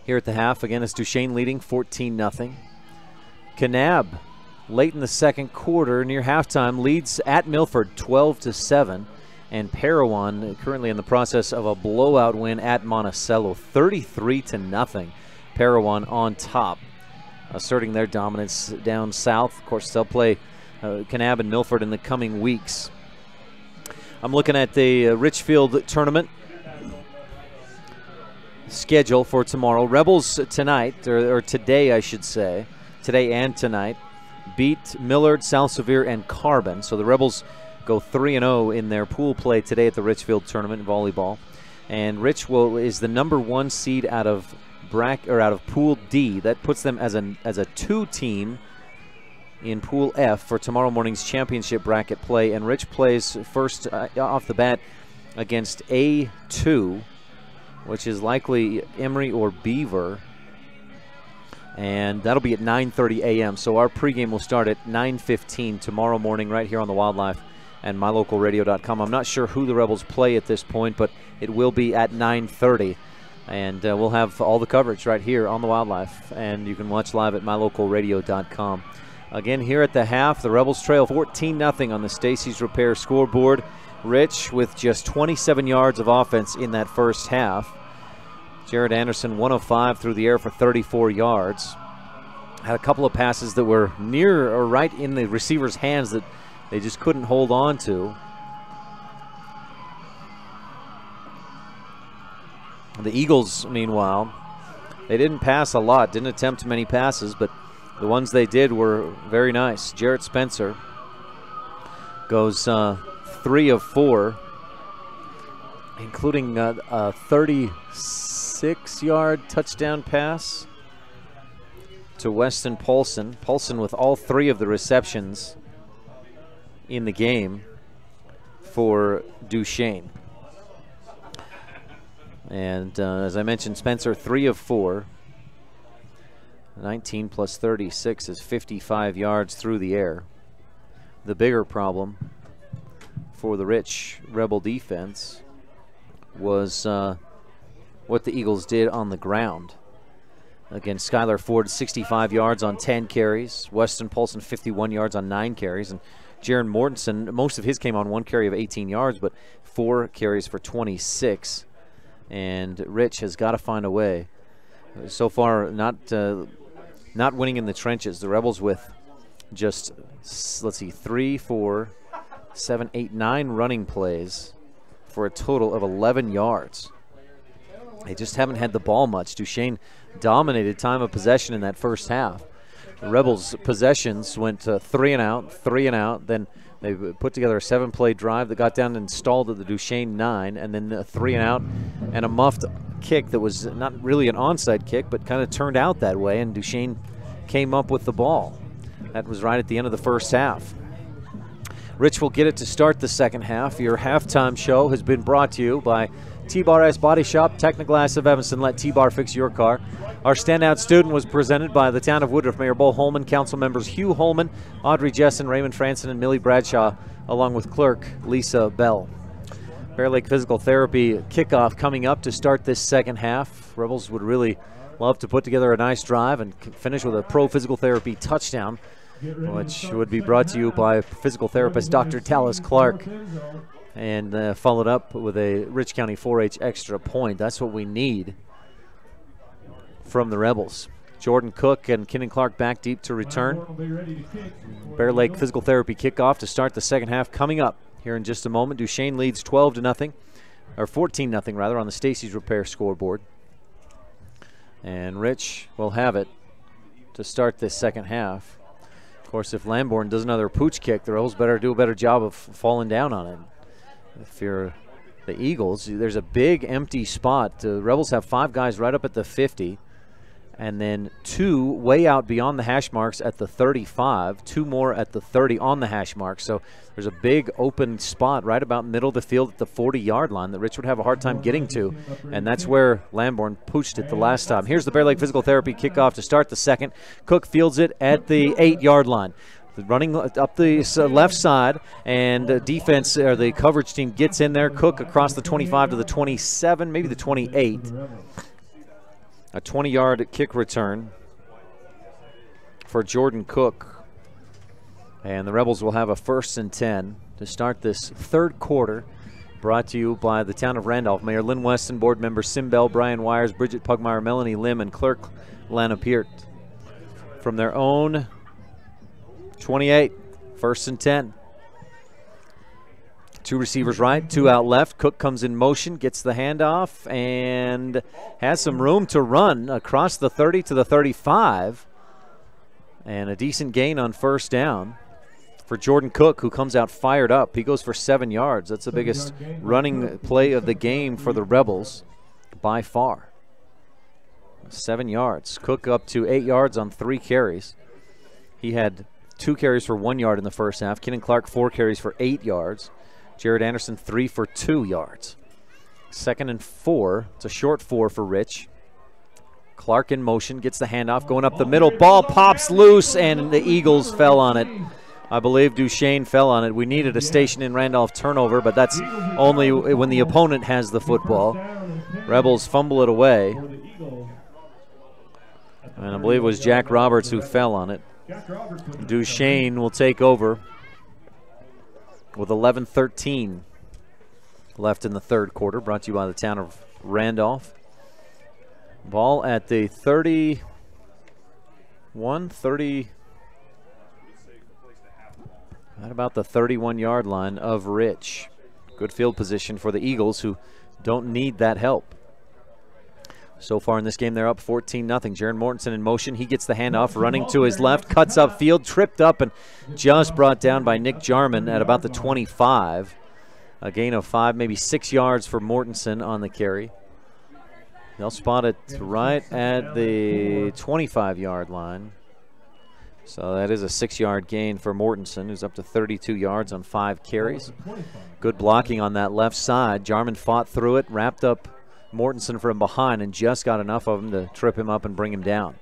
Here at the half, again, it's Duchesne leading 14-0. Kanab late in the second quarter, near halftime, leads at Milford 12-7. And Parowan currently in the process of a blowout win at Monticello, 33-0. Parowan on top, asserting their dominance down south. Of course, they'll play Kanab and Milford in the coming weeks. I'm looking at the Richfield tournament schedule for tomorrow. Rebels tonight, or today I should say, today and tonight, beat Millard, South Sevier, and Carbon. So the Rebels go 3-0 in their pool play today at the Richfield tournament in volleyball. And Rich is the number 1 seed out of Pool D. That puts them as a 2-team in Pool F for tomorrow morning's championship bracket play. And Rich plays first off the bat against A2, which is likely Emory or Beaver. And that'll be at 9:30 a.m. So our pregame will start at 9:15 tomorrow morning right here on the Wildlife and mylocalradio.com. I'm not sure who the Rebels play at this point, but it will be at 9:30. And we'll have all the coverage right here on the Wildlife, and you can watch live at mylocalradio.com. Again, here at the half, the Rebels trail 14-0 on the Stacy's Repair scoreboard. Rich with just 27 yards of offense in that first half. Jared Anderson, 105 through the air for 34 yards. Had a couple of passes that were near or right in the receiver's hands that they just couldn't hold on to. The Eagles, meanwhile, they didn't pass a lot, didn't attempt many passes, but the ones they did were very nice. Jarrett Spencer goes 3 of 4, including a 36-yard touchdown pass to Weston Paulson. Paulson with all 3 of the receptions in the game for Duchesne. And as I mentioned, Spencer 3 of 4. 19 plus 36 is 55 yards through the air. The bigger problem for the Rich Rebel defense was what the Eagles did on the ground. Again, Skylar Ford 65 yards on 10 carries. Weston Paulson 51 yards on 9 carries. And Jaron Mortensen, most of his came on 1 carry of 18 yards, but 4 carries for 26. And Rich has got to find a way. So far, not winning in the trenches. The Rebels with just, let's see, 3, 4, 7, 8, 9 running plays for a total of 11 yards. They just haven't had the ball much. Duchesne dominated time of possession in that first half. The Rebels' possessions went 3 and out, 3 and out. Then they put together a 7-play drive that got down and stalled at the Duchesne 9, and then a 3 and out and a muffed kick that was not really an onside kick, but kind of turned out that way, and Duchesne came up with the ball. That was right at the end of the first half. Rich will get it to start the second half. Your halftime show has been brought to you by T-Bar S Body Shop, Technoglass of Evanston. Let T-Bar fix your car. Our standout student was presented by the town of Woodruff, Mayor Bo Holman, council members Hugh Holman, Audrey Jessen, Raymond Franson, and Millie Bradshaw, along with clerk Lisa Bell. Bear Lake Physical Therapy kickoff coming up to start this second half. Rebels would really love to put together a nice drive and finish with a pro physical therapy touchdown, which would be brought to you by physical therapist Dr. Tallis Clark, and followed up with a Rich County 4-H extra point. That's what we need from the Rebels. Jordan Cook and Kenan Clark back deep to return. Bear Lake Physical Therapy kickoff to start the second half coming up here in just a moment. Duchesne leads 12-0, or 14-0 rather, on the Stacy's Repair scoreboard. And Rich will have it to start this second half. Of course, if Lamborn does another pooch kick, the Rebels better do a better job of falling down on it. If you're the Eagles, there's a big empty spot. The Rebels have 5 guys right up at the 50, and then 2 way out beyond the hash marks at the 35, 2 more at the 30 on the hash mark. So there's a big open spot right about middle of the field at the 40-yard line that Rich would have a hard time getting to, and that's where Lamborn pooched it the last time. Here's the Bear Lake Physical Therapy kickoff to start the second. Cook fields it at the 8-yard line. Running up the left side, and defense, or the coverage team, gets in there. Cook across the 25 to the 27, maybe the 28. A 20-yard kick return for Jordan Cook. And the Rebels will have a 1st and 10 to start this third quarter. Brought to you by the town of Randolph. Mayor Lynn Weston, board members Sim Bell, Brian Wires, Bridget Pugmire, Melanie Lim, and clerk Lana Peart. From their own 28, 1st and 10. 2 receivers right, 2 out left. Cook comes in motion, gets the handoff, and has some room to run across the 30 to the 35. And a decent gain on 1st down for Jordan Cook, who comes out fired up. He goes for 7 yards. That's the biggest running play of the game for the Rebels by far. 7 yards. Cook up to 8 yards on 3 carries. He had 2 carries for 1 yard in the first half. Kenan Clark 4 carries for 8 yards. Jared Anderson 3 for 2 yards. 2nd and 4. It's a short 4 for Rich. Clark in motion, gets the handoff, going up the middle. Ball pops loose, and the Eagles fell on it. I believe Duchesne fell on it. We needed a station in Randolph turnover, but that's only when the opponent has the football. Rebels fumble it away. And I believe it was Jack Roberts who fell on it. Duchesne will take over with 11:13 left in the third quarter. Brought to you by the town of Randolph. Ball at the 30, at about the 31-yard line of Rich. Good field position for the Eagles, who don't need that help. So far in this game, they're up 14-0. Jaron Mortensen in motion. He gets the handoff, running to his left, cuts upfield, tripped up, and just brought down by Nick Jarman at about the 25. A gain of 5, maybe 6 yards for Mortensen on the carry. They'll spot it right at the 25-yard line. So that is a 6-yard gain for Mortensen, who's up to 32 yards on 5 carries. Good blocking on that left side. Jarman fought through it, wrapped up Mortensen from behind, and just got enough of him to trip him up and bring him down.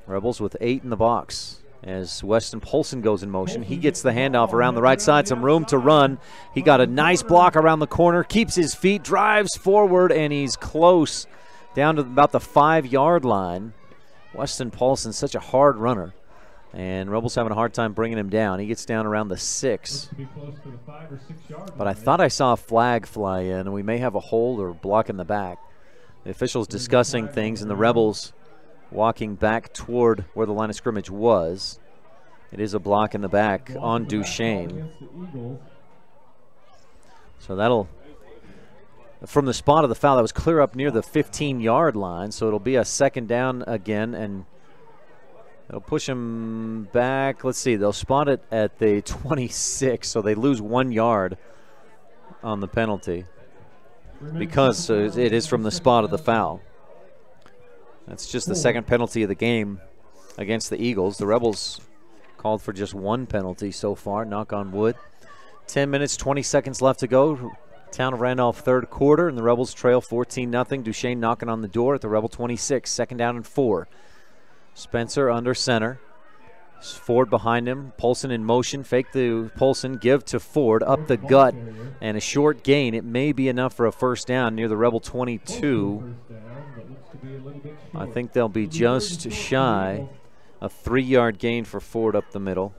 Rebels with 8 in the box as Weston Polson goes in motion. He gets the handoff around the right side, some room to run. He got a nice block around the corner, keeps his feet, drives forward, and he's close down to about the 5-yard line. Weston Paulson, such a hard runner, and Rebels having a hard time bringing him down. He gets down around the 6. But I thought I saw a flag fly in, and we may have a hold or block in the back. The officials discussing things, and the Rebels walking back toward where the line of scrimmage was. It is a block in the back on Duchesne. So that'll, from the spot of the foul, that was clear up near the 15-yard line, so it'll be a 2nd down again, and it'll push him back. Let's see, they'll spot it at the 26, so they lose 1 yard on the penalty because it is from the spot of the foul. That's just the 2nd penalty of the game against the Eagles. The Rebels called for just 1 penalty so far, knock on wood. 10 minutes, 20 seconds left to go. Town of Randolph third quarter, and the Rebels trail 14-0. Duchesne knocking on the door at the Rebel 26, 2nd down and 4. Spencer under center. Ford behind him. Polson in motion. Fake the Polson. Give to Ford. Up the gut. And a short gain. It may be enough for a 1st down near the Rebel 22. I think they'll be just shy. A 3-yard gain for Ford up the middle.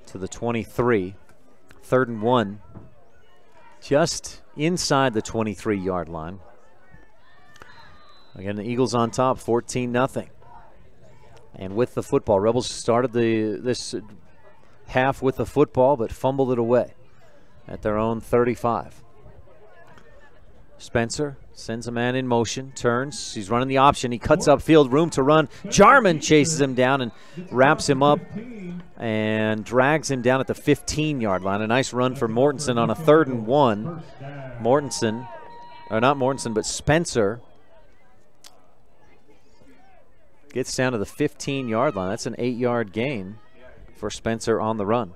To the 23. 3rd and 1. Just inside the 23-yard line. Again, the Eagles on top, 14-0. And with the football, Rebels started this half with the football, but fumbled it away at their own 35. Spencer sends a man in motion, turns. He's running the option. He cuts upfield, room to run. Jarman chases him down and wraps him up and drags him down at the 15-yard line. A nice run for Mortensen on a 3rd and 1. Mortensen, or not Mortensen, but Spencer gets down to the 15-yard line. That's an 8-yard gain for Spencer on the run.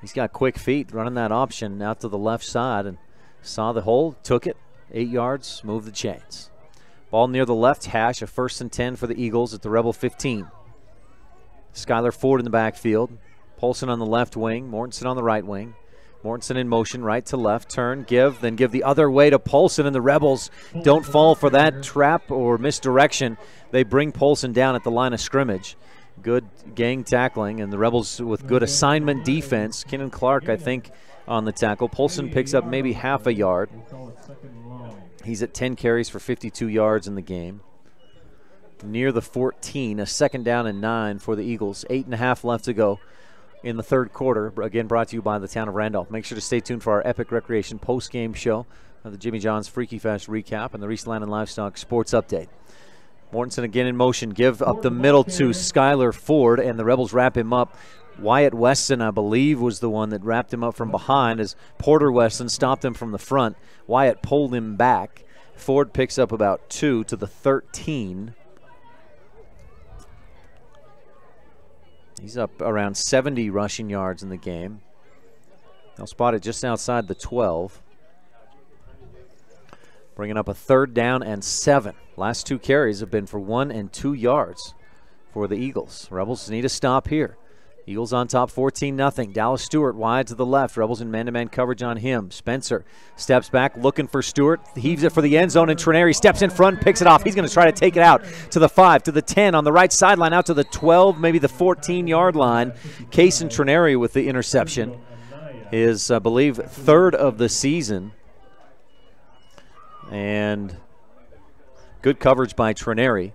He's got quick feet running that option out to the left side and saw the hole, took it, 8 yards, moved the chains. Ball near the left hash, a 1st and 10 for the Eagles at the Rebel 15. Skylar Ford in the backfield. Polson on the left wing, Mortensen on the right wing. Mortensen in motion, right to left, turn, give, then give the other way to Polson, and the Rebels don't fall for that trap or misdirection. They bring Polson down at the line of scrimmage. Good gang tackling, and the Rebels with good assignment defense. Kenan Clark, I think, on the tackle. Polson picks up maybe half a yard. He's at 10 carries for 52 yards in the game. Near the 14, a 2nd down and 9 for the Eagles. 8.5 left to go in the third quarter. Again, brought to you by the town of Randolph. Make sure to stay tuned for our Epic Recreation post-game show, the Jimmy John's Freaky Fest recap, and the Reese Land and Livestock Sports Update. Mortensen again in motion. Give up the middle to Skylar Ford, and the Rebels wrap him up. Wyatt Weston, I believe, was the one that wrapped him up from behind as Porter Weston stopped him from the front. Wyatt pulled him back. Ford picks up about 2 to the 13. He's up around 70 rushing yards in the game. They'll spot it just outside the 12. Bringing up a 3rd down and 7. Last 2 carries have been for 1 and 2 yards for the Eagles. Rebels need a stop here. Eagles on top 14-0. Dallas Stewart wide to the left. Rebels in man-to-man coverage on him. Spencer steps back looking for Stewart. Heaves it for the end zone, and Trenary steps in front, picks it off. He's going to try to take it out to the 5, to the 10, on the right sideline, out to the 12, maybe the 14-yard line. Kason Trenary with the interception. His, I believe, 3rd of the season. And good coverage by Trenary.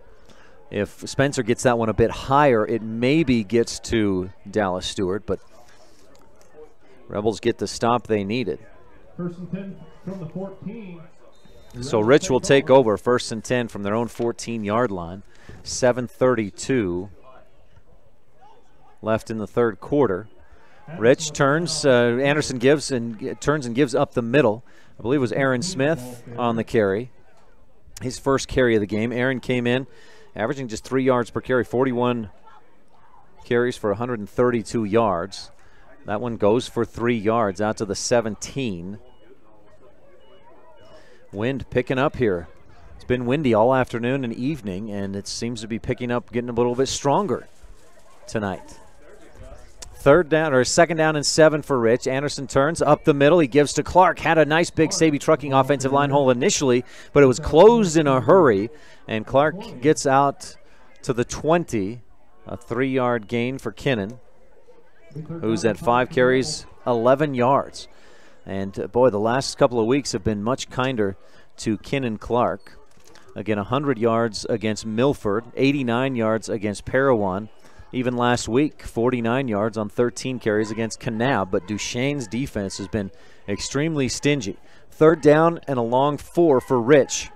If Spencer gets that one a bit higher, it maybe gets to Dallas Stewart, but Rebels get the stop they needed. 1st and 10 from the 14. So Rich will take over 1st and 10 from their own 14-yard line. 7:32 left in the third quarter. Rich turns, Anderson gives and turns and gives up the middle. I believe it was Aaron Smith on the carry. His first carry of the game. Aaron came in averaging just 3 yards per carry, 41 carries for 132 yards. That one goes for 3 yards out to the 17. Wind picking up here. It's been windy all afternoon and evening, and it seems to be picking up, getting a little bit stronger tonight. 2nd down and 7 for Rich. Anderson turns up the middle. He gives to Clark. Had a nice big Saby Trucking offensive line hole initially, but it was closed in a hurry. And Clark gets out to the 20. A 3-yard gain for Kinnan, who's at 5 carries, 11 yards. And boy, the last couple of weeks have been much kinder to Kinnan Clark. Again, 100 yards against Milford, 89 yards against Parowan. Even last week, 49 yards on 13 carries against Kanab, but Duchesne's defense has been extremely stingy. 3rd down and a long 4 for Rich.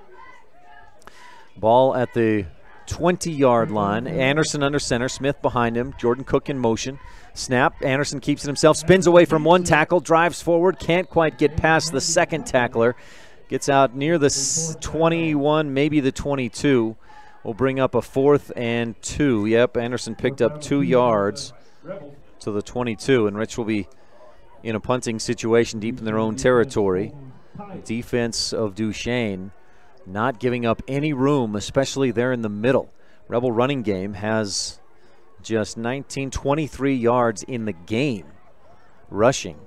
Ball at the 20-yard line. Anderson under center, Smith behind him, Jordan Cook in motion. Snap, Anderson keeps it himself, spins away from one tackle, drives forward, can't quite get past the second tackler. Gets out near the 21, maybe the 22. Will bring up a 4th and 2. Yep, Anderson picked up 2 yards to the 22, and Rich will be in a punting situation deep in their own territory. The defense of Duchesne not giving up any room, especially there in the middle. Rebel running game has just 23 yards in the game rushing,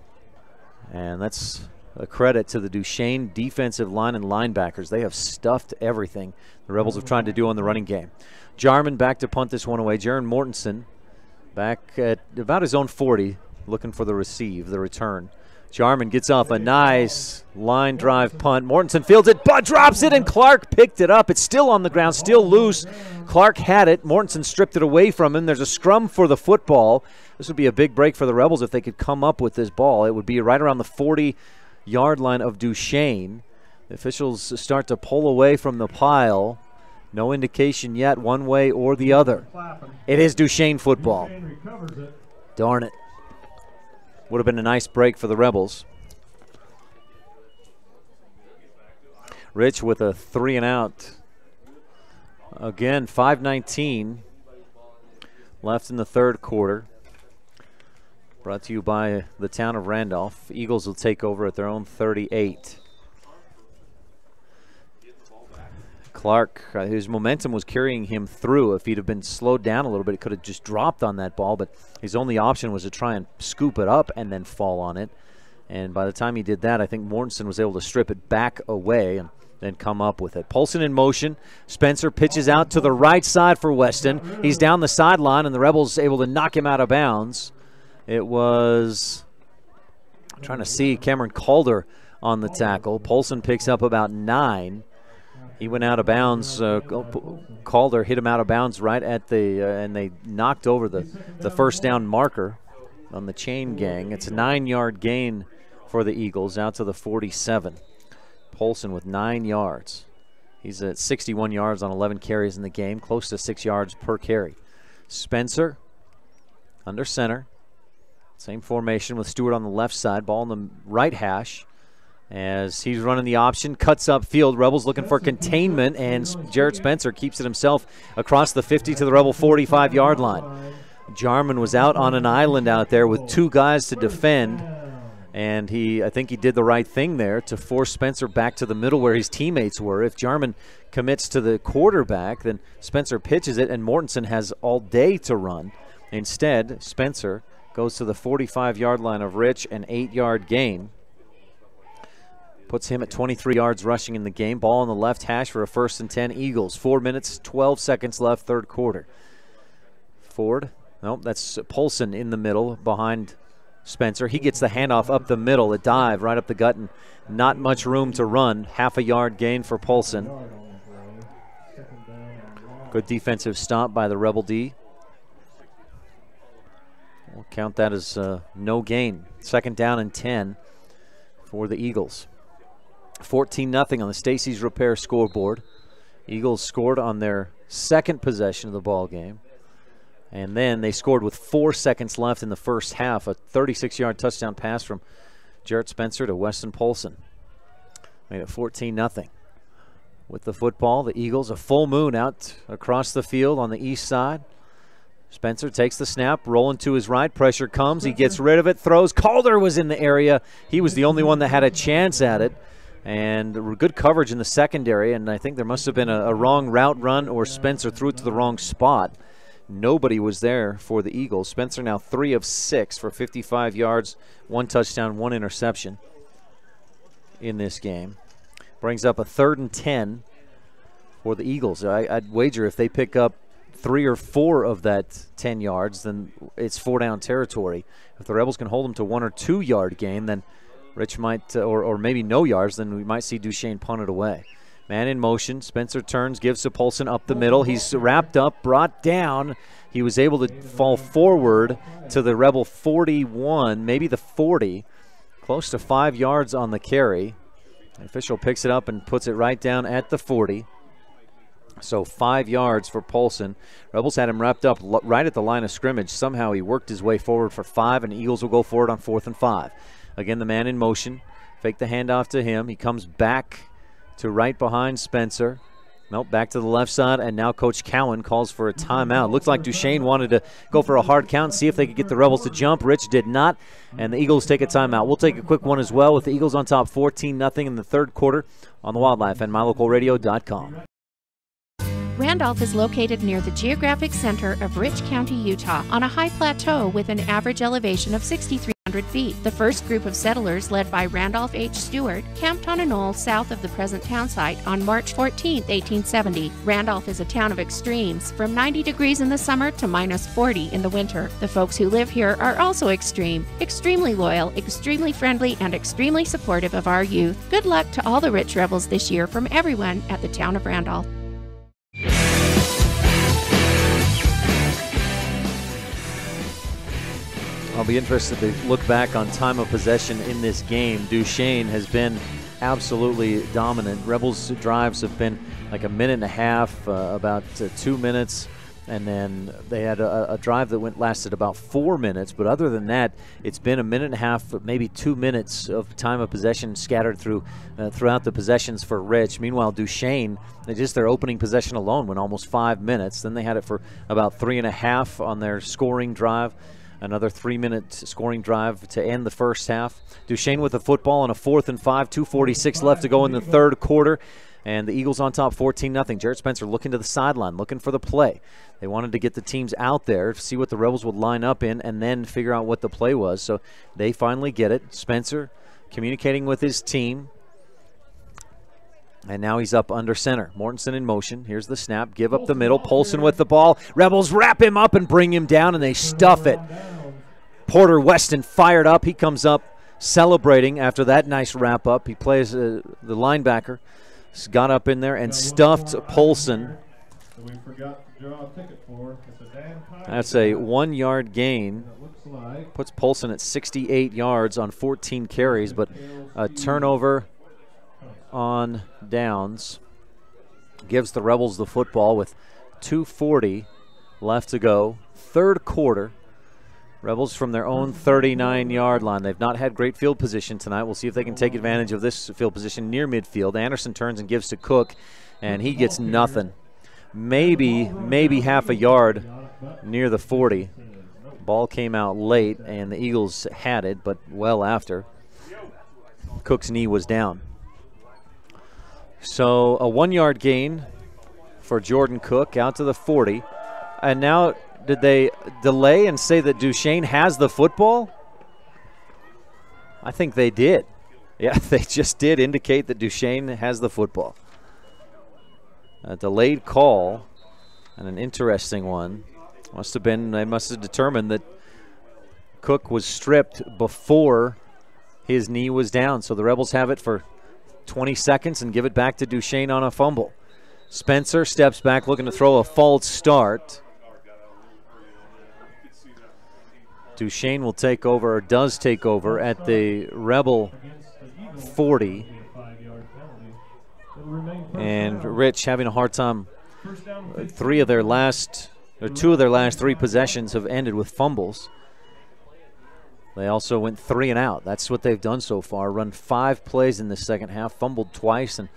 and that's a credit to the Duchesne defensive line and linebackers. They have stuffed everything the Rebels have tried to do on the running game. Jarman back to punt this one away. Jaron Mortensen back at about his own 40, looking for the return. Jarman gets off a nice line drive punt. Mortensen fields it, but drops it, and Clark picked it up. It's still on the ground, still loose. Clark had it. Mortensen stripped it away from him. There's a scrum for the football. This would be a big break for the Rebels if they could come up with this ball. It would be right around the 40-yard line of Duchesne. The officials start to pull away from the pile. No indication yet one way or the other. It is Duchesne football. Darn it. Would have been a nice break for the Rebels. Rich with a 3-and-out. Again, 5:19 left in the third quarter. Brought to you by the town of Randolph. Eagles will take over at their own 38. Clark, his momentum was carrying him through. If he'd have been slowed down a little bit, it could have just dropped on that ball, but his only option was to try and scoop it up and then fall on it. And by the time he did that, I think Mortensen was able to strip it back away and then come up with it. Polson in motion. Spencer pitches out to the right side for Weston. He's down the sideline, and the Rebels able to knock him out of bounds. It was, I'm trying to see, Cameron Calder on the tackle. Polson picks up about 9. He went out of bounds. Calder hit him out of bounds right at the, and they knocked over the first down marker on the chain gang. It's a 9-yard gain for the Eagles out to the 47. Polson with 9 yards. He's at 61 yards on 11 carries in the game, close to 6 yards per carry. Spencer under center. Same formation with Stewart on the left side. Ball in the right hash as he's running the option. Cuts up field. Rebels looking for containment, and Jarrett Spencer keeps it himself across the 50 to the Rebel 45-yard line. Jarman was out on an island out there with 2 guys to defend, and I think he did the right thing there to force Spencer back to the middle where his teammates were. If Jarman commits to the quarterback, then Spencer pitches it, and Mortensen has all day to run. Instead, Spencer goes to the 45-yard line of Rich, an 8-yard gain. Puts him at 23 yards rushing in the game. Ball on the left hash for a 1st and 10 Eagles. 4 minutes, 12 seconds left, third quarter. Ford. Nope, that's Polson in the middle behind Spencer. He gets the handoff up the middle, a dive right up the gut, and not much room to run. Half a yard gain for Polson. Good defensive stop by the Rebel D. We'll count that as no gain. 2nd down and 10 for the Eagles. 14-0 on the Stacey's Repair scoreboard. Eagles scored on their 2nd possession of the ball game. And then they scored with 4 seconds left in the first half. A 36-yard touchdown pass from Jarrett Spencer to Weston Polson. Made it 14-0. With the football, the Eagles, a full moon out across the field on the east side. Spencer takes the snap, rolling to his right. Pressure comes. He gets rid of it, throws. Calder was in the area. He was the only one that had a chance at it. And good coverage in the secondary. And I think there must have been a wrong route run, or Spencer threw it to the wrong spot. Nobody was there for the Eagles. Spencer now 3 of 6 for 55 yards, 1 touchdown, 1 interception in this game. Brings up a 3rd and 10 for the Eagles. I'd wager if they pick up 3 or 4 of that 10 yards, then it's 4-down territory. If the Rebels can hold them to 1 or 2 yard game, then Rich might, or maybe no yards, then we might see Duchesne punt it away. Man in motion. Spencer turns, gives to Polson up the middle. He's wrapped up, brought down. He was able to fall forward to the Rebel 41, maybe the 40. Close to 5 yards on the carry. The official picks it up and puts it right down at the 40. So 5 yards for Polson. Rebels had him wrapped up right at the line of scrimmage. Somehow he worked his way forward for 5, and Eagles will go forward on 4th and 5. Again, the man in motion. Fake the handoff to him. He comes back to right behind Spencer. Nope, back to the left side, and now Coach Cowan calls for a timeout. Looks like Duchesne wanted to go for a hard count and see if they could get the Rebels to jump. Rich did not, and the Eagles take a timeout. We'll take a quick one as well with the Eagles on top 14-0 in the third quarter on the Wildlife and MyLocalRadio.com. Randolph is located near the geographic center of Rich County, Utah, on a high plateau with an average elevation of 6,300 feet. The first group of settlers, led by Randolph H. Stewart, camped on a knoll south of the present town site on March 14, 1870. Randolph is a town of extremes, from 90 degrees in the summer to minus 40 in the winter. The folks who live here are also extreme, extremely loyal, extremely friendly, and extremely supportive of our youth. Good luck to all the Rich Rebels this year from everyone at the town of Randolph. I'll be interested to look back on time of possession in this game. Duchesne has been absolutely dominant. Rebels' drives have been like a minute and a half, about 2 minutes, and then they had a drive that lasted about 4 minutes. But other than that, it's been a minute and a half, maybe 2 minutes of time of possession scattered throughout the possessions for Rich. Meanwhile, Duchesne, just their opening possession alone went almost 5 minutes. Then they had it for about 3.5 on their scoring drive. Another 3-minute scoring drive to end the first half. Duchesne with the football on a 4th and 5, 2:46 left to go in the third quarter. And the Eagles on top 14-0. Jarrett Spencer looking to the sideline, looking for the play. They wanted to get the teams out there, see what the Rebels would line up in, and then figure out what the play was. So they finally get it. Spencer communicating with his team. And now he's up under center. Mortensen in motion. Here's the snap. Give up the middle. Polson with the ball. Rebels wrap him up and bring him down, and they stuff it. Porter Weston fired up. He comes up celebrating after that nice wrap-up. He plays the linebacker. He's got up in there and stuffed Polson. That's a 1-yard gain. Puts Polson at 68 yards on 14 carries, but a turnover on downs gives the Rebels the football with 2:40 left to go. Third quarter. Rebels from their own 39-yard line. They've not had great field position tonight. We'll see if they can take advantage of this field position near midfield. Anderson turns and gives to Cook, and he gets nothing. Maybe half a yard near the 40. Ball came out late, and the Eagles had it, but well after. Cook's knee was down. So a 1-yard gain for Jordan Cook out to the 40. And now, did they delay and say that Duchesne has the football? I think they did. Yeah, they just did indicate that Duchesne has the football. A delayed call, and an interesting one. They must have determined that Cook was stripped before his knee was down. So the Rebels have it for 20 seconds and give it back to Duchesne on a fumble. Spencer steps back looking to throw a false start. Duchesne will take over, or does take over, at the Rebel 40. And Rich having a hard time. Two of their last 3 possessions have ended with fumbles. They also went 3 and out. That's what they've done so far. Run 5 plays in the second half, fumbled twice, and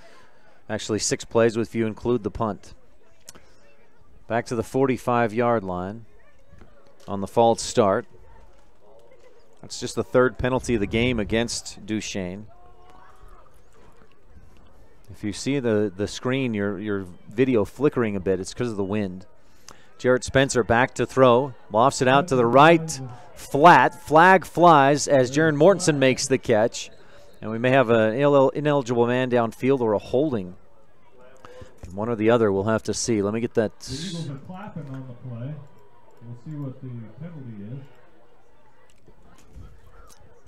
actually 6 plays if you include the punt. Back to the 45-yard line on the false start. That's just the 3rd penalty of the game against Duchesne. If you see the screen, your video flickering a bit, it's because of the wind. Jarrett Spencer back to throw. Lofts it out to the right. Flat. Flag flies as Jaron Mortensen makes the catch. And we may have an ineligible man downfield or a holding. One or the other, we'll have to see. Let me get that. The Eagles are clapping on the play. We'll see what the penalty is.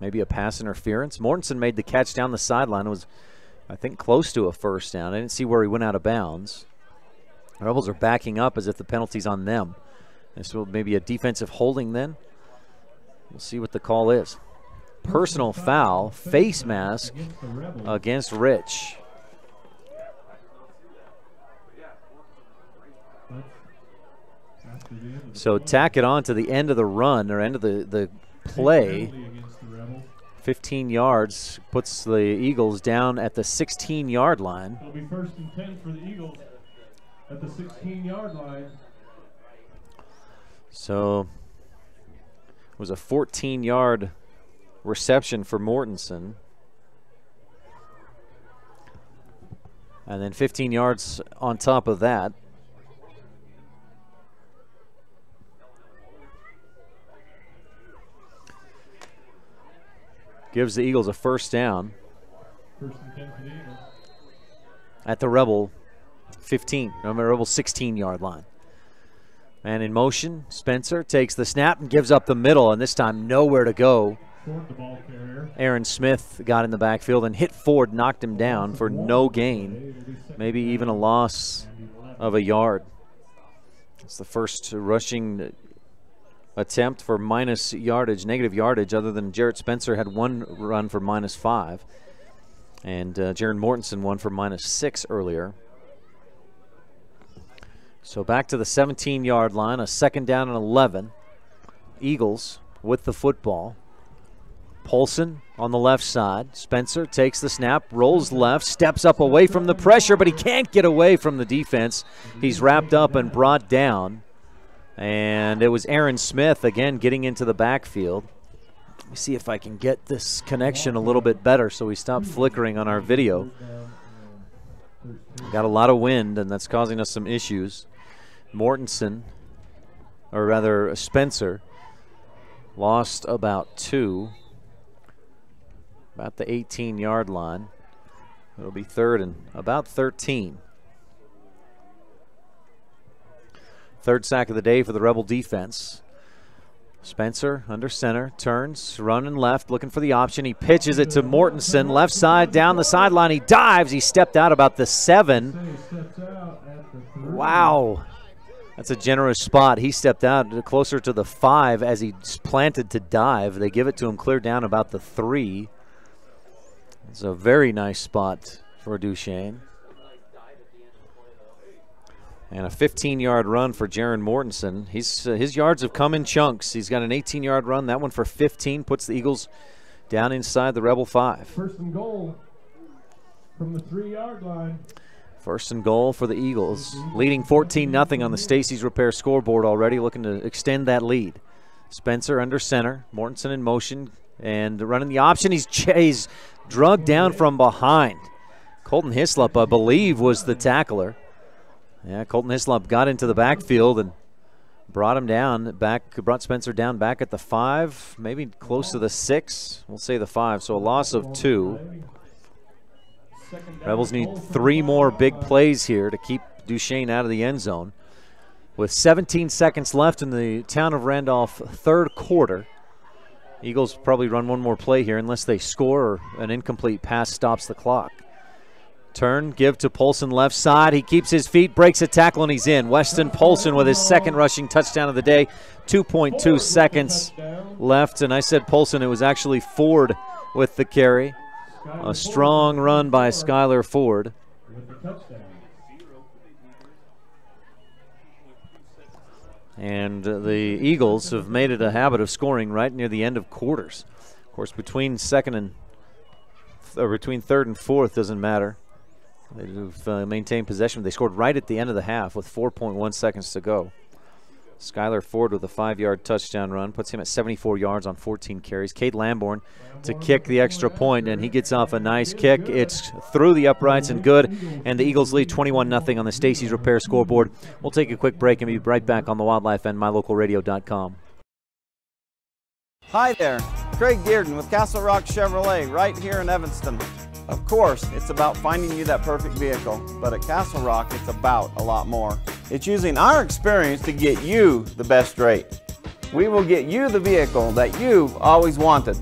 Maybe a pass interference. Mortensen made the catch down the sideline. It was, I think, close to a first down. I didn't see where he went out of bounds. The Rebels are backing up as if the penalty's on them. This will maybe a defensive holding then. We'll see what the call is. Personal foul, face mask against Rich. So tack it on to the end of the run, or end of the play. 15 yards puts the Eagles down at the 16-yard line. It'll be 1st and 10 for the Eagles at the 16-yard line. So it was a 14-yard reception for Mortensen. And then 15 yards on top of that. Gives the Eagles a first down. 1st and 10 for the Eagles. At the Rebel 15, Rebel 16-yard line. Man in motion, Spencer takes the snap and gives up the middle, and this time nowhere to go. The ball carrier. Aaron Smith got in the backfield and hit Ford, knocked him down for no gain, maybe even a loss of a yard. It's the first rushing attempt for minus yardage, negative yardage, other than Jarrett Spencer had one run for -5. And Jaron Mortensen one for -6 earlier. So back to the 17-yard line, a 2nd down and 11. Eagles with the football. Polson on the left side. Spencer takes the snap, rolls left, steps up away from the pressure, but he can't get away from the defense. He's wrapped up and brought down. And it was Aaron Smith again getting into the backfield. Let me see if I can get this connection a little bit better so we stop flickering on our video. Got a lot of wind, and that's causing us some issues. Mortensen, or rather Spencer, lost about 2, about the 18-yard line. It'll be third and about 13. Third sack of the day for the Rebel defense. Spencer under center, turns, running left, looking for the option. He pitches it to Mortensen, left side, down the sideline. He dives. He stepped out about the 7. Wow. That's a generous spot. He stepped out closer to the 5 as he planted to dive. They give it to him clear down about the 3. It's a very nice spot for Duchesne. And a 15-yard run for Jaron Mortensen. His yards have come in chunks. He's got an 18-yard run. That one for 15 puts the Eagles down inside the Rebel 5. First and goal from the 3-yard line. First and goal for the Eagles. Leading 14-0 on the Stacy's Repair scoreboard already, looking to extend that lead. Spencer under center. Mortensen in motion and running the option. He's drugged down from behind. Colton Hislop, I believe, was the tackler. Yeah, Colton Hislop got into the backfield and brought him down back, brought Spencer down back at the 5, maybe close to the 6. We'll say the 5, so a loss of 2. Rebels need 3 more big plays here to keep Duchesne out of the end zone. With 17 seconds left in the town of Randolph third quarter, Eagles probably run one more play here unless they score or an incomplete pass stops the clock. Turn, give to Polson left side. He keeps his feet, breaks a tackle, and he's in. Weston Polson with his second rushing touchdown of the day. 2.2 seconds left, and I said Polson. It was actually Ford with the carry. A strong run by Skylar Ford. And the Eagles have made it a habit of scoring right near the end of quarters. Of course, between third and fourth doesn't matter. They've maintained possession. They scored right at the end of the half with 4.1 seconds to go. Skylar Ford with a 5-yard touchdown run puts him at 74 yards on 14 carries. Cade Lamborn to kick the extra point, and he gets off a nice kick. It's through the uprights and good, and the Eagles lead 21-0 on the Stacy's Repair scoreboard. We'll take a quick break and be right back on the Wildlife and MyLocalRadio.com. Hi there, Craig Dearden with Castle Rock Chevrolet right here in Evanston. Of course, it's about finding you that perfect vehicle, but at Castle Rock, it's about a lot more. It's using our experience to get you the best rate. We will get you the vehicle that you've always wanted.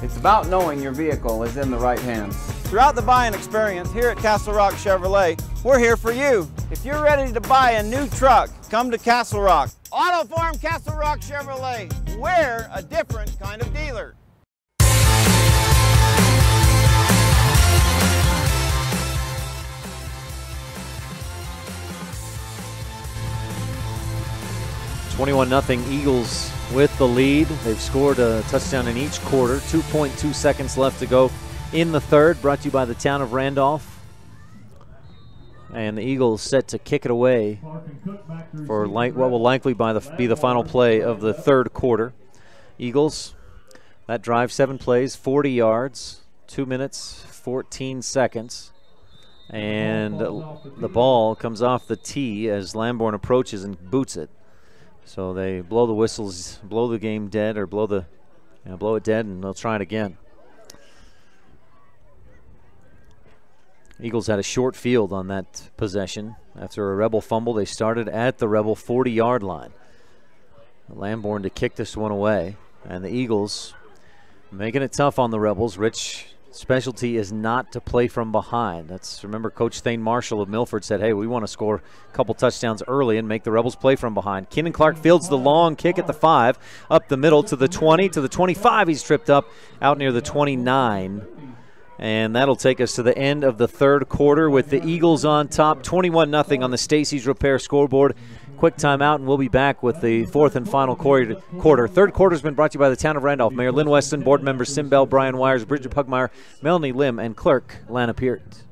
It's about knowing your vehicle is in the right hands. Throughout the buying experience here at Castle Rock Chevrolet, we're here for you. If you're ready to buy a new truck, come to Castle Rock. Auto Farm Castle Rock Chevrolet. We're a different kind of dealer. $21-0 Eagles with the lead. They've scored a touchdown in each quarter. 2.2 seconds left to go in the third. Brought to you by the town of Randolph. And the Eagles set to kick it away for what will likely be the final play of the third quarter. Eagles, that drive, 7 plays, 40 yards, 2 minutes, 14 seconds. And the ball comes off the tee as Lamborn approaches and boots it. So they blow the whistles, blow the game dead, or blow it dead, and they'll try it again. Eagles had a short field on that possession. After a Rebel fumble, they started at the Rebel 40-yard line. Lamborn to kick this one away, and the Eagles making it tough on the Rebels. Rich specialty is not to play from behind. Remember, Coach Thane Marshall of Milford said, hey, we want to score a couple touchdowns early and make the Rebels play from behind. Kenan Clark fields the long kick at the 5, up the middle to the 20, to the 25. He's tripped up out near the 29. And that'll take us to the end of the third quarter with the Eagles on top, 21-0 on the Stacy's Repair scoreboard. Quick timeout, and we'll be back with the fourth and final quarter. Third quarter's been brought to you by the town of Randolph. Mayor Lynn Weston, board members Sim Bell, Brian Wires, Bridget Pugmire, Melanie Lim, and clerk Lana Peart.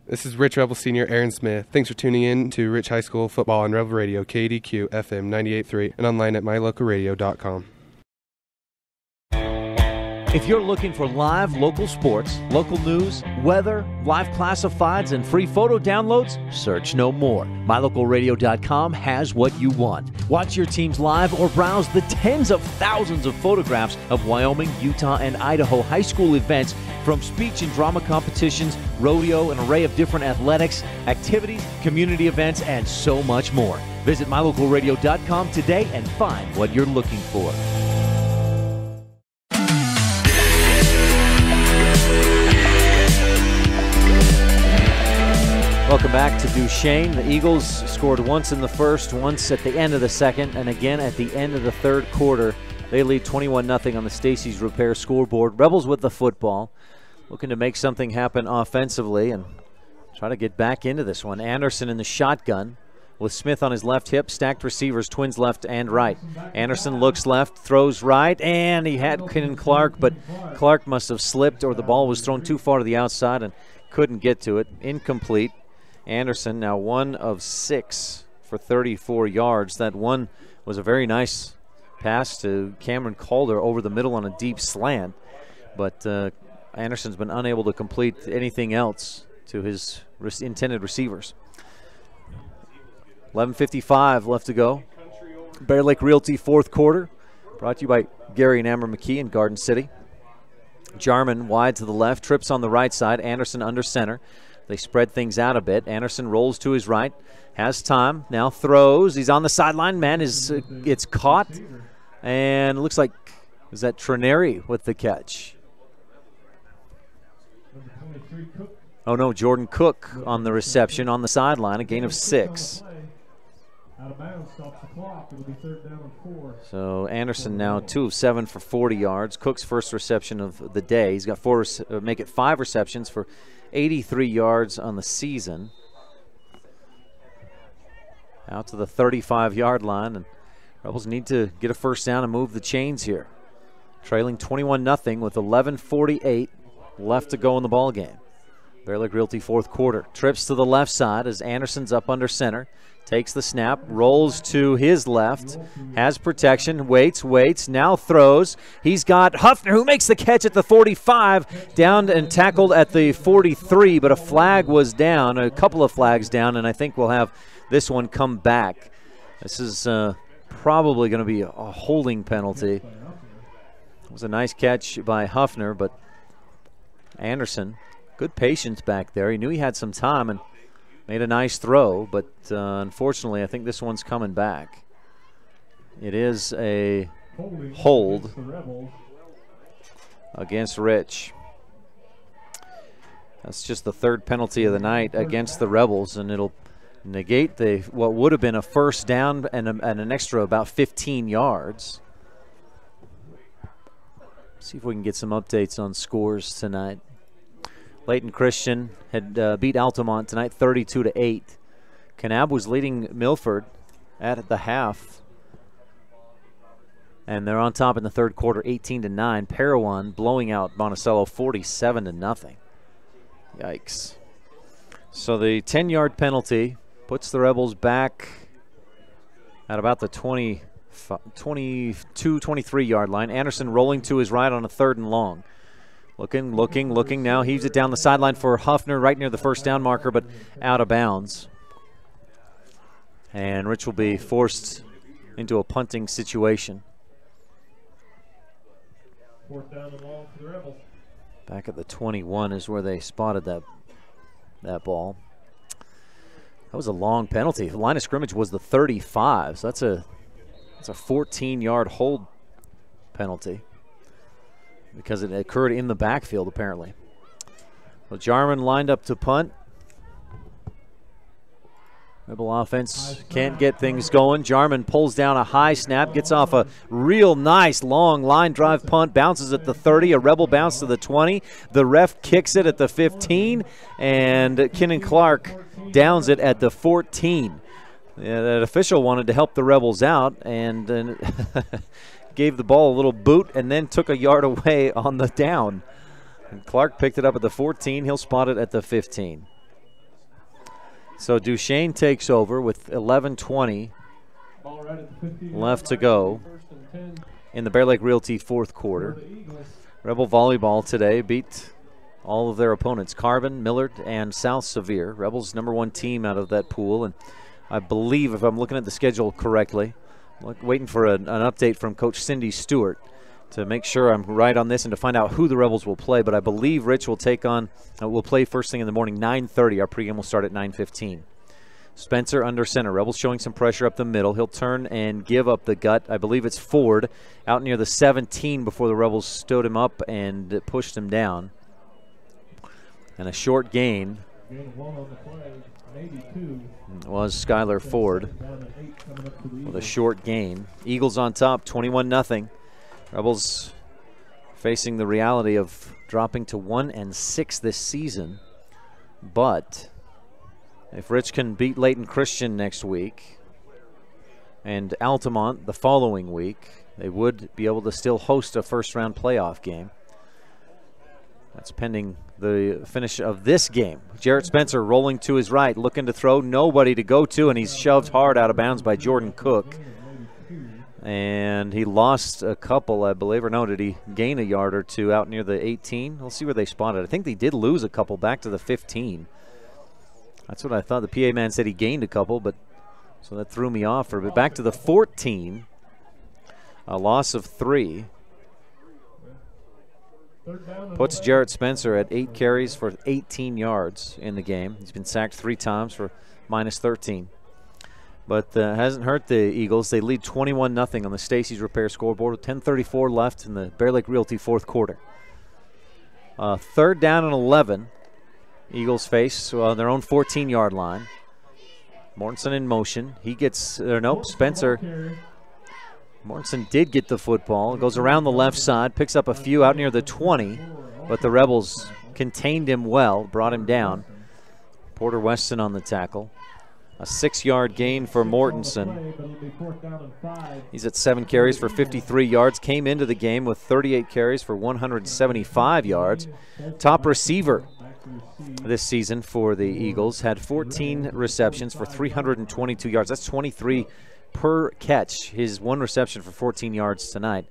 This is Rich Rebel Senior Aaron Smith. Thanks for tuning in to Rich High School Football on Rebel Radio, KADQ FM 98.3, and online at mylocalradio.com. If you're looking for live local sports, local news, weather, live classifieds, and free photo downloads, search no more. MyLocalRadio.com has what you want. Watch your teams live or browse the tens of thousands of photographs of Wyoming, Utah, and Idaho high school events, from speech and drama competitions, rodeo, an array of different athletics, activities, community events, and so much more. Visit MyLocalRadio.com today and find what you're looking for. Welcome back to Duchesne. The Eagles scored once in the first, once at the end of the second, and again at the end of the third quarter. They lead 21-0 on the Stacy's Repair scoreboard. Rebels with the football, looking to make something happen offensively and try to get back into this one. Anderson in the shotgun with Smith on his left hip, stacked receivers, twins left and right. Anderson looks left, throws right, and he had Kenan Clark, but Clark must have slipped or the ball was thrown too far to the outside and couldn't get to it. Incomplete. Anderson now 1 of 6 for 34 yards. That one was a very nice pass to Cameron Calder over the middle on a deep slant, but Anderson's been unable to complete anything else to his intended receivers. 11:55 left to go. Bear Lake Realty fourth quarter, brought to you by Gary and Amber McKee in Garden City. Jarman wide to the left, trips on the right side, Anderson under center. They spread things out a bit. Anderson rolls to his right, has time, now throws. He's on the sideline. Man, it's caught, and it looks like, is that Trenary with the catch? Oh, no, Jordan Cook on the reception on the sideline, a gain of 6. So Anderson now 2 of 7 for 40 yards. Cook's first reception of the day. He's got 5 receptions for 83 yards on the season. Out to the 35-yard line, and Rebels need to get a first down and move the chains here. Trailing 21-0 with 11:48 left to go in the ball game. Bear Lake Realty fourth quarter. Trips to the left side as Anderson's up under center. Takes the snap, rolls to his left, has protection, waits, now throws. He's got Huffner, who makes the catch at the 45, down and tackled at the 43, but a flag was down, a couple of flags down, and I think we'll have this one come back. This is probably going to be a holding penalty. It was a nice catch by Huffner, but Anderson, good patience back there. He knew he had some time and made a nice throw, but unfortunately I think this one's coming back. It is a hold against Rich. That's just the third penalty of the night against the Rebels, and it'll negate what would have been a first down and an extra about 15 yards. See if we can get some updates on scores tonight. Layton Christian had beat Altamont tonight 32-8. Kanab was leading Milford at the half, and they're on top in the third quarter 18-9. Parowan blowing out Monticello 47-0. Yikes. So the 10-yard penalty puts the Rebels back at about the 23-yard line. Anderson rolling to his right on a 3rd and long. Looking, now heaves it down the sideline for Huffner right near the first down marker, but out of bounds. And Rich will be forced into a punting situation. 4th down and long for the Rebels. Back at the 21 is where they spotted that ball. That was a long penalty. The line of scrimmage was the 35, so that's a 14-yard hold penalty, because it occurred in the backfield, apparently. So Jarman lined up to punt. Rebel offense can't get things going. Jarman pulls down a high snap, gets off a real nice long line drive punt, bounces at the 30, a Rebel bounce to the 20. The ref kicks it at the 15, and Kenan Clark downs it at the 14. That official wanted to help the Rebels out, and then gave the ball a little boot and then took a yard away on the down. And Clark picked it up at the 14. He'll spot it at the 15. So Duchesne takes over with 11:20 left to go in the Bear Lake Realty fourth quarter. Rebel volleyball today beat all of their opponents, Carbon, Millard, and South Sevier. Rebels #1 team out of that pool, and I believe, if I'm looking at the schedule correctly, waiting for an update from Coach Cindy Stewart to make sure I'm right on this and to find out who the Rebels will play. But I believe Rich will will play first thing in the morning, 9:30. Our pregame will start at 9:15. Spencer under center. Rebels showing some pressure up the middle. He'll turn and give up the gut. I believe it's Ford out near the 17 before the Rebels stood him up and pushed him down. And a short gain was Skylar Ford with a short gain. Eagles on top, 21-0. Rebels facing the reality of dropping to 1-6 this season. But if Rich can beat Layton Christian next week and Altamont the following week, they would be able to still host a first-round playoff game. That's pending the finish of this game. Jarrett Spencer rolling to his right, looking to throw, nobody to go to, and he's shoved hard out of bounds by Jordan Cook. And he lost a couple, I believe, or no, did he gain a yard or two out near the 18? We'll see where they spotted. I think they did lose a couple back to the 15. That's what I thought. The PA man said he gained a couple, but so that threw me off. But back to the 14, a loss of 3. Puts Jarrett Spencer at 8 carries for 18 yards in the game. He's been sacked 3 times for -13. But hasn't hurt the Eagles. They lead 21-0 on the Stacey's Repair scoreboard with 10:34 left in the Bear Lake Realty fourth quarter. 3rd down and 11. Eagles face their own 14-yard line. Mortensen in motion. He gets, Spencer. Mortensen did get the football. Goes around the left side, picks up a few out near the 20, but the Rebels contained him well, brought him down. Porter Weston on the tackle. A 6-yard gain for Mortensen. He's at 7 carries for 53 yards. Came into the game with 38 carries for 175 yards. Top receiver this season for the Eagles. Had 14 receptions for 322 yards. That's 23 per catch. His 1 reception for 14 yards tonight.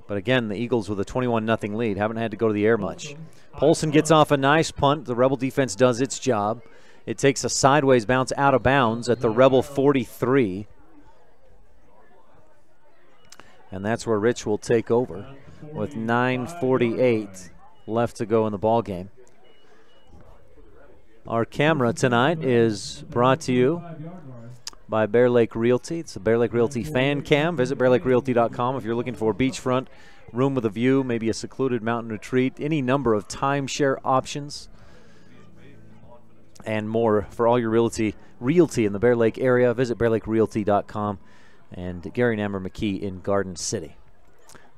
But again, the Eagles with a 21-0 lead. Haven't had to go to the air much. Polson gets off a nice punt. The Rebel defense does its job. It takes a sideways bounce out of bounds at the Rebel 43. And that's where Rich will take over with 9:48 left to go in the ball game. Our camera tonight is brought to you by Bear Lake Realty. It's the Bear Lake Realty fan cam. Visit bearlakerealty.com if you're looking for a beachfront room with a view, maybe a secluded mountain retreat, any number of timeshare options, and more for all your realty in the Bear Lake area. Visit bearlakerealty.com. And Gary and Amber McKee in Garden City.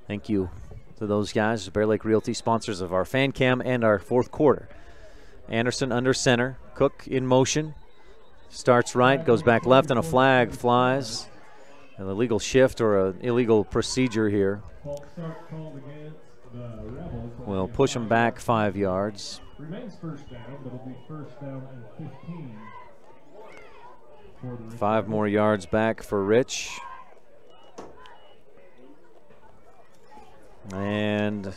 Thank you to those guys, Bear Lake Realty, sponsors of our fan cam and our fourth quarter. Anderson under center. Cook in motion. Starts right, goes back left, and a flag flies. An illegal shift or an illegal procedure here. We'll push him back 5 yards. Remains first down, but it'll be first down and 15. 5 more yards back for Rich. And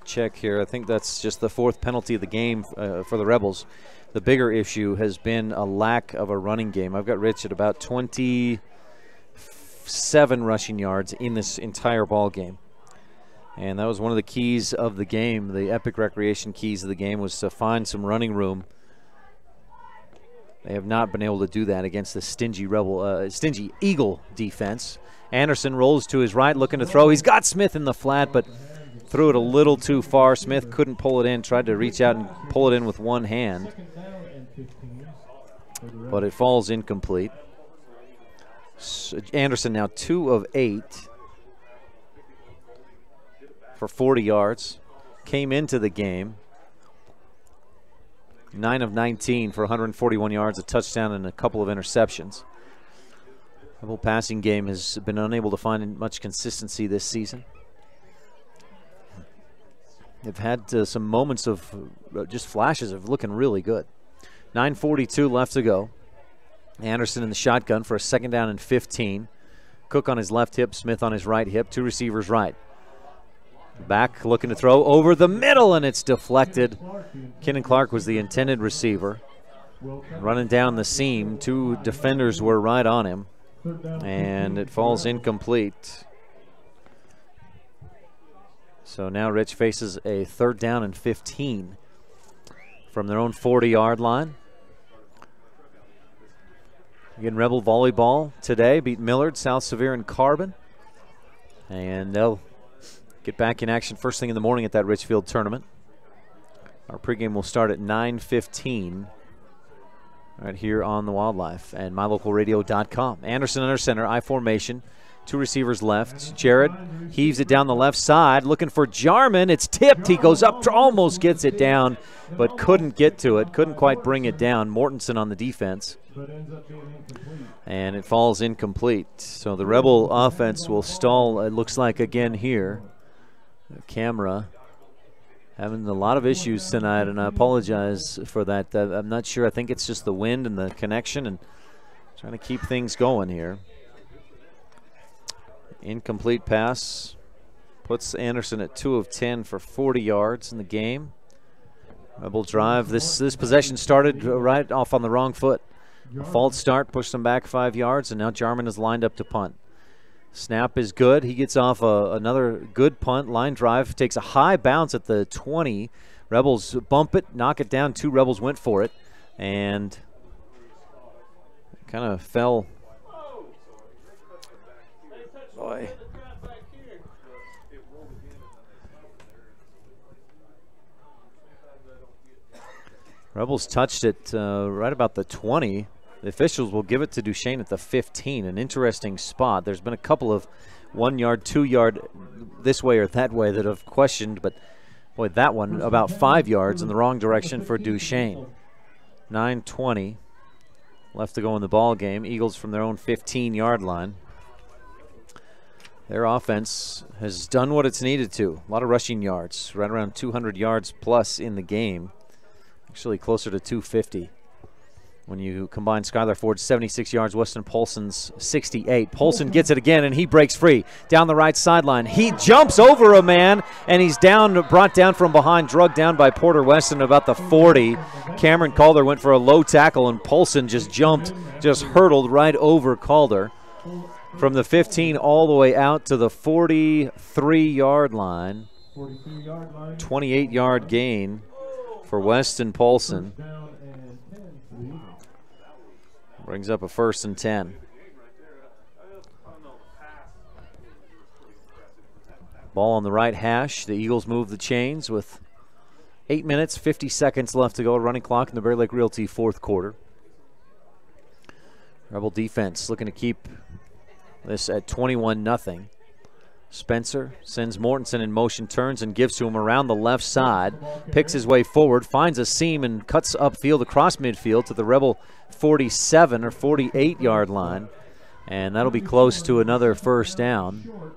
check here. I think that's just the 4th penalty of the game for the Rebels. The bigger issue has been a lack of a running game. I've got Rich at about 27 rushing yards in this entire ball game. And that was one of the keys of the game. The Epic Recreation keys of the game was to find some running room. They have not been able to do that against the stingy Eagle defense. Anderson rolls to his right, looking to throw. He's got Smith in the flat, but threw it a little too far. Smith couldn't pull it in, tried to reach out and pull it in with one hand, but it falls incomplete. Anderson now 2 of 8 for 40 yards. Came into the game 9 of 19 for 141 yards, a touchdown, and a couple of interceptions. The whole passing game has been unable to find much consistency this season. They've had some moments of just flashes of looking really good. 9:42 left to go. Anderson in the shotgun for a 2nd down and 15. Cook on his left hip, Smith on his right hip, 2 receivers right. Back looking to throw over the middle, and it's deflected. Kenan Clark was the intended receiver. Running down the seam, 2 defenders were right on him, and it falls incomplete. So now Rich faces a 3rd down and 15 from their own 40-yard line. Again, Rebel volleyball today beat Millard, South Sevier, and Carbon. And they'll get back in action first thing in the morning at that Richfield tournament. Our pregame will start at 9:15 right here on the Wildlife and mylocalradio.com. Anderson under center, I formation. 2 receivers left. Jared heaves it down the left side, looking for Jarman. It's tipped. He goes up, almost gets it down, but couldn't get to it. Couldn't quite bring it down. Mortensen on the defense. And it falls incomplete. So the Rebel offense will stall, it looks like, again here. The camera having a lot of issues tonight, and I apologize for that. I'm not sure. I think it's just the wind and the connection and trying to keep things going here. Incomplete pass puts Anderson at 2 of 10 for 40 yards in the game. Rebel drive. This possession started right off on the wrong foot. A false start pushed them back 5 yards, and now Jarman is lined up to punt. Snap is good. He gets off another good punt. Line drive takes a high bounce at the 20. Rebels bump it, knock it down. 2 Rebels went for it, and kind of fell. Boy. Rebels touched it right about the 20. The officials will give it to Duchesne at the 15. An interesting spot. There's been a couple of 1 yard, 2 yard, this way or that way that have questioned, but boy, that one about 5 yards in the wrong direction for Duchesne. 9:20 left to go in the ball game. Eagles from their own 15-yard line. Their offense has done what it's needed to. A lot of rushing yards, right around 200 yards plus in the game. Actually closer to 250. When you combine Skylar Ford's 76 yards, Weston Polson's 68. Polson gets it again, and he breaks free down the right sideline. He jumps over a man, and he's down, brought down from behind, drugged down by Porter Weston about the 40. Cameron Calder went for a low tackle, and Polson just jumped, just hurdled right over Calder. From the 15 all the way out to the 43-yard line. 28-yard gain for Weston Polson. Brings up a 1st and 10. Ball on the right hash. The Eagles move the chains with 8 minutes, 50 seconds left to go. Running clock in the Bear Lake Realty 4th quarter. Rebel defense looking to keep this at 21-0. Spencer sends Mortensen in motion, turns and gives to him around the left side. Picks his way forward, finds a seam and cuts upfield across midfield to the Rebel 47 or 48-yard line. And that'll be close to another 1st down.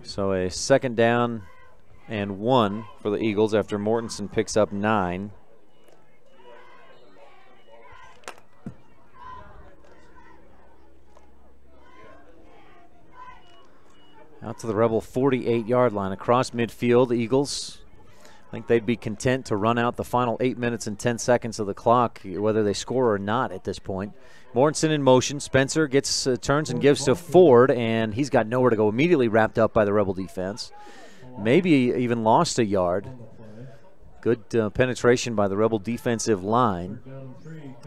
So a 2nd down and 1 for the Eagles after Mortensen picks up 9. Out to the Rebel 48-yard line across midfield. The Eagles, I think they'd be content to run out the final 8 minutes and 10 seconds of the clock, whether they score or not at this point. Mortensen in motion. Spencer gets turns and gives to Ford, and he's got nowhere to go. Immediately wrapped up by the Rebel defense. Maybe even lost a yard. Good penetration by the Rebel defensive line.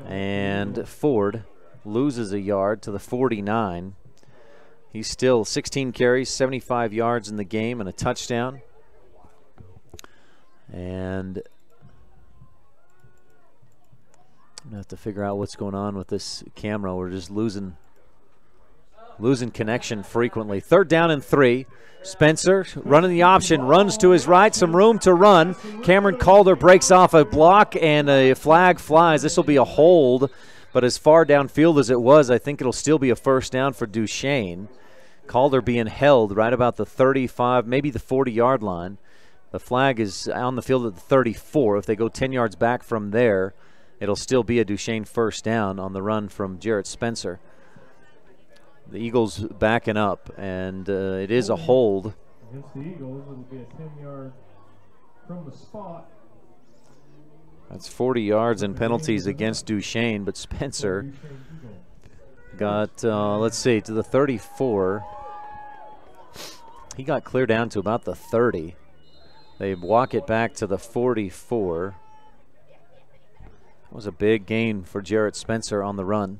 And Ford loses a yard to the 49. He's still 16 carries, 75 yards in the game, and a touchdown. And I'm going to have to figure out what's going on with this camera. We're just losing connection frequently. 3rd down and 3. Spencer running the option, runs to his right, some room to run. Cameron Calder breaks off a block, and a flag flies. This will be a hold, but as far downfield as it was, I think it'll still be a 1st down for Duchesne. Calder being held right about the 35, maybe the 40-yard line. The flag is on the field at the 34. If they go 10 yards back from there, it'll still be a Duchesne 1st down on the run from Jarrett Spencer. The Eagles backing up, and it is a hold. Against the Eagles, it'll be a 10-yard from the spot. That's 40 yards and penalties against Duchesne, but Spencer got, let's see, to the 34. He got clear down to about the 30. They walk it back to the 44. That was a big gain for Jarrett Spencer on the run.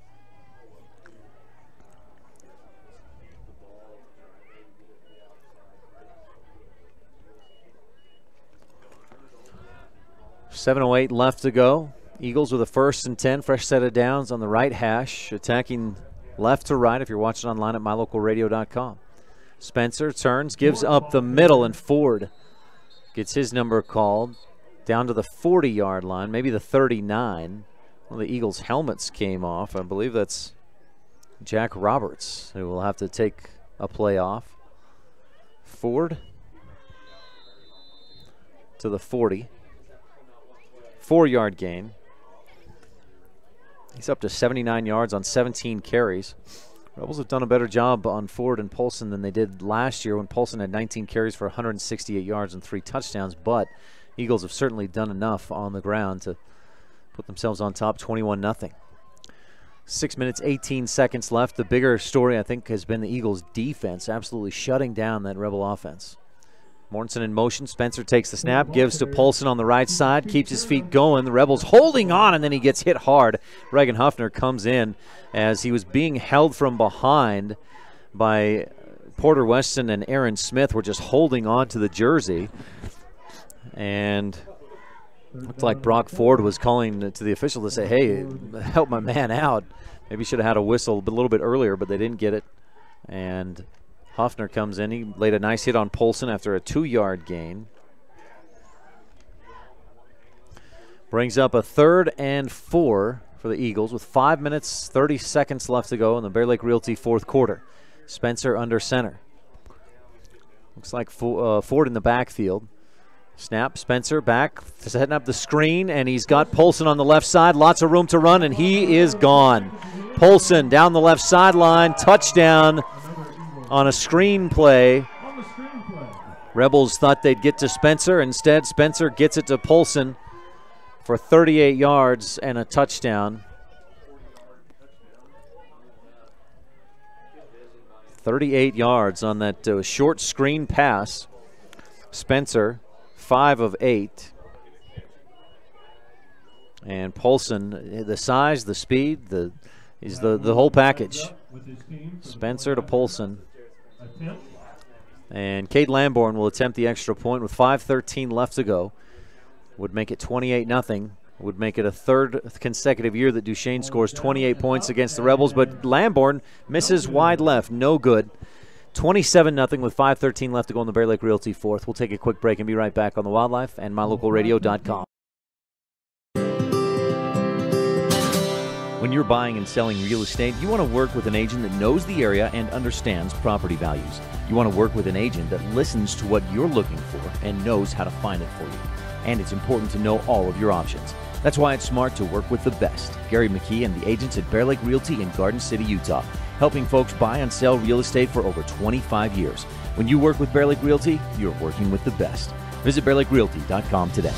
.708 left to go. Eagles with a 1st and 10, fresh set of downs on the right hash, attacking left to right if you're watching online at mylocalradio.com. Spencer turns, gives up the middle, and Ford gets his number called down to the 40-yard line, maybe the 39. Well, the Eagles' helmets came off. I believe that's Jack Roberts, who will have to take a play off. Ford to the 40. 4-yard gain. He's up to 79 yards on 17 carries. Rebels have done a better job on Ford and Polson than they did last year when Polson had 19 carries for 168 yards and 3 touchdowns, but Eagles have certainly done enough on the ground to put themselves on top 21-0. 6 minutes, 18 seconds left. The bigger story, I think, has been the Eagles' defense absolutely shutting down that Rebel offense. Mortensen in motion. Spencer takes the snap, gives to Polson on the right side, keeps his feet going. The Rebels holding on, and then he gets hit hard. Reagan Huffner comes in as he was being held from behind by Porter Weston and Aaron Smith. Were just holding on to the jersey. And looked like Brock Ford was calling to the official to say, hey, help my man out. Maybe should have had a whistle a little bit earlier, but they didn't get it. And Huffner comes in. He laid a nice hit on Polson after a 2-yard gain. Brings up a 3rd and 4 for the Eagles with 5 minutes, 30 seconds left to go in the Bear Lake Realty 4th quarter. Spencer under center. Looks like Ford in the backfield. Snap, Spencer back, setting up the screen, and he's got Polson on the left side. Lots of room to run, and he is gone. Polson down the left sideline, touchdown on a screen play. Rebels thought they'd get to Spencer. Instead, Spencer gets it to Polson for 38 yards and a touchdown. 38 yards on that short screen pass. Spencer, 5 of 8. And Polson, the size, the speed, the whole package. Spencer to Polson. And Cade Lamborn will attempt the extra point with 5:13 left to go. Would make it 28-0. Would make it a 3rd consecutive year that Duchesne scores 28 points against the Rebels, but Lamborn misses wide left. No good. 27-0 with 5:13 left to go in the Bear Lake Realty 4th. We'll take a quick break and be right back on the Wildlife and mylocalradio.com. When you're buying and selling real estate, you want to work with an agent that knows the area and understands property values. You want to work with an agent that listens to what you're looking for and knows how to find it for you. And it's important to know all of your options. That's why it's smart to work with the best. Gary McKee and the agents at Bear Lake Realty in Garden City, Utah, helping folks buy and sell real estate for over 25 years. When you work with Bear Lake Realty, you're working with the best. Visit bearlakerealty.com today.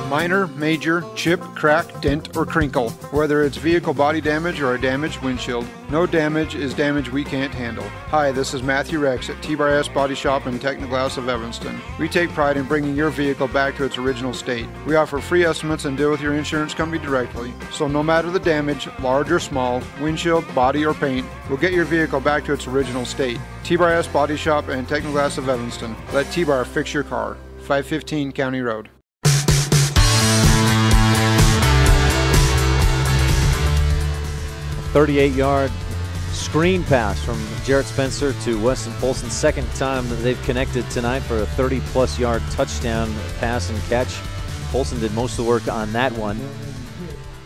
Minor, major, chip, crack, dent, or crinkle. Whether it's vehicle body damage or a damaged windshield, no damage is damage we can't handle. Hi, this is Matthew Rex at T-Bar-S Body Shop and Technoglass of Evanston. We take pride in bringing your vehicle back to its original state. We offer free estimates and deal with your insurance company directly. So no matter the damage, large or small, windshield, body, or paint, we'll get your vehicle back to its original state. T-Bar-S Body Shop and Technoglass of Evanston. Let T-Bar fix your car. 515 County Road. 38-yard screen pass from Jarrett Spencer to Weston Polson. 2nd time that they've connected tonight for a 30-plus yard touchdown pass and catch. Polson did most of the work on that one.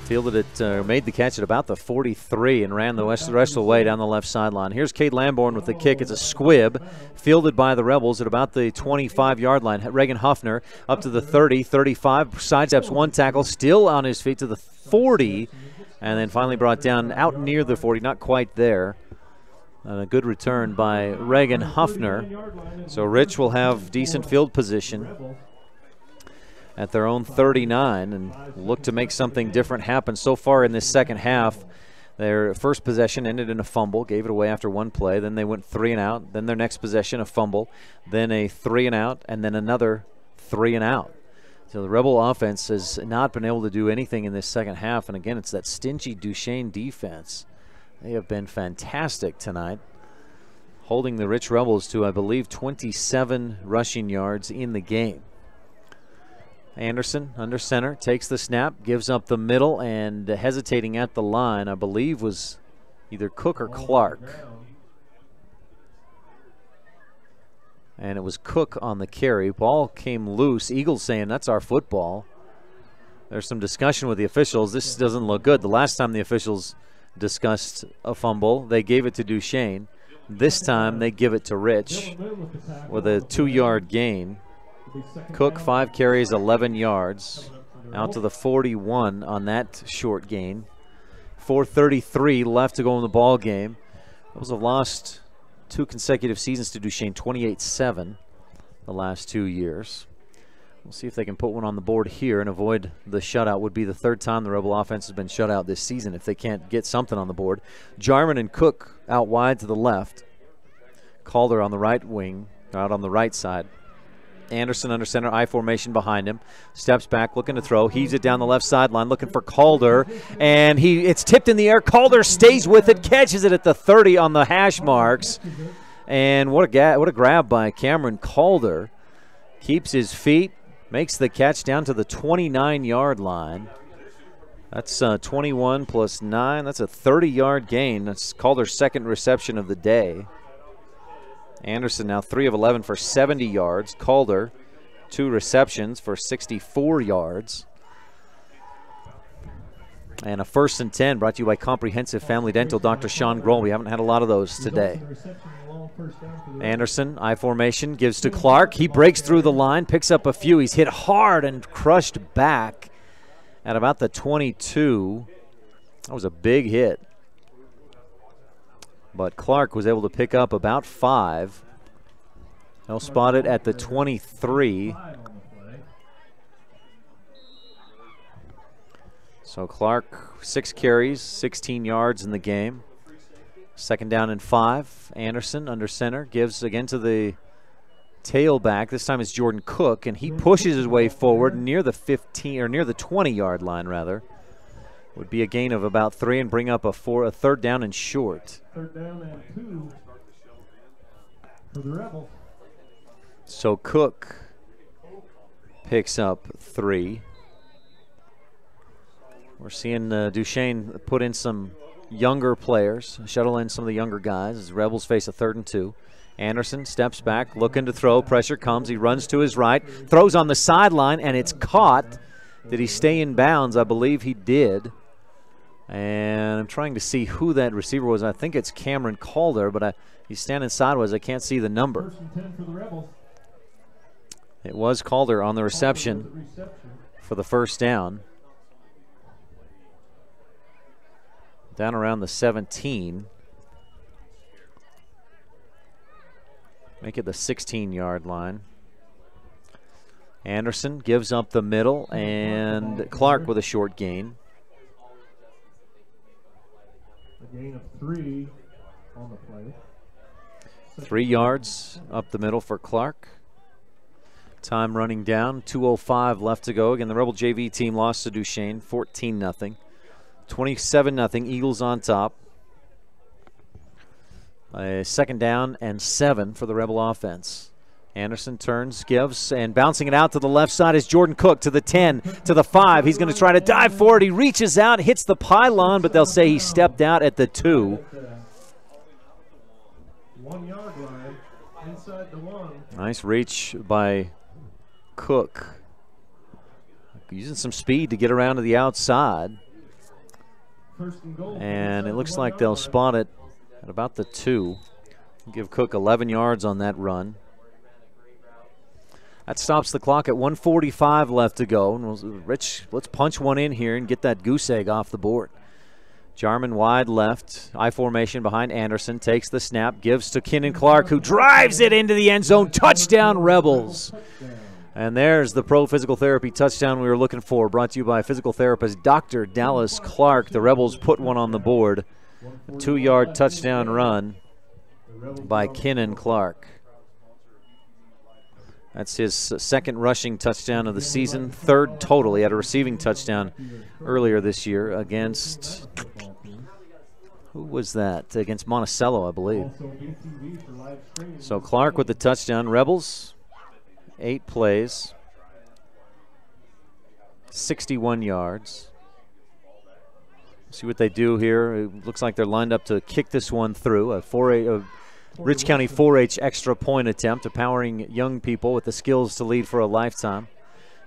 Fielded it, made the catch at about the 43 and ran the rest of the way down the left sideline. Here's Cade Lamborn with the kick. It's a squib, fielded by the Rebels at about the 25-yard line. Reagan Huffner up to the 30, 35, sidesteps one tackle, still on his feet to the 40. and then finally brought down out near the 40, not quite there. And a good return by Reagan Huffner. So Rich will have decent field position at their own 39 and look to make something different happen. So far in this second half, their first possession ended in a fumble, gave it away after one play. Then they went 3 and out. Then their next possession, a fumble. Then a 3 and out, and then another 3 and out. So the Rebel offense has not been able to do anything in this second half. And again, it's that stingy Duchesne defense. They have been fantastic tonight, holding the Rich Rebels to, I believe, 27 rushing yards in the game. Anderson under center, takes the snap, gives up the middle, and hesitating at the line, I believe, was either Cook or Clark. And it was Cook on the carry. Ball came loose. Eagles saying, that's our football. There's some discussion with the officials. This doesn't look good. The last time the officials discussed a fumble, they gave it to Duchesne. This time they give it to Rich with a 2-yard gain. Cook, 5 carries, 11 yards, out to the 41 on that short gain. 4:33 left to go in the ball game. Those have lost 2 consecutive seasons to Duchesne, 28-7 the last 2 years. We'll see if they can put one on the board here and avoid the shutout. Would be the 3rd time the Rebel offense has been shut out this season if they can't get something on the board. Jarman and Cook out wide to the left. Calder on the right wing, out on the right side. Anderson under center, I formation behind him. Steps back, looking to throw. Heaves it down the left sideline, looking for Calder. And it's tipped in the air. Calder stays with it, catches it at the 30 on the hash marks. And what a grab by Cameron Calder. Keeps his feet, makes the catch down to the 29-yard line. That's 21 plus 9. That's a 30-yard gain. That's Calder's 2nd reception of the day. Anderson now 3 of 11 for 70 yards. Calder, 2 receptions for 64 yards. And a 1st and 10 brought to you by Comprehensive Family Dental, Dr. Sean Grohl. We haven't had a lot of those today. Anderson, I formation, gives to Clark. He breaks through the line, picks up a few. He's hit hard and crushed back at about the 22. That was a big hit. But Clark was able to pick up about 5. He'll spot it at the 23. So Clark, 6 carries, 16 yards in the game. 2nd down and 5. Anderson under center, gives again to the tailback. This time it's Jordan Cook, and he pushes his way forward near the 15 or near the 20-yard line rather. Would be a gain of about 3 and bring up a 3rd down and short. 3rd down and 2 for the Rebels. So Cook picks up 3. We're seeing Duchesne put in some younger players, shuttle in some of the younger guys as Rebels face a 3rd and 2. Anderson steps back, looking to throw. Pressure comes. He runs to his right, throws on the sideline, and it's caught. Did he stay in bounds? I believe he did. And I'm trying to see who that receiver was. I think it's Cameron Calder, but he's standing sideways. I can't see the number. 1st and 10 for the Rebels. It was Calder on the reception for the 1st down. Down around the 17. Make it the 16-yard line. Anderson gives up the middle, and Clark with a short gain. A gain of 3 on the play. 3 yards up the middle for Clark. Time running down, 2:05 left to go. Again, the Rebel JV team lost to Duchesne, 14-0. 27-0, Eagles on top. A 2nd down and 7 for the Rebel offense. Anderson turns, gives, and bouncing it out to the left side is Jordan Cook to the 10, to the 5. He's going to try to dive forward. He reaches out, hits the pylon, but they'll say he stepped out at the 2. 1-yard line, inside the 1. Nice reach by Cook. Using some speed to get around to the outside. And it looks like they'll spot it at about the 2. Give Cook 11 yards on that run. That stops the clock at 1:45 left to go. And Rich, let's punch one in here and get that goose egg off the board. Jarman wide left, I formation behind Anderson, takes the snap, gives to Kenan Clark, who drives it into the end zone. Touchdown, Rebels. And there's the pro physical therapy touchdown we were looking for, brought to you by physical therapist Dr. Dallas Clark. The Rebels put one on the board. A 2-yard touchdown run by Kenan Clark. That's his second rushing touchdown of the season, third total. He had a receiving touchdown earlier this year against, who was that? Against Monticello, I believe. So Clark with the touchdown. Rebels, 8 plays, 61 yards. See what they do here. It looks like they're lined up to kick this one through. A Rich County 4-H extra point attempt, empowering young people with the skills to lead for a lifetime.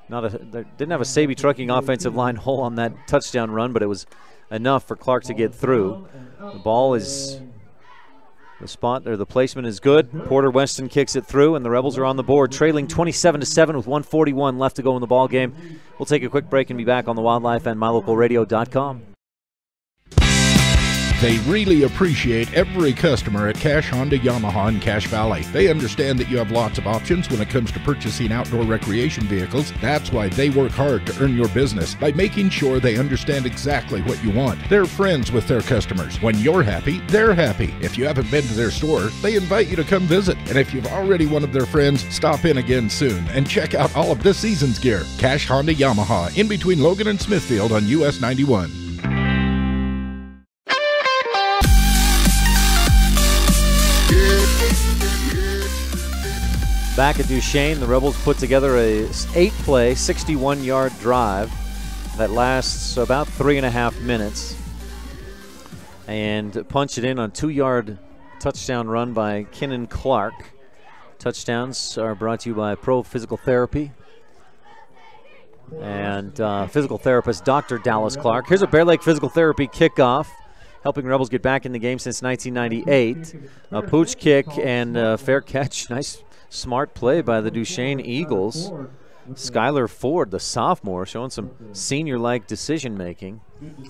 They didn't have a Saby Trucking offensive line hole on that touchdown run, but it was enough for Clark to get through. The ball is, the placement is good. Porter Weston kicks it through, and the Rebels are on the board, trailing 27-7 with 1:41 left to go in the ball game. We'll take a quick break and be back on the Wildlife and MyLocalRadio.com. They really appreciate every customer at Cash Honda Yamaha in Cache Valley. They understand that you have lots of options when it comes to purchasing outdoor recreation vehicles. That's why they work hard to earn your business by making sure they understand exactly what you want. They're friends with their customers. When you're happy, they're happy. If you haven't been to their store, they invite you to come visit. And if you've already one of their friends, stop in again soon and check out all of this season's gear. Cash Honda Yamaha, in between Logan and Smithfield on US 91. Back at Duchesne, the Rebels put together a 8-play, 61-yard drive that lasts about 3.5 minutes and punch it in on a 2-yard touchdown run by Kenan Clark. Touchdowns are brought to you by Pro Physical Therapy and physical therapist Dr. Dallas Clark. Here's a Bear Lake Physical Therapy kickoff, helping Rebels get back in the game since 1998. A pooch kick and fair catch. Nice, smart play by the Duchesne Eagles. Skylar Ford, the sophomore, showing some senior-like decision-making.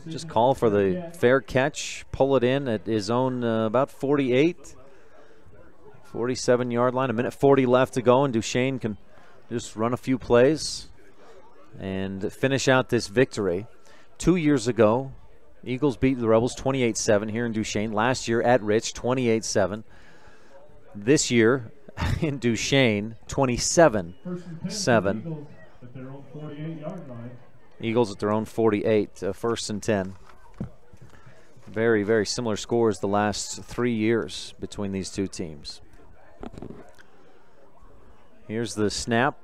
Just call for the fair catch, pull it in at his own about 47-yard line. 1:40 left to go, and Duchesne can just run a few plays and finish out this victory. 2 years ago, Eagles beat the Rebels 28-7 here in Duchesne. Last year at Rich, 28-7. This year in Duchesne, 27-7. Eagles at their own 48, 1st and 10. Very, very similar scores the last 3 years between these two teams. Here's the snap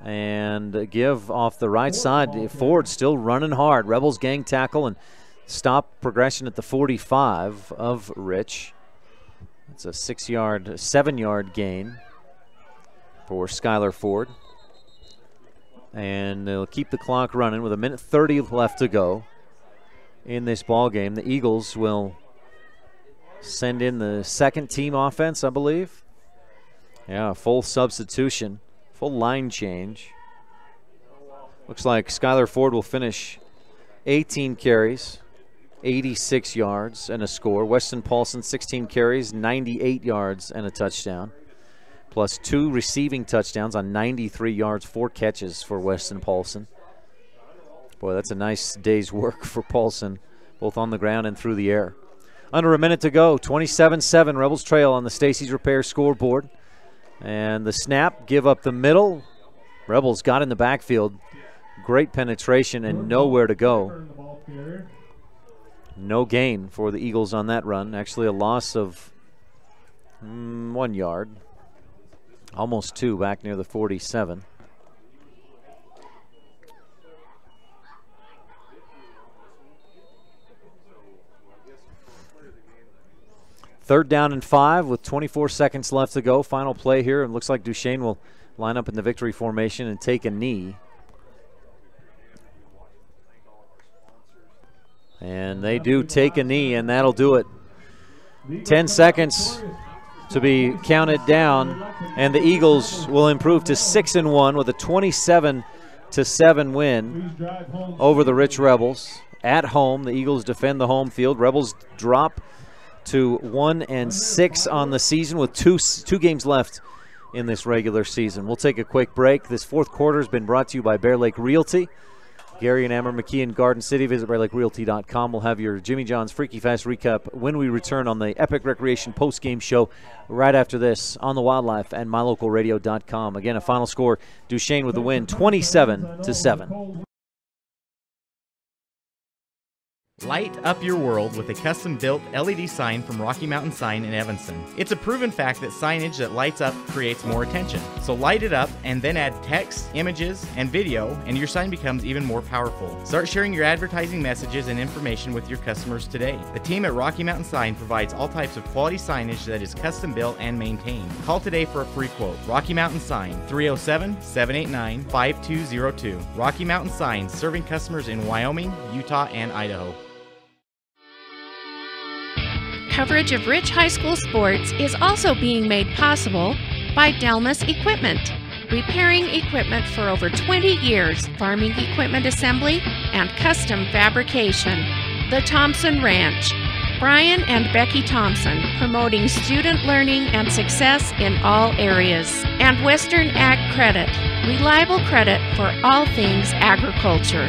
and give off the right side. Ford still running hard. Rebels gang tackle and stop progression at the 45 of Rich. It's a 7-yard gain for Skylar Ford. And they'll keep the clock running with 1:30 left to go in this ball game. The Eagles will send in the second team offense, I believe. Yeah, full substitution, full line change. Looks like Skylar Ford will finish 18 carries, 86 yards and a score. Weston Paulson, 16 carries, 98 yards and a touchdown. Plus 2 receiving touchdowns on 93 yards, 4 catches for Weston Paulson. Boy, that's a nice day's work for Paulson, both on the ground and through the air. Under a minute to go, 27-7, Rebels trail on the Stacy's Repair scoreboard. And the snap, give up the middle. Rebels got in the backfield. Great penetration and nowhere to go. No gain for the Eagles on that run. Actually a loss of 1 yard. Almost 2 back near the 47. Third down and 5 with 24 seconds left to go. Final play here. It looks like Duchesne will line up in the victory formation and take a knee. And they do take a knee, and that'll do it. 10 seconds to be counted down, and the Eagles will improve to 6-1 with a 27-7 win over the Rich Rebels. at home. The Eagles defend the home field. Rebels drop to 1-6 on the season with two games left in this regular season. We'll take a quick break. This fourth quarter has been brought to you by Bear Lake Realty. Gary and Amber McKee in Garden City. Visit BearLakeRealty.com. We'll have your Jimmy John's Freaky Fast recap when we return on the Epic Recreation postgame show right after this on the Wildlife and MyLocalRadio.com. Again, a final score, Duchesne with the win, 27-7. Light up your world with a custom-built LED sign from Rocky Mountain Sign in Evanston. It's a proven fact that signage that lights up creates more attention. So light it up and then add text, images, and video, and your sign becomes even more powerful. Start sharing your advertising messages and information with your customers today. The team at Rocky Mountain Sign provides all types of quality signage that is custom-built and maintained. Call today for a free quote. Rocky Mountain Sign, 307-789-5202. Rocky Mountain Sign, serving customers in Wyoming, Utah, and Idaho. Coverage of Rich High School sports is also being made possible by Delmas Equipment, repairing equipment for over 20 years, farming equipment assembly, and custom fabrication. The Thompson Ranch, Brian and Becky Thompson, promoting student learning and success in all areas. And Western Ag Credit, reliable credit for all things agriculture.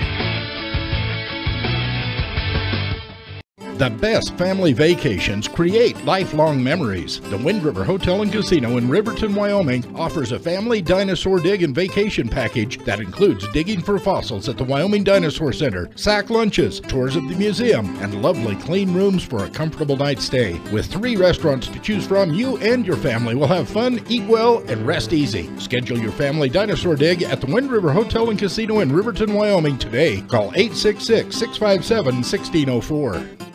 The best family vacations create lifelong memories. The Wind River Hotel and Casino in Riverton, Wyoming offers a family dinosaur dig and vacation package that includes digging for fossils at the Wyoming Dinosaur Center, sack lunches, tours of the museum, and lovely clean rooms for a comfortable night's stay. With 3 restaurants to choose from, you and your family will have fun, eat well, and rest easy. Schedule your family dinosaur dig at the Wind River Hotel and Casino in Riverton, Wyoming today. Call 866-657-1604.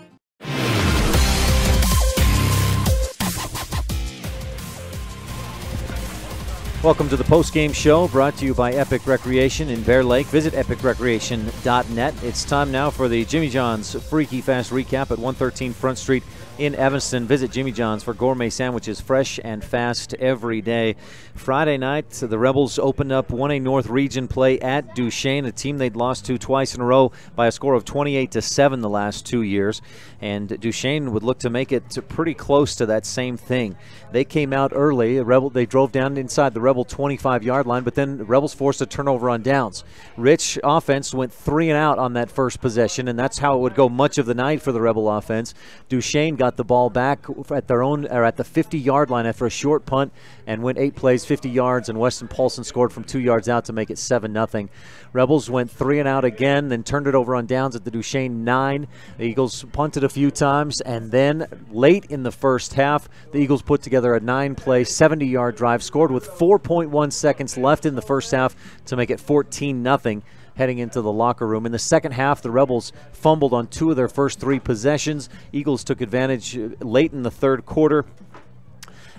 Welcome to the postgame show brought to you by Epic Recreation in Bear Lake. Visit epicrecreation.net. It's time now for the Jimmy John's Freaky Fast recap at 113 Front Street in Evanston. Visit Jimmy John's for gourmet sandwiches, fresh and fast every day. Friday night, the Rebels opened up 1A North Region play at Duchesne, a team they'd lost to twice in a row by a score of 28-7 the last 2 years. And Duchesne would look to make it pretty close to that same thing. They came out early. They drove down inside the Rebel 25-yard line, but then the Rebels forced a turnover on downs. Rich offense went 3 and out on that first possession, and that's how it would go much of the night for the Rebel offense. Duchesne got the ball back at their own, or at the 50-yard line after a short punt, and went 8 plays, 50 yards, and Weston Paulson scored from 2 yards out to make it 7-0. Rebels went 3 and out again, then turned it over on downs at the Duchesne 9. The Eagles punted a few times, and then late in the first half, the Eagles put together a 9-play, 70-yard drive, scored with 4.1 seconds left in the first half to make it 14-0. Heading into the locker room. In the second half, the Rebels fumbled on 2 of their first 3 possessions. Eagles took advantage late in the third quarter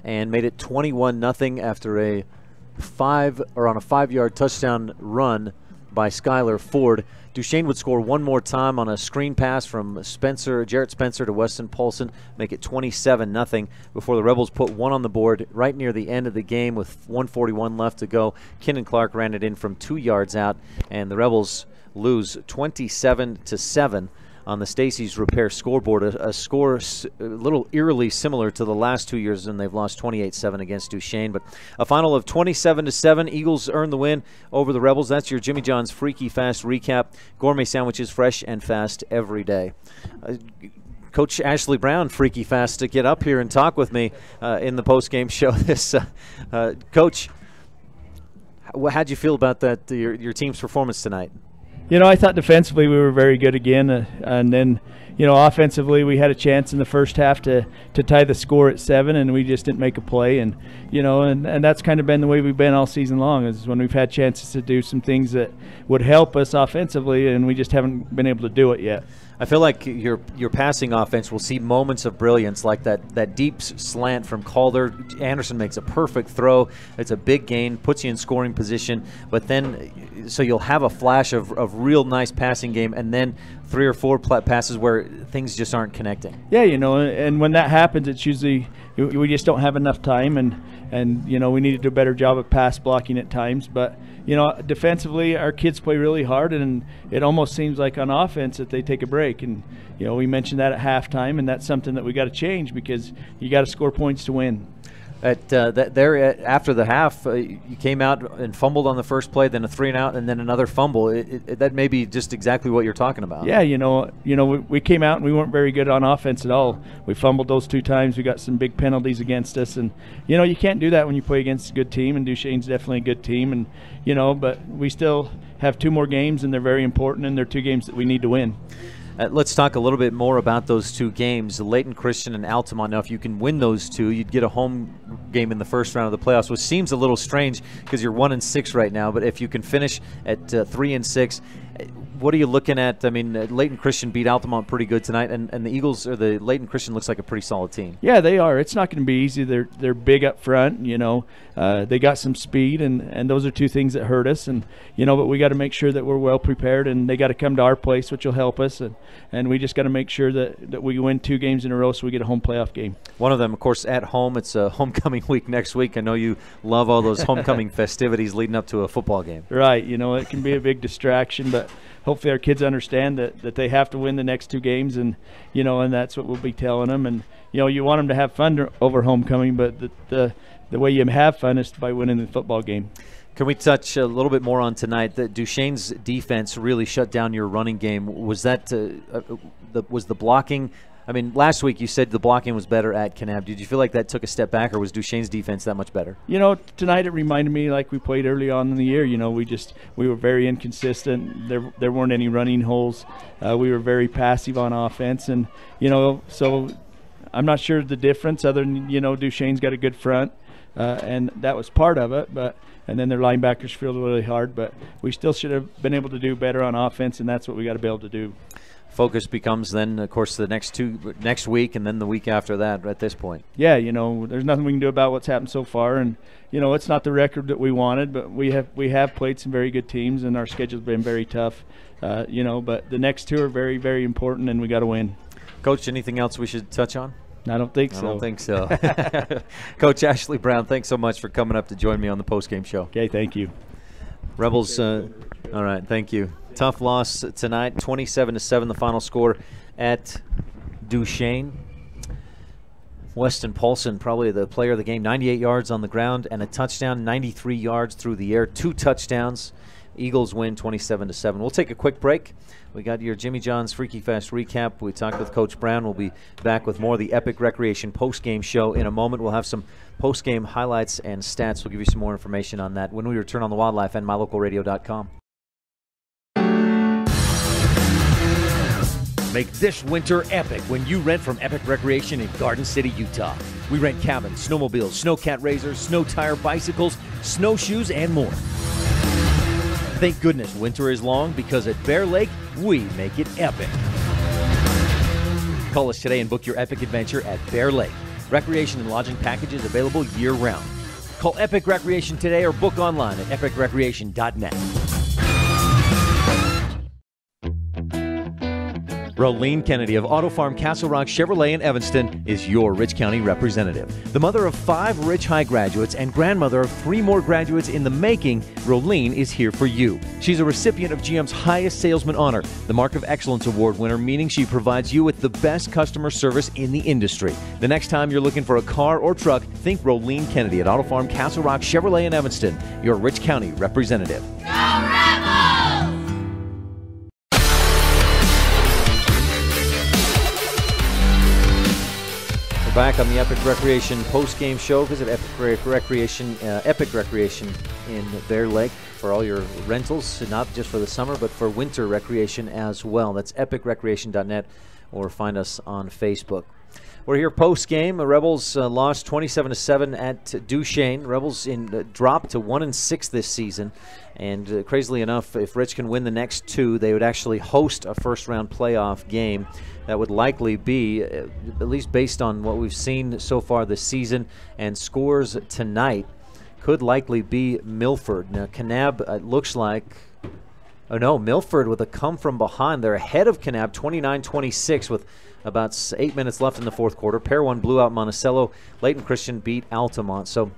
and made it 21-0 after on a 5-yard touchdown run by Skylar Ford. Duchesne would score one more time on a screen pass from Jarrett Spencer to Weston Paulson, make it 27-0 before the Rebels put 1 on the board right near the end of the game with 1:41 left to go. Kenan Clark ran it in from 2 yards out, and the Rebels lose 27-7 on the Stacey's Repair scoreboard, a score a little eerily similar to the last 2 years, and they've lost 28-7 against Duchesne. But a final of 27-7. Eagles earn the win over the Rebels. That's your Jimmy John's Freaky Fast recap. Gourmet sandwiches, fresh and fast every day. Coach Ashley Brown, Freaky Fast, to get up here and talk with me in the postgame show. Coach, how'd you feel about that? Your team's performance tonight? You know, I thought defensively we were very good again, and then, you know, offensively we had a chance in the first half to tie the score at 7, and we just didn't make a play. And, you know, and that's kind of been the way we've been all season long, is when we've had chances to do some things that would help us offensively, and we just haven't been able to do it yet. I feel like your passing offense will see moments of brilliance, like that deep slant from Calder. Anderson makes a perfect throw. It's a big gain, puts you in scoring position. But then, so you'll have a flash of real nice passing game, and then 3 or 4 passes where things just aren't connecting. Yeah, and when that happens, it's usually we just don't have enough time, and we need to do a better job of pass blocking at times. But defensively, our kids play really hard, and it almost seems like on offense that they take a break. And we mentioned that at halftime, and that's something that we got to change, because you got to score points to win. After the half, you came out and fumbled on the first play, then a 3-and-out, and then another fumble. That may be just exactly what you're talking about. Yeah, we came out and we weren't very good on offense at all. We fumbled those 2 times. We got some big penalties against us, and you can't do that when you play against a good team. And Duchesne's definitely a good team, and but we still have 2 more games, and they're very important, and they're 2 games that we need to win. Let's talk a little bit more about those 2 games, Layton Christian and Altamont. Now, if you can win those 2, you'd get a home game in the first round of the playoffs, which seems a little strange because you're 1-6 right now. But if you can finish at 3-6, what are you looking at? I mean, Layton Christian beat Altamont pretty good tonight, and the Eagles, or the Layton Christian, looks like a pretty solid team. Yeah, they are. It's not going to be easy. They're big up front. They got some speed, and those are 2 things that hurt us. And but we got to make sure that we're well prepared, and they got to come to our place, which will help us. And we just got to make sure that we win 2 games in a row, so we get a home playoff game. One of them, of course, at home. It's a homecoming week next week. I know you love all those homecoming festivities leading up to a football game. Right. It can be a big distraction, but hopefully our kids understand that they have to win the next 2 games, and and that's what we'll be telling them. And you want them to have fun over homecoming, but the way you have fun is by winning the football game. Can we touch a little bit more on tonight? The Duchesne's defense really shut down your running game. Was that was the blocking? I mean, last week you said the blocking was better at Kanab. Did you feel like that took a step back, or was Duchesne's defense that much better? Tonight it reminded me like we played early on in the year. We were very inconsistent. There weren't any running holes. We were very passive on offense, and so I'm not sure the difference other than Duchesne's got a good front, and that was part of it. And then their linebackers fielded really hard, but we still should have been able to do better on offense, and that's what we got to be able to do. Focus becomes then, of course, the next week, and then the week after that. At this point, yeah, there's nothing we can do about what's happened so far, and it's not the record that we wanted, but we have played some very good teams, and our schedule's been very tough. But the next 2 are very, very important, and we got to win. Coach, anything else we should touch on? I don't think so. I don't think so. Coach Ashley Brown, thanks so much for coming up to join me on the postgame show. Okay, thank you. Rebels, all right, thank you. Tough loss tonight, 27-7, the final score at Duchesne. Weston Paulson, probably the player of the game, 98 yards on the ground and a touchdown, 93 yards through the air, 2 touchdowns. Eagles win 27-7. We'll take a quick break. We got your Jimmy John's Freaky Fast recap. We talked with Coach Brown. We'll be back with more of the Epic Recreation post-game show in a moment. We'll have some post-game highlights and stats. We'll give you some more information on that when we return on the Wildlife and mylocalradio.com. Make this winter epic when you rent from Epic Recreation in Garden City, Utah. We rent cabins, snowmobiles, snowcat razors, snow tire bicycles, snowshoes, and more. Thank goodness winter is long, because at Bear Lake, we make it epic. Call us today and book your epic adventure at Bear Lake. Recreation and lodging packages available year-round. Call Epic Recreation today or book online at epicrecreation.net. Rolene Kennedy of Auto Farm Castle Rock Chevrolet in Evanston is your Rich County representative. The mother of 5 Rich High graduates and grandmother of 3 more graduates in the making, Rolene is here for you. She's a recipient of GM's highest salesman honor, the Mark of Excellence Award winner, meaning she provides you with the best customer service in the industry. The next time you're looking for a car or truck, think Rolene Kennedy at Auto Farm Castle Rock Chevrolet in Evanston, your Rich County representative. Go Rebels! Back on the Epic Recreation post-game show. Visit Epic Recreation in Bear Lake for all your rentals, not just for the summer, but for winter recreation as well. That's epicrecreation.net. or find us on Facebook. We're here post-game. The Rebels lost 27-7 at Duchesne. Rebels dropped to 1-6 this season. And crazily enough, if Rich can win the next two, they would actually host a first-round playoff game. That would likely be, at least based on what we've seen so far this season and scores tonight, could likely be Milford. Now, Kanab looks like... Oh, no, Milford with a come from behind. They're ahead of Kanab, 29-26 with about 8 minutes left in the fourth quarter. Pair 1 blew out Monticello. Leighton Christian beat Altamont. So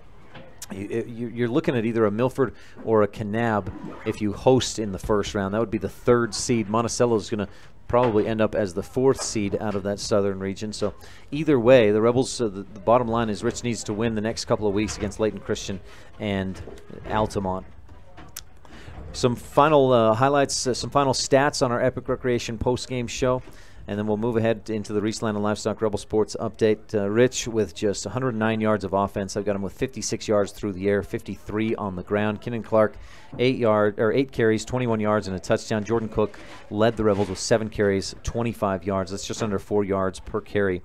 you're looking at either a Milford or a Kanab if you host in the first round. That would be the 3rd seed. Monticello is going to probably end up as the 4th seed out of that southern region. So either way, the Rebels, the bottom line is Rich needs to win the next couple of weeks against Leighton Christian and Altamont. Some final highlights, some final stats on our Epic Recreation post-game show, and then we'll move ahead into the Reese Land and Livestock Rebel Sports update. Rich with just 109 yards of offense. I've got him with 56 yards through the air, 53 on the ground. Kenan Clark, 8 carries, 21 yards, and a touchdown. Jordan Cook led the Rebels with 7 carries, 25 yards. That's just under 4 yards per carry.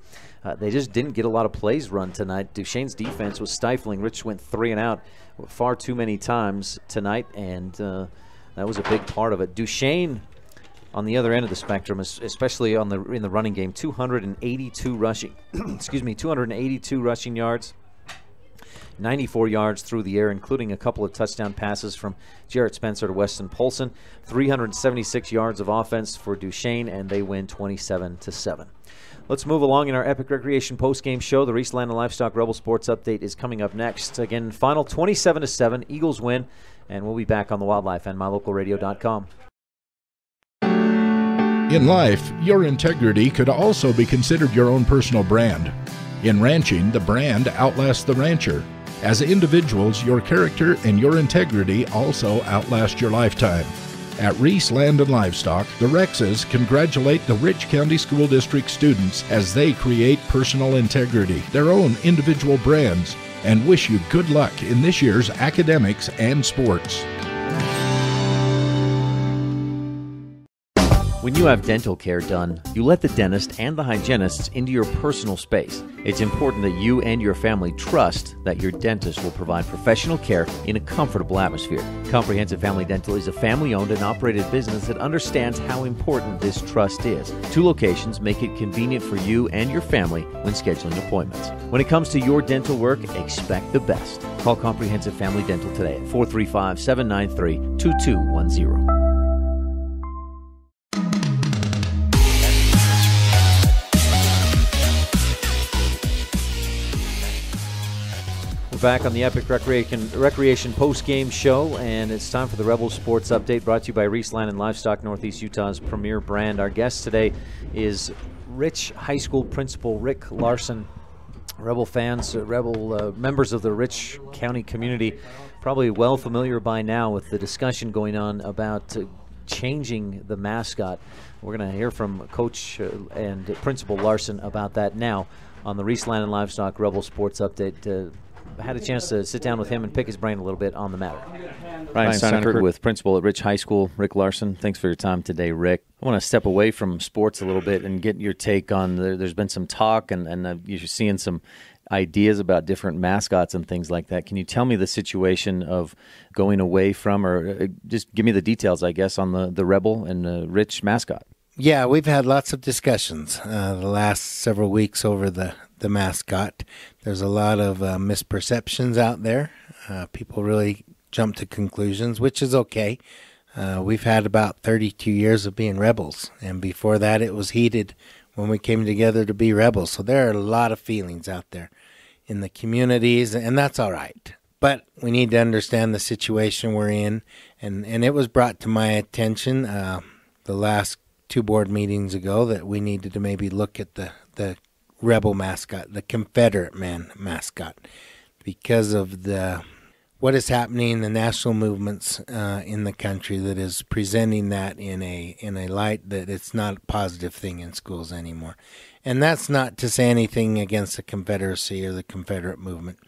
They just didn't get a lot of plays run tonight. Duchesne's defense was stifling. Rich went 3 and out far too many times tonight, and that was a big part of it. Duchesne, on the other end of the spectrum, especially in the running game, 282 rushing, 282 rushing yards, 94 yards through the air, including a couple of touchdown passes from Jarrett Spencer to Weston Polson. 376 yards of offense for Duchesne, and they win 27-7. Let's move along in our Epic Recreation postgame show. The Reese Land and Livestock Rebel Sports Update is coming up next. Again, final 27-7. Eagles win, and we'll be back on the Wildlife and MyLocalRadio.com. In life, your integrity could also be considered your own personal brand. In ranching, the brand outlasts the rancher. As individuals, your character and your integrity also outlast your lifetime. At Reese Land and Livestock, the Rexes congratulate the Rich County School District students as they create personal integrity, their own individual brands, and wish you good luck in this year's academics and sports. When you have dental care done, you let the dentist and the hygienists into your personal space. It's important that you and your family trust that your dentist will provide professional care in a comfortable atmosphere. Comprehensive Family Dental is a family-owned and operated business that understands how important this trust is. 2 locations make it convenient for you and your family when scheduling appointments. When it comes to your dental work, expect the best. Call Comprehensive Family Dental today at 435-793-2210. Back on the Epic Recreation post-game show, and it's time for the Rebel Sports Update, brought to you by Reese Land and Livestock, Northeast Utah's premier brand. Our guest today is Rich High School Principal Rick Larson. Rebel fans, members of the Rich County community, probably well familiar by now with the discussion going on about changing the mascot. We're going to hear from Coach and Principal Larson about that now on the Reese Land and Livestock Rebel Sports Update. I had a chance to sit down with him and pick his brain a little bit on the matter. Ryan Steineckert with Principal at Rich High School, Rick Larson. Thanks for your time today, Rick. I want to step away from sports a little bit and get your take on, there's been some talk and you're seeing some ideas about different mascots and things like that. Can you tell me the situation of going away from, or just give me the details, I guess, on the Rebel and the Rich mascot? Yeah, we've had lots of discussions the last several weeks over the mascot. There's a lot of misperceptions out there. People really jump to conclusions, which is okay. We've had about 32 years of being rebels, and before that it was heated when we came together to be rebels. So there are a lot of feelings out there in the communities, and that's all right. But we need to understand the situation we're in, and it was brought to my attention the last 2 board meetings ago that we needed to maybe look at the Rebel mascot, the Confederate man mascot, because of what is happening, the national movements in the country that is presenting that in a light that it's not a positive thing in schools anymore. And that's not to say anything against the Confederacy or the Confederate movement.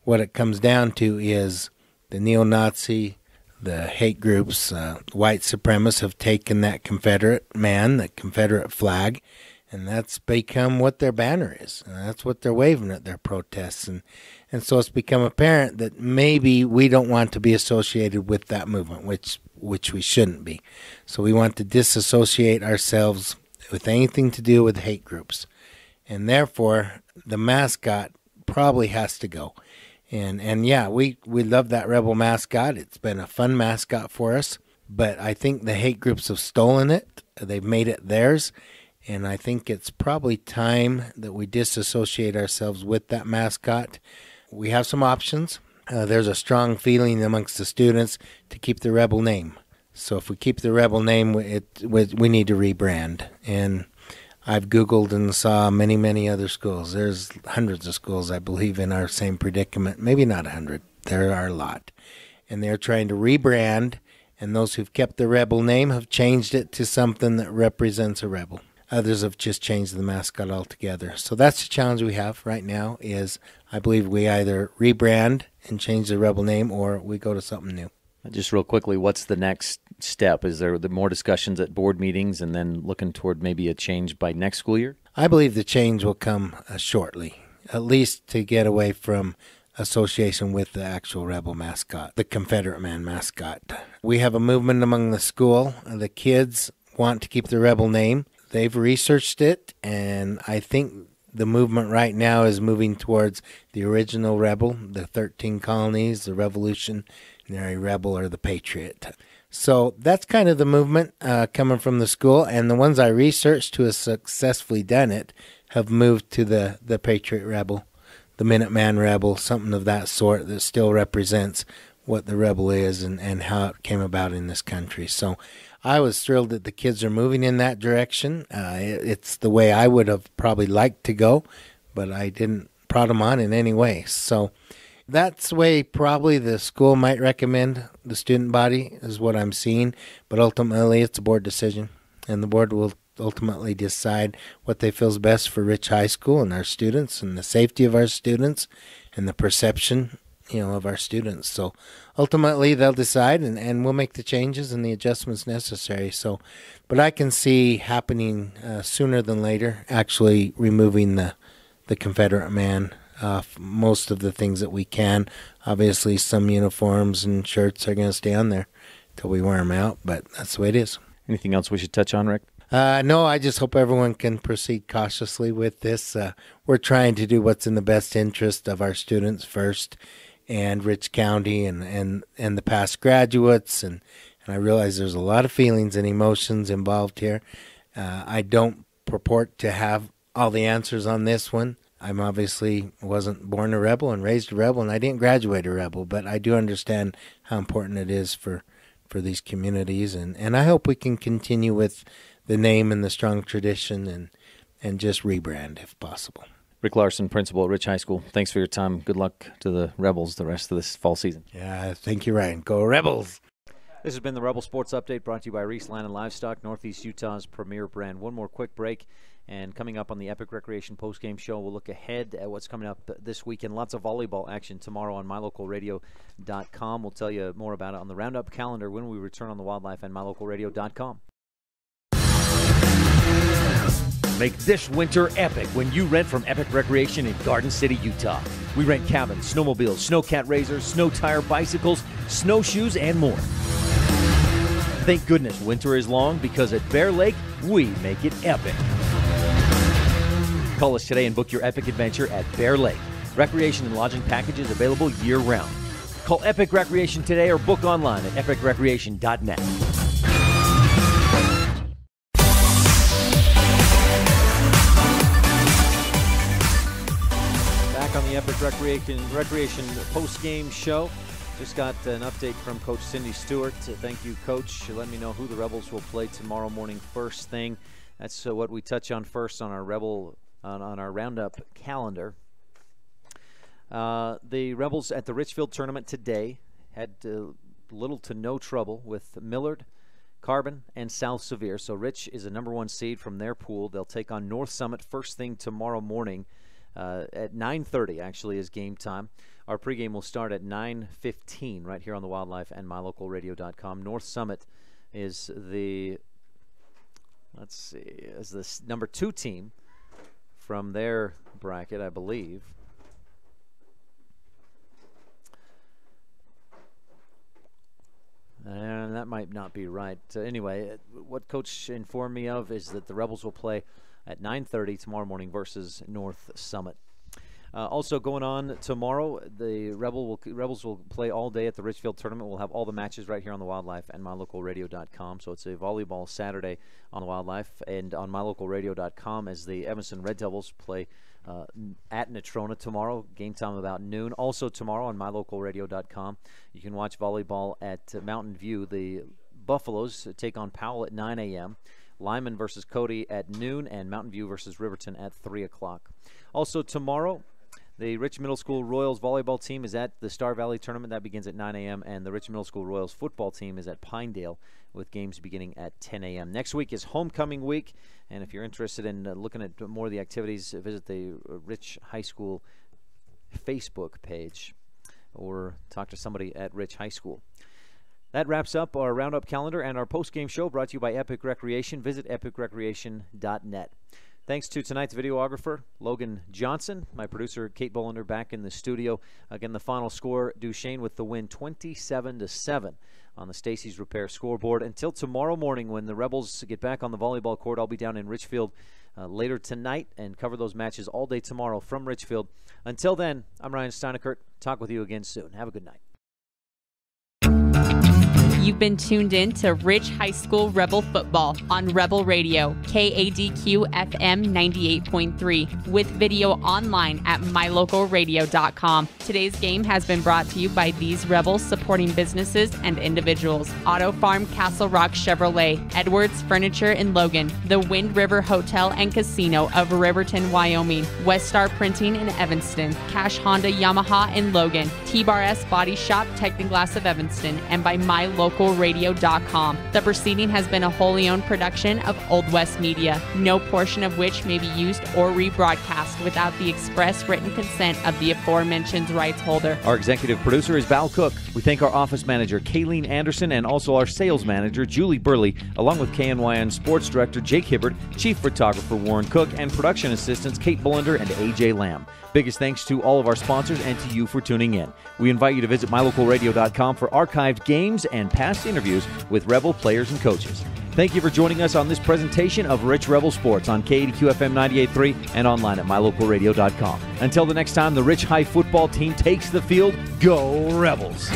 What it comes down to is the neo-Nazi, the hate groups, white supremacists have taken that Confederate man, the Confederate flag, And that's become what their banner is. And that's what they're waving at their protests. And so it's become apparent that maybe we don't want to be associated with that movement, which we shouldn't be. So we want to disassociate ourselves with anything to do with hate groups. And therefore, the mascot probably has to go. And yeah, we love that Rebel mascot. It's been a fun mascot for us. But I think the hate groups have stolen it. They've made it theirs. And I think it's probably time that we disassociate ourselves with that mascot. We have some options. There's a strong feeling amongst the students to keep the Rebel name. So if we keep the Rebel name, we need to rebrand. And I've Googled and saw many, many other schools. There's hundreds of schools, I believe, in our same predicament. Maybe not 100. There are a lot. And they're trying to rebrand, and those who've kept the Rebel name have changed it to something that represents a rebel. Others have just changed the mascot altogether. So that's the challenge we have right now is I believe we either rebrand and change the Rebel name or we go to something new. Just real quickly, what's the next step? Is there more discussions at board meetings and then looking toward maybe a change by next school year? I believe the change will come shortly, at least to get away from association with the actual Rebel mascot, the Confederate man mascot. We have a movement among the school. The kids want to keep the Rebel name. They've researched it, and I think the movement right now is moving towards the original Rebel, the 13 colonies, the Revolutionary Rebel, or the Patriot. So that's kind of the movement coming from the school, and the ones I researched who have successfully done it have moved to the Patriot Rebel, the Minuteman Rebel, something of that sort that still represents what the Rebel is and how it came about in this country. So I was thrilled that the kids are moving in that direction. It's the way I would have probably liked to go, but I didn't prod them on in any way. So that's the way probably the school might recommend the student body is what I'm seeing. But ultimately, it's a board decision, and the board will ultimately decide what they feel is best for Rich High School and our students and the safety of our students and the perception of our students. So ultimately they'll decide and we'll make the changes and the adjustments necessary. So, but I can see happening sooner than later, actually removing the Confederate man off most of the things that we can. Obviously some uniforms and shirts are going to stay on there till we wear them out, but that's the way it is. Anything else we should touch on, Rick? No, I just hope everyone can proceed cautiously with this. We're trying to do what's in the best interest of our students first, and Rich County and the past graduates. And I realize there's a lot of feelings and emotions involved here. I don't purport to have all the answers on this one. I'm obviously wasn't born a rebel and raised a rebel, and I didn't graduate a rebel, but I do understand how important it is for these communities. And I hope we can continue with the name and the strong tradition and just rebrand if possible. Rick Larson, principal at Rich High School. Thanks for your time. Good luck to the Rebels the rest of this fall season. Yeah, thank you, Ryan. Go Rebels! This has been the Rebel Sports Update brought to you by Reese Land and Livestock, Northeast Utah's premier brand. One more quick break, and coming up on the Epic Recreation postgame show, we'll look ahead at what's coming up this weekend. Lots of volleyball action tomorrow on mylocalradio.com. We'll tell you more about it on the Roundup calendar when we return on the Wildlife and mylocalradio.com. Make this winter epic when you rent from Epic Recreation in Garden City, Utah. We rent cabins, snowmobiles, snowcat razors, snow tire bicycles, snowshoes, and more. Thank goodness winter is long, because at Bear Lake, we make it epic. Call us today and book your epic adventure at Bear Lake. Recreation and lodging packages available year-round. Call Epic Recreation today or book online at epicrecreation.net. On the Epic Recreation post-game show. Just got an update from Coach Cindy Stewart. Thank you, Coach. Let me know who the Rebels will play tomorrow morning first thing. That's what we touch on first on our on our Roundup calendar. The Rebels at the Richfield tournament today had little to no trouble with Millard, Carbon, and South Sevier. So Rich is a number 1 seed from their pool. They'll take on North Summit first thing tomorrow morning. At 9:30 actually is game time. Our pregame will start at 9:15 right here on the Wildlife and mylocalradio.com. North Summit is the let's see, as the number 2 team from their bracket, I believe. And that might not be right. Anyway, what Coach informed me of is that the Rebels will play at 9:30 tomorrow morning versus North Summit. Also going on tomorrow, the Rebels will play all day at the Richfield tournament. We'll have all the matches right here on the Wildlife and mylocalradio.com. So it's a volleyball Saturday on the Wildlife and on mylocalradio.com as the Evanston Red Devils play at Natrona tomorrow. Game time about noon. Also tomorrow on mylocalradio.com, you can watch volleyball at Mountain View. The Buffaloes take on Powell at 9 a.m. Lyman versus Cody at noon, and Mountain View versus Riverton at 3 o'clock. Also tomorrow, the Rich Middle School Royals volleyball team is at the Star Valley tournament. That begins at 9 a.m. And the Rich Middle School Royals football team is at Pinedale with games beginning at 10 a.m. Next week is homecoming week. And if you're interested in looking at more of the activities, visit the Rich High School Facebook page or talk to somebody at Rich High School. That wraps up our roundup calendar and our post-game show brought to you by Epic Recreation. Visit epicrecreation.net. Thanks to tonight's videographer, Logan Johnson. My producer, Kate Bollender, back in the studio. Again, the final score, Duchesne with the win 27-7 on the Stacy's Repair scoreboard. Until tomorrow morning when the Rebels get back on the volleyball court, I'll be down in Richfield later tonight and cover those matches all day tomorrow from Richfield. Until then, I'm Ryan STEINECKERT. Talk with you again soon. Have a good night. You've been tuned in to Rich High School Rebel Football on Rebel Radio, KADQ FM 98.3, with video online at mylocalradio.com. Today's game has been brought to you by these Rebels supporting businesses and individuals: Auto Farm Castle Rock Chevrolet, Edwards Furniture in Logan, the Wind River Hotel and Casino of Riverton, Wyoming, Westar Printing in Evanston, Cash Honda Yamaha in Logan, T-Bar S Body Shop Technoglass of Evanston, and by mylocalradio.com. The proceeding has been a wholly owned production of Old West Media, no portion of which may be used or rebroadcast without the express written consent of the aforementioned rights holder. Our executive producer is Val Cook. We thank our office manager, Kayleen Anderson, and also our sales manager, Julie Burley, along with KNYN sports director, Jake Hibbert, chief photographer, Warren Cook, and production assistants, Kate Bullender and AJ Lamb. Biggest thanks to all of our sponsors and to you for tuning in. We invite you to visit mylocalradio.com for archived games and past interviews with Rebel players and coaches. Thank you for joining us on this presentation of Rich Rebel Sports on KADQ FM 98.3 and online at mylocalradio.com. Until the next time the Rich High football team takes the field, go Rebels!